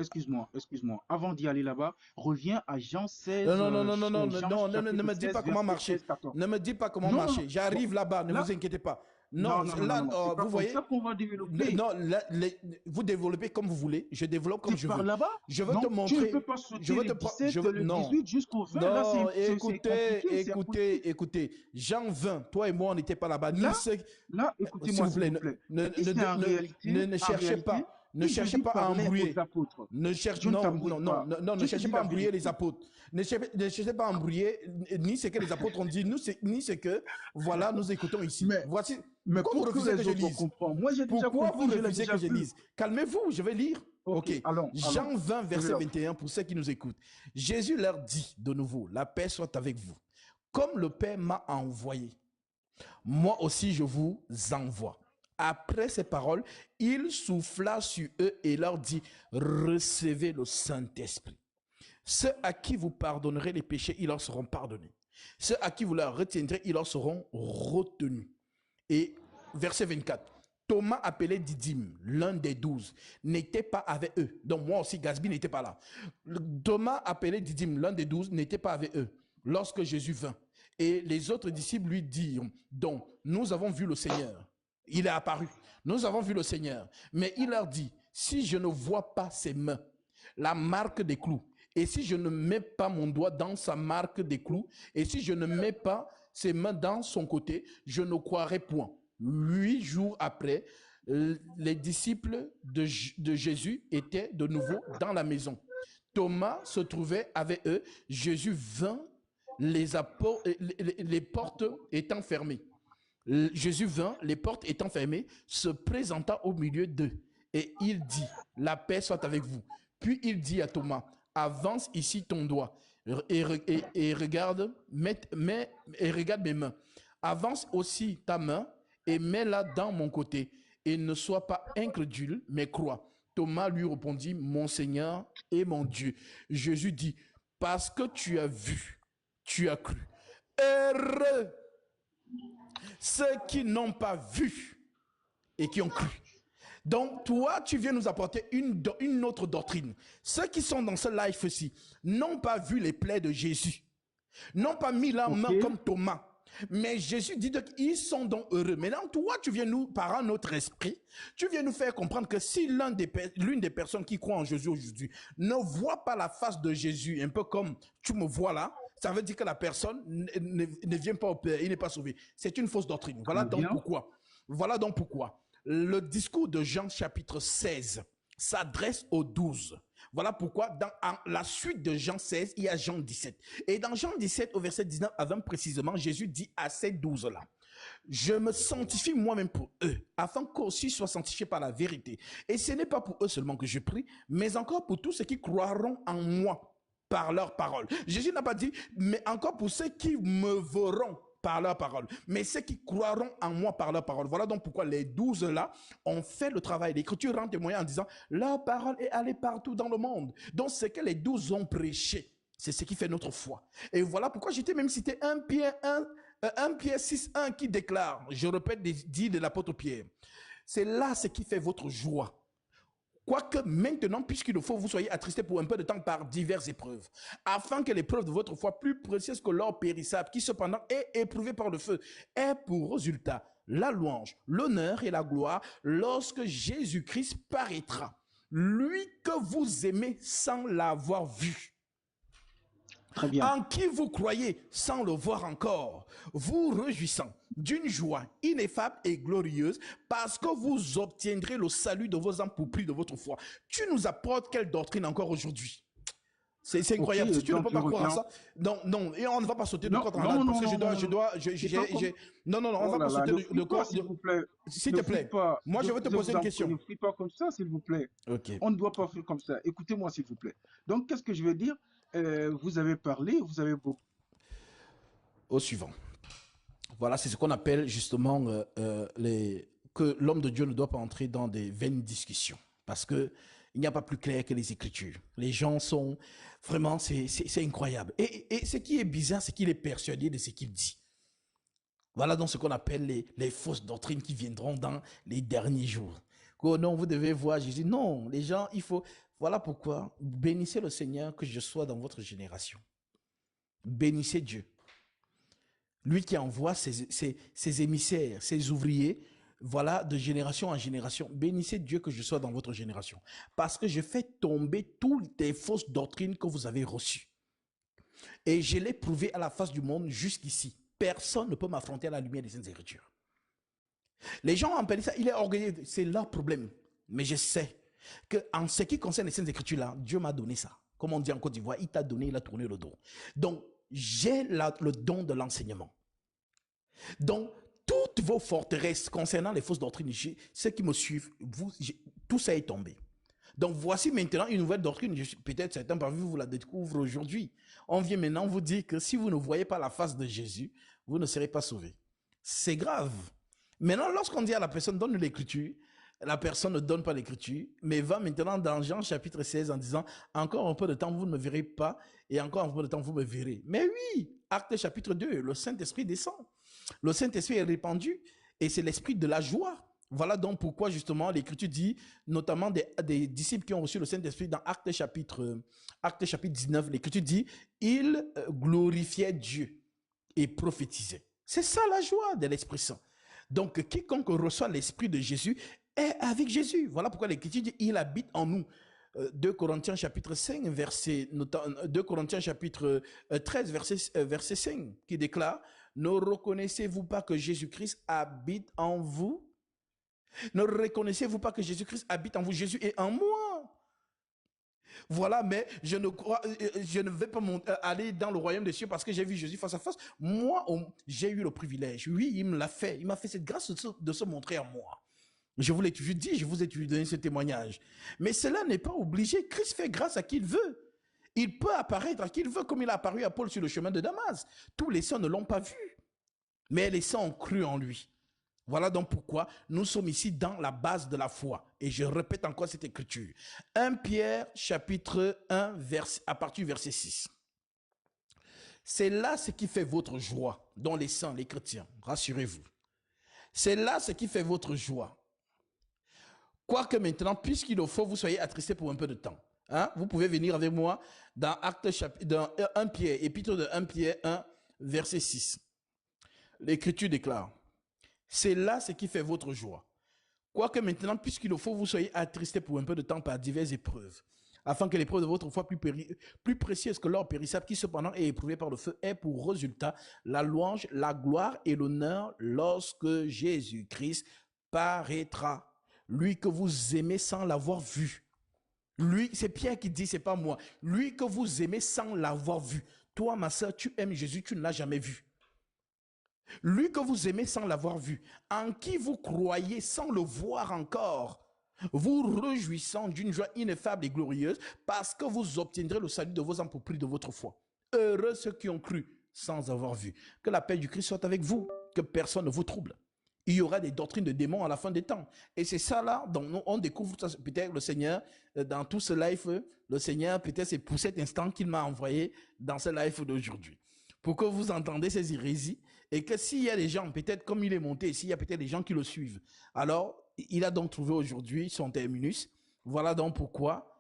Avant d'y aller là-bas, reviens à Jean 16. Non, ne me dis pas comment marcher. Ne me dis pas comment marcher. J'arrive là-bas, ne vous inquiétez pas. Non, là, vous voyez. C'est ça qu'on va développer. Non, vous développez comme vous voulez. Je développe comme je veux. Là-bas? Je veux te montrer. Tu ne peux pas sauter le 17, le 18 jusqu'au 20. Non, écoutez. Jean 20, toi et moi, on n'était pas là-bas. Là, écoutez-moi, s'il vous plaît. Ne cherchez pas. Ne cherchez pas à embrouiller. Ne cherchez pas à embrouiller les apôtres. Ne cherchez pas à embrouiller ni ce que les apôtres ont dit, ni ce que, voilà, nous écoutons ici. Voici. Mais pourquoi vous refusez que je lise? Moi, j'ai déjà compris. Pourquoi vous refusez que je lise? Calmez-vous, je vais lire. Ok. Jean 20, verset 21, pour ceux qui nous écoutent. Jésus leur dit de nouveau, la paix soit avec vous. Comme le Père m'a envoyé, moi aussi je vous envoie. Après ces paroles, il souffla sur eux et leur dit, recevez le Saint-Esprit. Ceux à qui vous pardonnerez les péchés, ils leur seront pardonnés. Ceux à qui vous leur retiendrez, ils leur seront retenus. Et verset 24, Thomas appelé Didyme, l'un des 12, n'était pas avec eux. Donc moi aussi, Gasby n'était pas là. Thomas appelé Didyme, l'un des 12, n'était pas avec eux lorsque Jésus vint. Et les autres disciples lui dirent, donc nous avons vu le Seigneur. Il est apparu. Nous avons vu le Seigneur. Mais il leur dit, si je ne vois pas ses mains, la marque des clous, et si je ne mets pas mon doigt dans sa marque des clous, et si je ne mets pas ses mains dans son côté, je ne croirai point. 8 jours après, les disciples de Jésus étaient de nouveau dans la maison. Thomas se trouvait avec eux. Jésus vint, les portes étant fermées. Jésus vint, les portes étant fermées, se présenta au milieu d'eux et il dit, la paix soit avec vous. Puis il dit à Thomas, avance ici ton doigt et regarde mes mains. Avance aussi ta main et mets-la dans mon côté et ne sois pas incrédule, mais crois. Thomas lui répondit, mon Seigneur et mon Dieu. Jésus dit, parce que tu as vu tu as cru. Heureux ceux qui n'ont pas vu et qui ont cru. Donc, toi, tu viens nous apporter une autre doctrine. Ceux qui sont dans ce live-ci n'ont pas vu les plaies de Jésus, n'ont pas mis la main comme Thomas. Mais Jésus dit qu'ils sont donc heureux. Maintenant, toi, tu viens nous, par un autre esprit, tu viens nous faire comprendre que si l'une des personnes qui croient en Jésus aujourd'hui ne voit pas la face de Jésus, un peu comme tu me vois là, ça veut dire que la personne ne vient pas au Père, il n'est pas sauvé. C'est une fausse doctrine. Voilà donc pourquoi. Voilà donc pourquoi. Le discours de Jean chapitre 16 s'adresse aux 12. Voilà pourquoi dans la suite de Jean 16, il y a Jean 17. Et dans Jean 17, au verset 19 à 20 précisément, Jésus dit à ces 12-là, je me sanctifie moi-même pour eux, afin qu'aussi soient sanctifiés par la vérité. Et ce n'est pas pour eux seulement que je prie, mais encore pour tous ceux qui croiront en moi par leur parole. Jésus n'a pas dit, mais encore pour ceux qui me verront par leur parole, mais ceux qui croiront en moi par leur parole. Voilà donc pourquoi les 12 là ont fait le travail. L'Écriture rend témoignage en disant, leur parole est allée partout dans le monde. Donc ce que les 12 ont prêché, c'est ce qui fait notre foi. Et voilà pourquoi j'étais même cité 1 Pierre 6:1 qui déclare, je répète des dits de l'apôtre Pierre, c'est là ce qui fait votre joie. Quoique maintenant, puisqu'il faut, vous soyez attristés pour un peu de temps par diverses épreuves, afin que l'épreuve de votre foi, plus précieuse que l'or périssable, qui cependant est éprouvé par le feu, ait pour résultat la louange, l'honneur et la gloire lorsque Jésus-Christ paraîtra. Lui que vous aimez sans l'avoir vu. Très bien. En qui vous croyez sans le voir encore, vous réjouissant d'une joie ineffable et glorieuse, parce que vous obtiendrez le salut de vos âmes pour prix de votre foi. Tu nous apportes quelle doctrine encore aujourd'hui? C'est incroyable. Si tu ne peux pas croire à ça, non, et on ne va pas sauter de corps en âne, parce que non, on va pas sauter de corps. S'il vous plaît. S'il te plaît, moi je vais te poser une question. Ne prie pas comme ça, s'il vous plaît. Ok. On ne doit pas faire comme ça. Écoutez-moi, s'il vous plaît. Donc, qu'est-ce que je vais dire? Vous avez parlé, vous avez beaucoup. Au suivant. Voilà, c'est ce qu'on appelle justement que l'homme de Dieu ne doit pas entrer dans des vaines discussions. Parce que il n'y a pas plus clair que les Écritures. Les gens sont vraiment, c'est incroyable. Et ce qui est bizarre, c'est qu'il est persuadé de ce qu'il dit. Voilà donc ce qu'on appelle les fausses doctrines qui viendront dans les derniers jours. Oh non, vous devez voir Jésus. Non, les gens, il faut... Voilà pourquoi, bénissez le Seigneur que je sois dans votre génération. Bénissez Dieu. Lui qui envoie ses émissaires, ses ouvriers, voilà, de génération en génération. Bénissez Dieu que je sois dans votre génération. Parce que je fais tomber toutes les fausses doctrines que vous avez reçues. Et je l'ai prouvé à la face du monde jusqu'ici. Personne ne peut m'affronter à la lumière des Saintes Écritures. Les gens ont appelé ça, il est orgueilleux, c'est leur problème. Mais je sais qu'en ce qui concerne les Saintes Écritures là, Dieu m'a donné ça. Comme on dit en Côte d'Ivoire, il t'a donné, il a tourné le dos. Donc, j'ai le don de l'enseignement. Donc, toutes vos forteresses concernant les fausses doctrines, ceux qui me suivent, tout ça est tombé. Donc, voici maintenant une nouvelle doctrine. Peut-être certains parmi vous la découvrent aujourd'hui. On vient maintenant vous dire que si vous ne voyez pas la face de Jésus, vous ne serez pas sauvés. C'est grave. Maintenant, lorsqu'on dit à la personne, donne l'écriture, la personne ne donne pas l'écriture, mais va maintenant dans Jean chapitre 16 en disant, encore un peu de temps, vous ne me verrez pas, et encore un peu de temps, vous me verrez. Mais oui, Actes chapitre 2, le Saint-Esprit descend. Le Saint-Esprit est répandu, et c'est l'esprit de la joie. Voilà donc pourquoi justement l'écriture dit, notamment des disciples qui ont reçu le Saint-Esprit dans Actes chapitre 19, l'écriture dit, ils glorifiaient Dieu et prophétisaient. C'est ça la joie de l'Esprit Saint. Donc quiconque reçoit l'Esprit de Jésus est avec Jésus. Voilà pourquoi l'écriture dit, il habite en nous. 2 Corinthiens chapitre 5, 2 Corinthiens chapitre 13, verset 5, qui déclare, ne reconnaissez-vous pas que Jésus-Christ habite en vous? Ne reconnaissez-vous pas que Jésus-Christ habite en vous? Jésus est en moi. Voilà, mais je ne vais pas aller dans le royaume des cieux parce que j'ai vu Jésus face à face. Moi, j'ai eu le privilège. Oui, il me l'a fait. Il m'a fait cette grâce de se montrer à moi. Je vous l'ai toujours dit, je vous ai toujours donné ce témoignage. Mais cela n'est pas obligé. Christ fait grâce à qui il veut. Il peut apparaître à qui il veut, comme il a apparu à Paul sur le chemin de Damas. Tous les saints ne l'ont pas vu. Mais les saints ont cru en lui. Voilà donc pourquoi nous sommes ici dans la base de la foi. Et je répète encore cette écriture. 1 Pierre chapitre 1, à partir du verset 6. C'est là ce qui fait votre joie, dans les saints, les chrétiens, rassurez-vous. C'est là ce qui fait votre joie. Quoique maintenant, puisqu'il le faut, vous soyez attristés pour un peu de temps. Hein? Vous pouvez venir avec moi dans dans 1 Pierre, épître de 1 Pierre 1, verset 6. L'Écriture déclare, c'est là ce qui fait votre joie. Quoique maintenant, puisqu'il le faut, vous soyez attristés pour un peu de temps par diverses épreuves, afin que l'épreuve de votre foi plus précieuse que l'or périssable, qui cependant est éprouvé par le feu, ait pour résultat la louange, la gloire et l'honneur lorsque Jésus-Christ paraîtra. Lui que vous aimez sans l'avoir vu. Lui, c'est Pierre qui dit, c'est pas moi. Lui que vous aimez sans l'avoir vu. Toi, ma soeur, tu aimes Jésus, tu ne l'as jamais vu. Lui que vous aimez sans l'avoir vu, en qui vous croyez sans le voir encore, vous réjouissant d'une joie ineffable et glorieuse, parce que vous obtiendrez le salut de vos âmes pour prix de votre foi. Heureux ceux qui ont cru sans avoir vu. Que la paix du Christ soit avec vous, que personne ne vous trouble. Il y aura des doctrines de démons à la fin des temps. Et c'est ça là, dont on découvre peut-être le Seigneur, dans tout ce live, le Seigneur, peut-être c'est pour cet instant qu'il m'a envoyé dans ce live d'aujourd'hui. Pour que vous entendez ces hérésies, et que s'il y a des gens, peut-être comme il est monté, s'il y a peut-être des gens qui le suivent, alors il a donc trouvé aujourd'hui son terminus. Voilà donc pourquoi,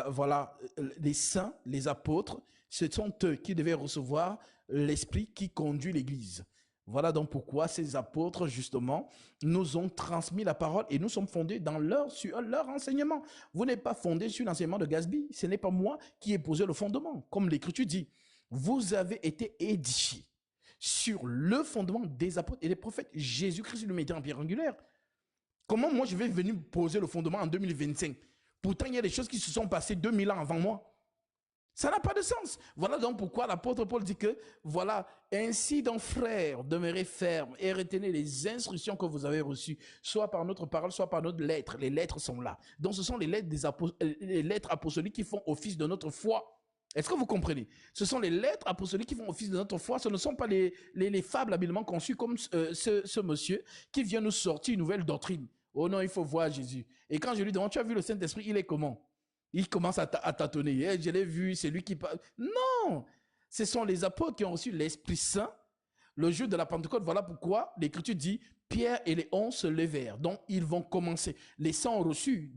voilà, les saints, les apôtres, ce sont eux qui devaient recevoir l'esprit qui conduit l'Église. Voilà donc pourquoi ces apôtres, justement, nous ont transmis la parole et nous sommes fondés sur leur enseignement. Vous n'êtes pas fondé sur l'enseignement de Gatsby. Ce n'est pas moi qui ai posé le fondement. Comme l'Écriture dit, vous avez été édifiés sur le fondement des apôtres et des prophètes. Jésus-Christ lui mettait en pierre angulaire. Comment moi je vais venir poser le fondement en 2025? Pourtant, il y a des choses qui se sont passées 2000 ans avant moi. Ça n'a pas de sens. Voilà donc pourquoi l'apôtre Paul dit que, voilà, ainsi donc frères, demeurez fermes et retenez les instructions que vous avez reçues, soit par notre parole, soit par notre lettre. Les lettres sont là. Donc ce sont les lettres apostoliques qui font office de notre foi. Est-ce que vous comprenez? Ce sont les lettres apostoliques qui font office de notre foi. Ce ne sont pas les fables habilement conçues comme ce monsieur qui vient nous sortir une nouvelle doctrine. Oh non, il faut voir Jésus. Et quand je lui demande, tu as vu le Saint-Esprit, il est comment? Il commence à tâtonner. Eh, je l'ai vu, c'est lui qui parle. Non! Ce sont les apôtres qui ont reçu l'Esprit Saint le jour de la Pentecôte. Voilà pourquoi l'Écriture dit Pierre et les 11 se levèrent. Donc, ils vont commencer. Les 100 ont reçu,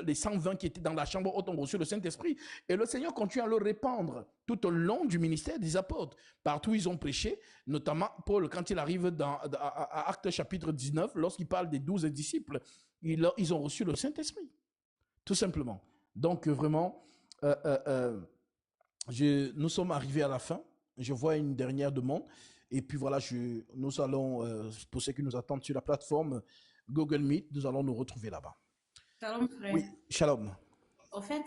les 120 qui étaient dans la chambre haute ont reçu le Saint-Esprit. Et le Seigneur continue à le répandre tout au long du ministère des apôtres. Partout où ils ont prêché, notamment Paul, quand il arrive à Actes chapitre 19, lorsqu'il parle des 12 disciples, ils ont reçu le Saint-Esprit. Tout simplement. Donc, vraiment, nous sommes arrivés à la fin. Je vois une dernière demande. Et puis voilà, nous allons, pour ceux qui nous attendent sur la plateforme Google Meet, nous allons nous retrouver là-bas. Shalom, frère. Oui, shalom. En fait,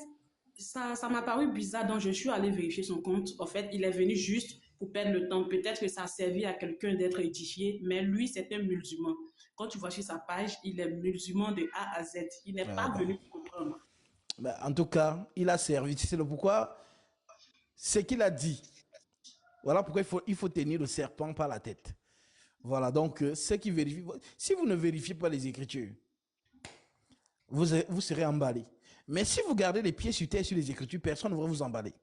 ça m'a paru bizarre, donc je suis allée vérifier son compte. En fait, il est venu juste pour perdre le temps. Peut-être que ça a servi à quelqu'un d'être édifié, mais lui, c'est un musulman. Quand tu vois sur sa page, il est musulman de A à Z. Il n'est pas venu pour comprendre. Ben, en tout cas, il a servi. C'est le pourquoi, ce qu'il a dit. Voilà pourquoi il faut tenir le serpent par la tête. Voilà, donc, ceux qui vérifient, si vous ne vérifiez pas les Écritures, vous serez emballé. Mais si vous gardez les pieds sur terre sur les Écritures, personne ne va vous emballer.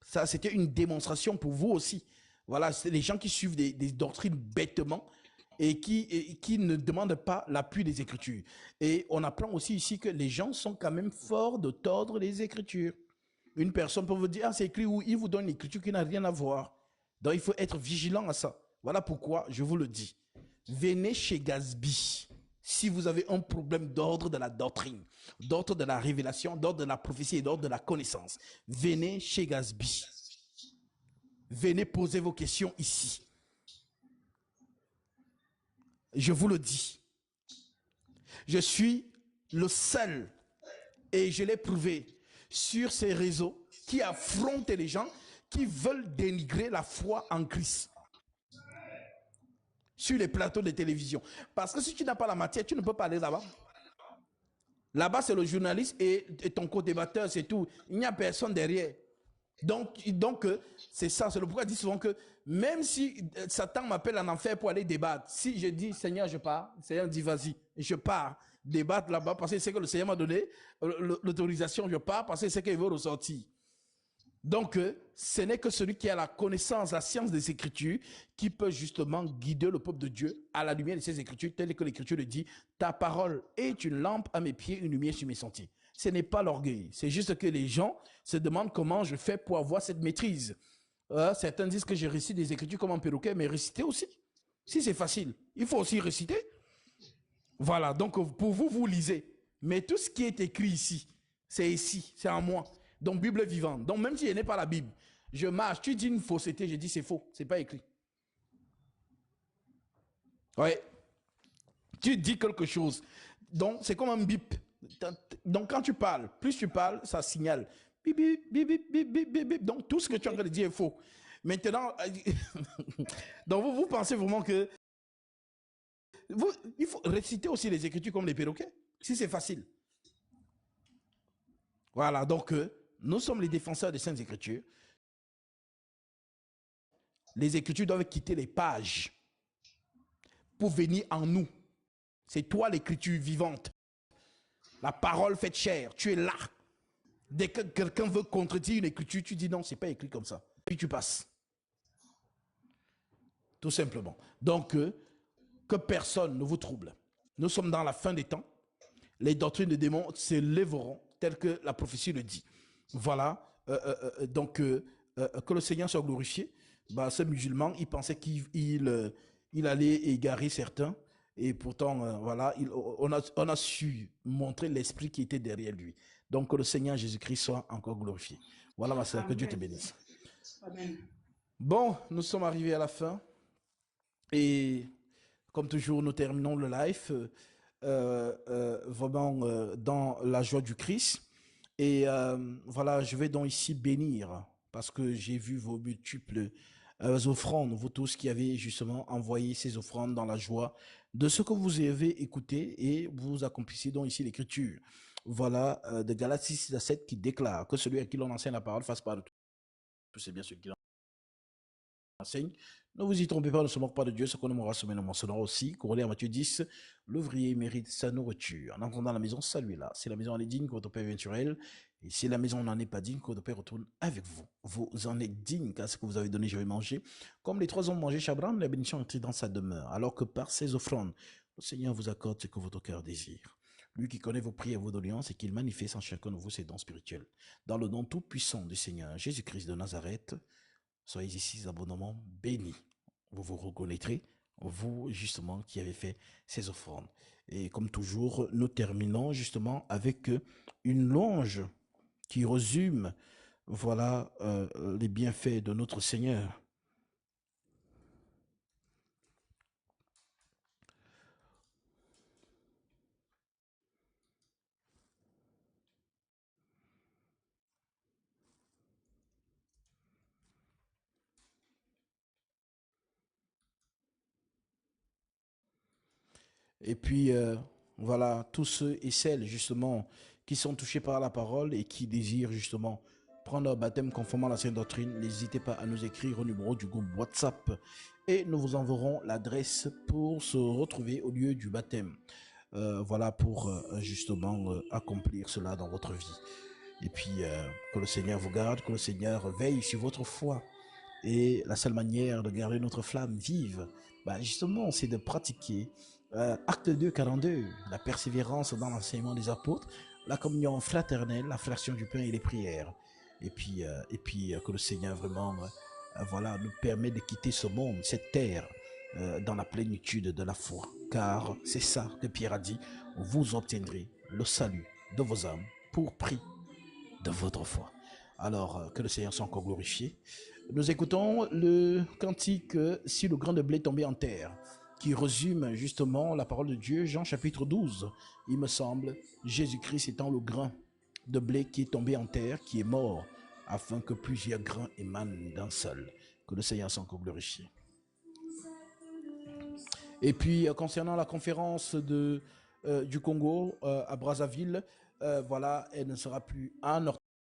Ça, c'était une démonstration pour vous aussi. Voilà, c'est les gens qui suivent des doctrines bêtement et qui ne demandent pas l'appui des Écritures. Et on apprend aussi ici que les gens sont quand même forts de tordre les Écritures. Une personne peut vous dire, ah, c'est écrit où il vous donne l'Écriture qui n'a rien à voir. Donc, il faut être vigilant à ça. Voilà pourquoi je vous le dis. Venez chez Gatsby si vous avez un problème d'ordre de la doctrine, d'ordre de la révélation, d'ordre de la prophétie et d'ordre de la connaissance. Venez chez Gatsby. Venez poser vos questions ici. Je vous le dis. Je suis le seul, et je l'ai prouvé, sur ces réseaux qui affrontent les gens qui veulent dénigrer la foi en Christ. Sur les plateaux de télévision. Parce que si tu n'as pas la matière, tu ne peux pas aller là-bas. Là-bas, c'est le journaliste et ton co-débatteur, c'est tout. Il n'y a personne derrière. Donc c'est ça. C'est le pourquoi je dis souvent que même si Satan m'appelle en enfer pour aller débattre, si je dis, Seigneur, je pars, le Seigneur dit, vas-y, je pars débattre là-bas parce que c'est que le Seigneur m'a donné l'autorisation, je pars parce que c'est qu'il veut ressortir. Donc, ce n'est que celui qui a la connaissance, la science des Écritures, qui peut justement guider le peuple de Dieu à la lumière de ces Écritures, telles que l'Écriture le dit, ta parole est une lampe à mes pieds, une lumière sur mes sentiers. Ce n'est pas l'orgueil, c'est juste que les gens se demandent comment je fais pour avoir cette maîtrise. Certains disent que j'ai récité des Écritures comme un perroquet, mais réciter aussi. Si c'est facile, il faut aussi réciter. Voilà, donc pour vous, vous lisez. Mais tout ce qui est écrit ici, c'est en moi. Donc, Bible vivante. Donc, même si je n'ai pas la Bible, je marche, tu dis une fausseté, je dis c'est faux, c'est pas écrit. Ouais. Tu dis quelque chose. Donc, c'est comme un bip. Donc, quand tu parles, plus tu parles, ça signale. Bip, bip, bip, bip, bip, bip, bip, bip. Donc, tout ce que tu es en train de dire est faux. Maintenant, donc vous pensez vraiment que il faut réciter aussi les Écritures comme les perroquets, si c'est facile. Voilà, donc nous sommes les défenseurs des Saintes Écritures. Les Écritures doivent quitter les pages pour venir en nous. C'est toi l'Écriture vivante. La parole faite chair, tu es là. Dès que quelqu'un veut contredire une Écriture, tu dis non, c'est pas écrit comme ça. Puis tu passes. Tout simplement. Donc, que personne ne vous trouble. Nous sommes dans la fin des temps. Les doctrines de démons se lèveront, telles que la prophétie le dit. Voilà. Donc, que le Seigneur soit glorifié. Bah, ce musulman, il pensait qu'il allait égarer certains. Et pourtant, voilà, on a su montrer l'esprit qui était derrière lui. Donc, que le Seigneur Jésus-Christ soit encore glorifié. Voilà, ma soeur, que Dieu te bénisse. Amen. Bon, nous sommes arrivés à la fin. Et comme toujours, nous terminons le live vraiment dans la joie du Christ. Et voilà, je vais donc ici bénir, parce que j'ai vu vos multiples offrandes, vous tous qui avez justement envoyé ces offrandes dans la joie de ce que vous avez écouté, et vous accomplissez donc ici l'écriture. Voilà, de Galates 6 à 7 qui déclare que celui à qui l'on enseigne la parole fasse part de tout. C'est bien celui qui enseigne. Ne vous y trompez pas, ne se moque pas de Dieu, ce qu'on aimera se mentionnera aussi. Corollaire Matthieu 10, l'ouvrier mérite sa nourriture. En entrant dans la maison, saluez-la. Si la maison en est digne, que votre Père vienne sur elle. Et si la maison n'en est pas digne, que votre Père retourne avec vous. Vous en êtes digne, car ce que vous avez donné, je vais manger. Comme les trois hommes mangeaient Chabran, la bénédiction est entrée dans sa demeure. Alors que par ses offrandes, le Seigneur vous accorde ce que votre cœur désire. Lui qui connaît vos prières et vos doléances et qu'il manifeste en chacun de vous ses dons spirituels. Dans le nom tout puissant du Seigneur Jésus-Christ de Nazareth, soyez ici abondamment bénis. Vous vous reconnaîtrez, vous justement qui avez fait ces offrandes. Et comme toujours, nous terminons justement avec une louange qui résume, voilà, les bienfaits de notre Seigneur. Et puis, voilà, tous ceux et celles, justement, qui sont touchés par la parole et qui désirent, justement, prendre leur baptême conformément à la Sainte Doctrine, n'hésitez pas à nous écrire au numéro du groupe WhatsApp et nous vous enverrons l'adresse pour se retrouver au lieu du baptême. Voilà, pour, justement, accomplir cela dans votre vie. Et puis, que le Seigneur vous garde, que le Seigneur veille sur votre foi. Et la seule manière de garder notre flamme vive, justement, c'est de pratiquer acte 2, 42, la persévérance dans l'enseignement des apôtres, la communion fraternelle, la fraction du pain et les prières. Et puis que le Seigneur vraiment voilà, nous permet de quitter ce monde, cette terre, dans la plénitude de la foi. Car c'est ça que Pierre a dit, vous obtiendrez le salut de vos âmes pour prix de votre foi. Alors, que le Seigneur soit encore glorifié. Nous écoutons le cantique « Si le grain de blé tombait en terre » qui résume justement la parole de Dieu, Jean chapitre 12. Il me semble, Jésus-Christ étant le grain de blé qui est tombé en terre, qui est mort, afin que plusieurs grains émanent d'un seul. Que le Seigneur soit encore glorifié. Et puis, concernant la conférence du Congo à Brazzaville, voilà, elle ne sera plus à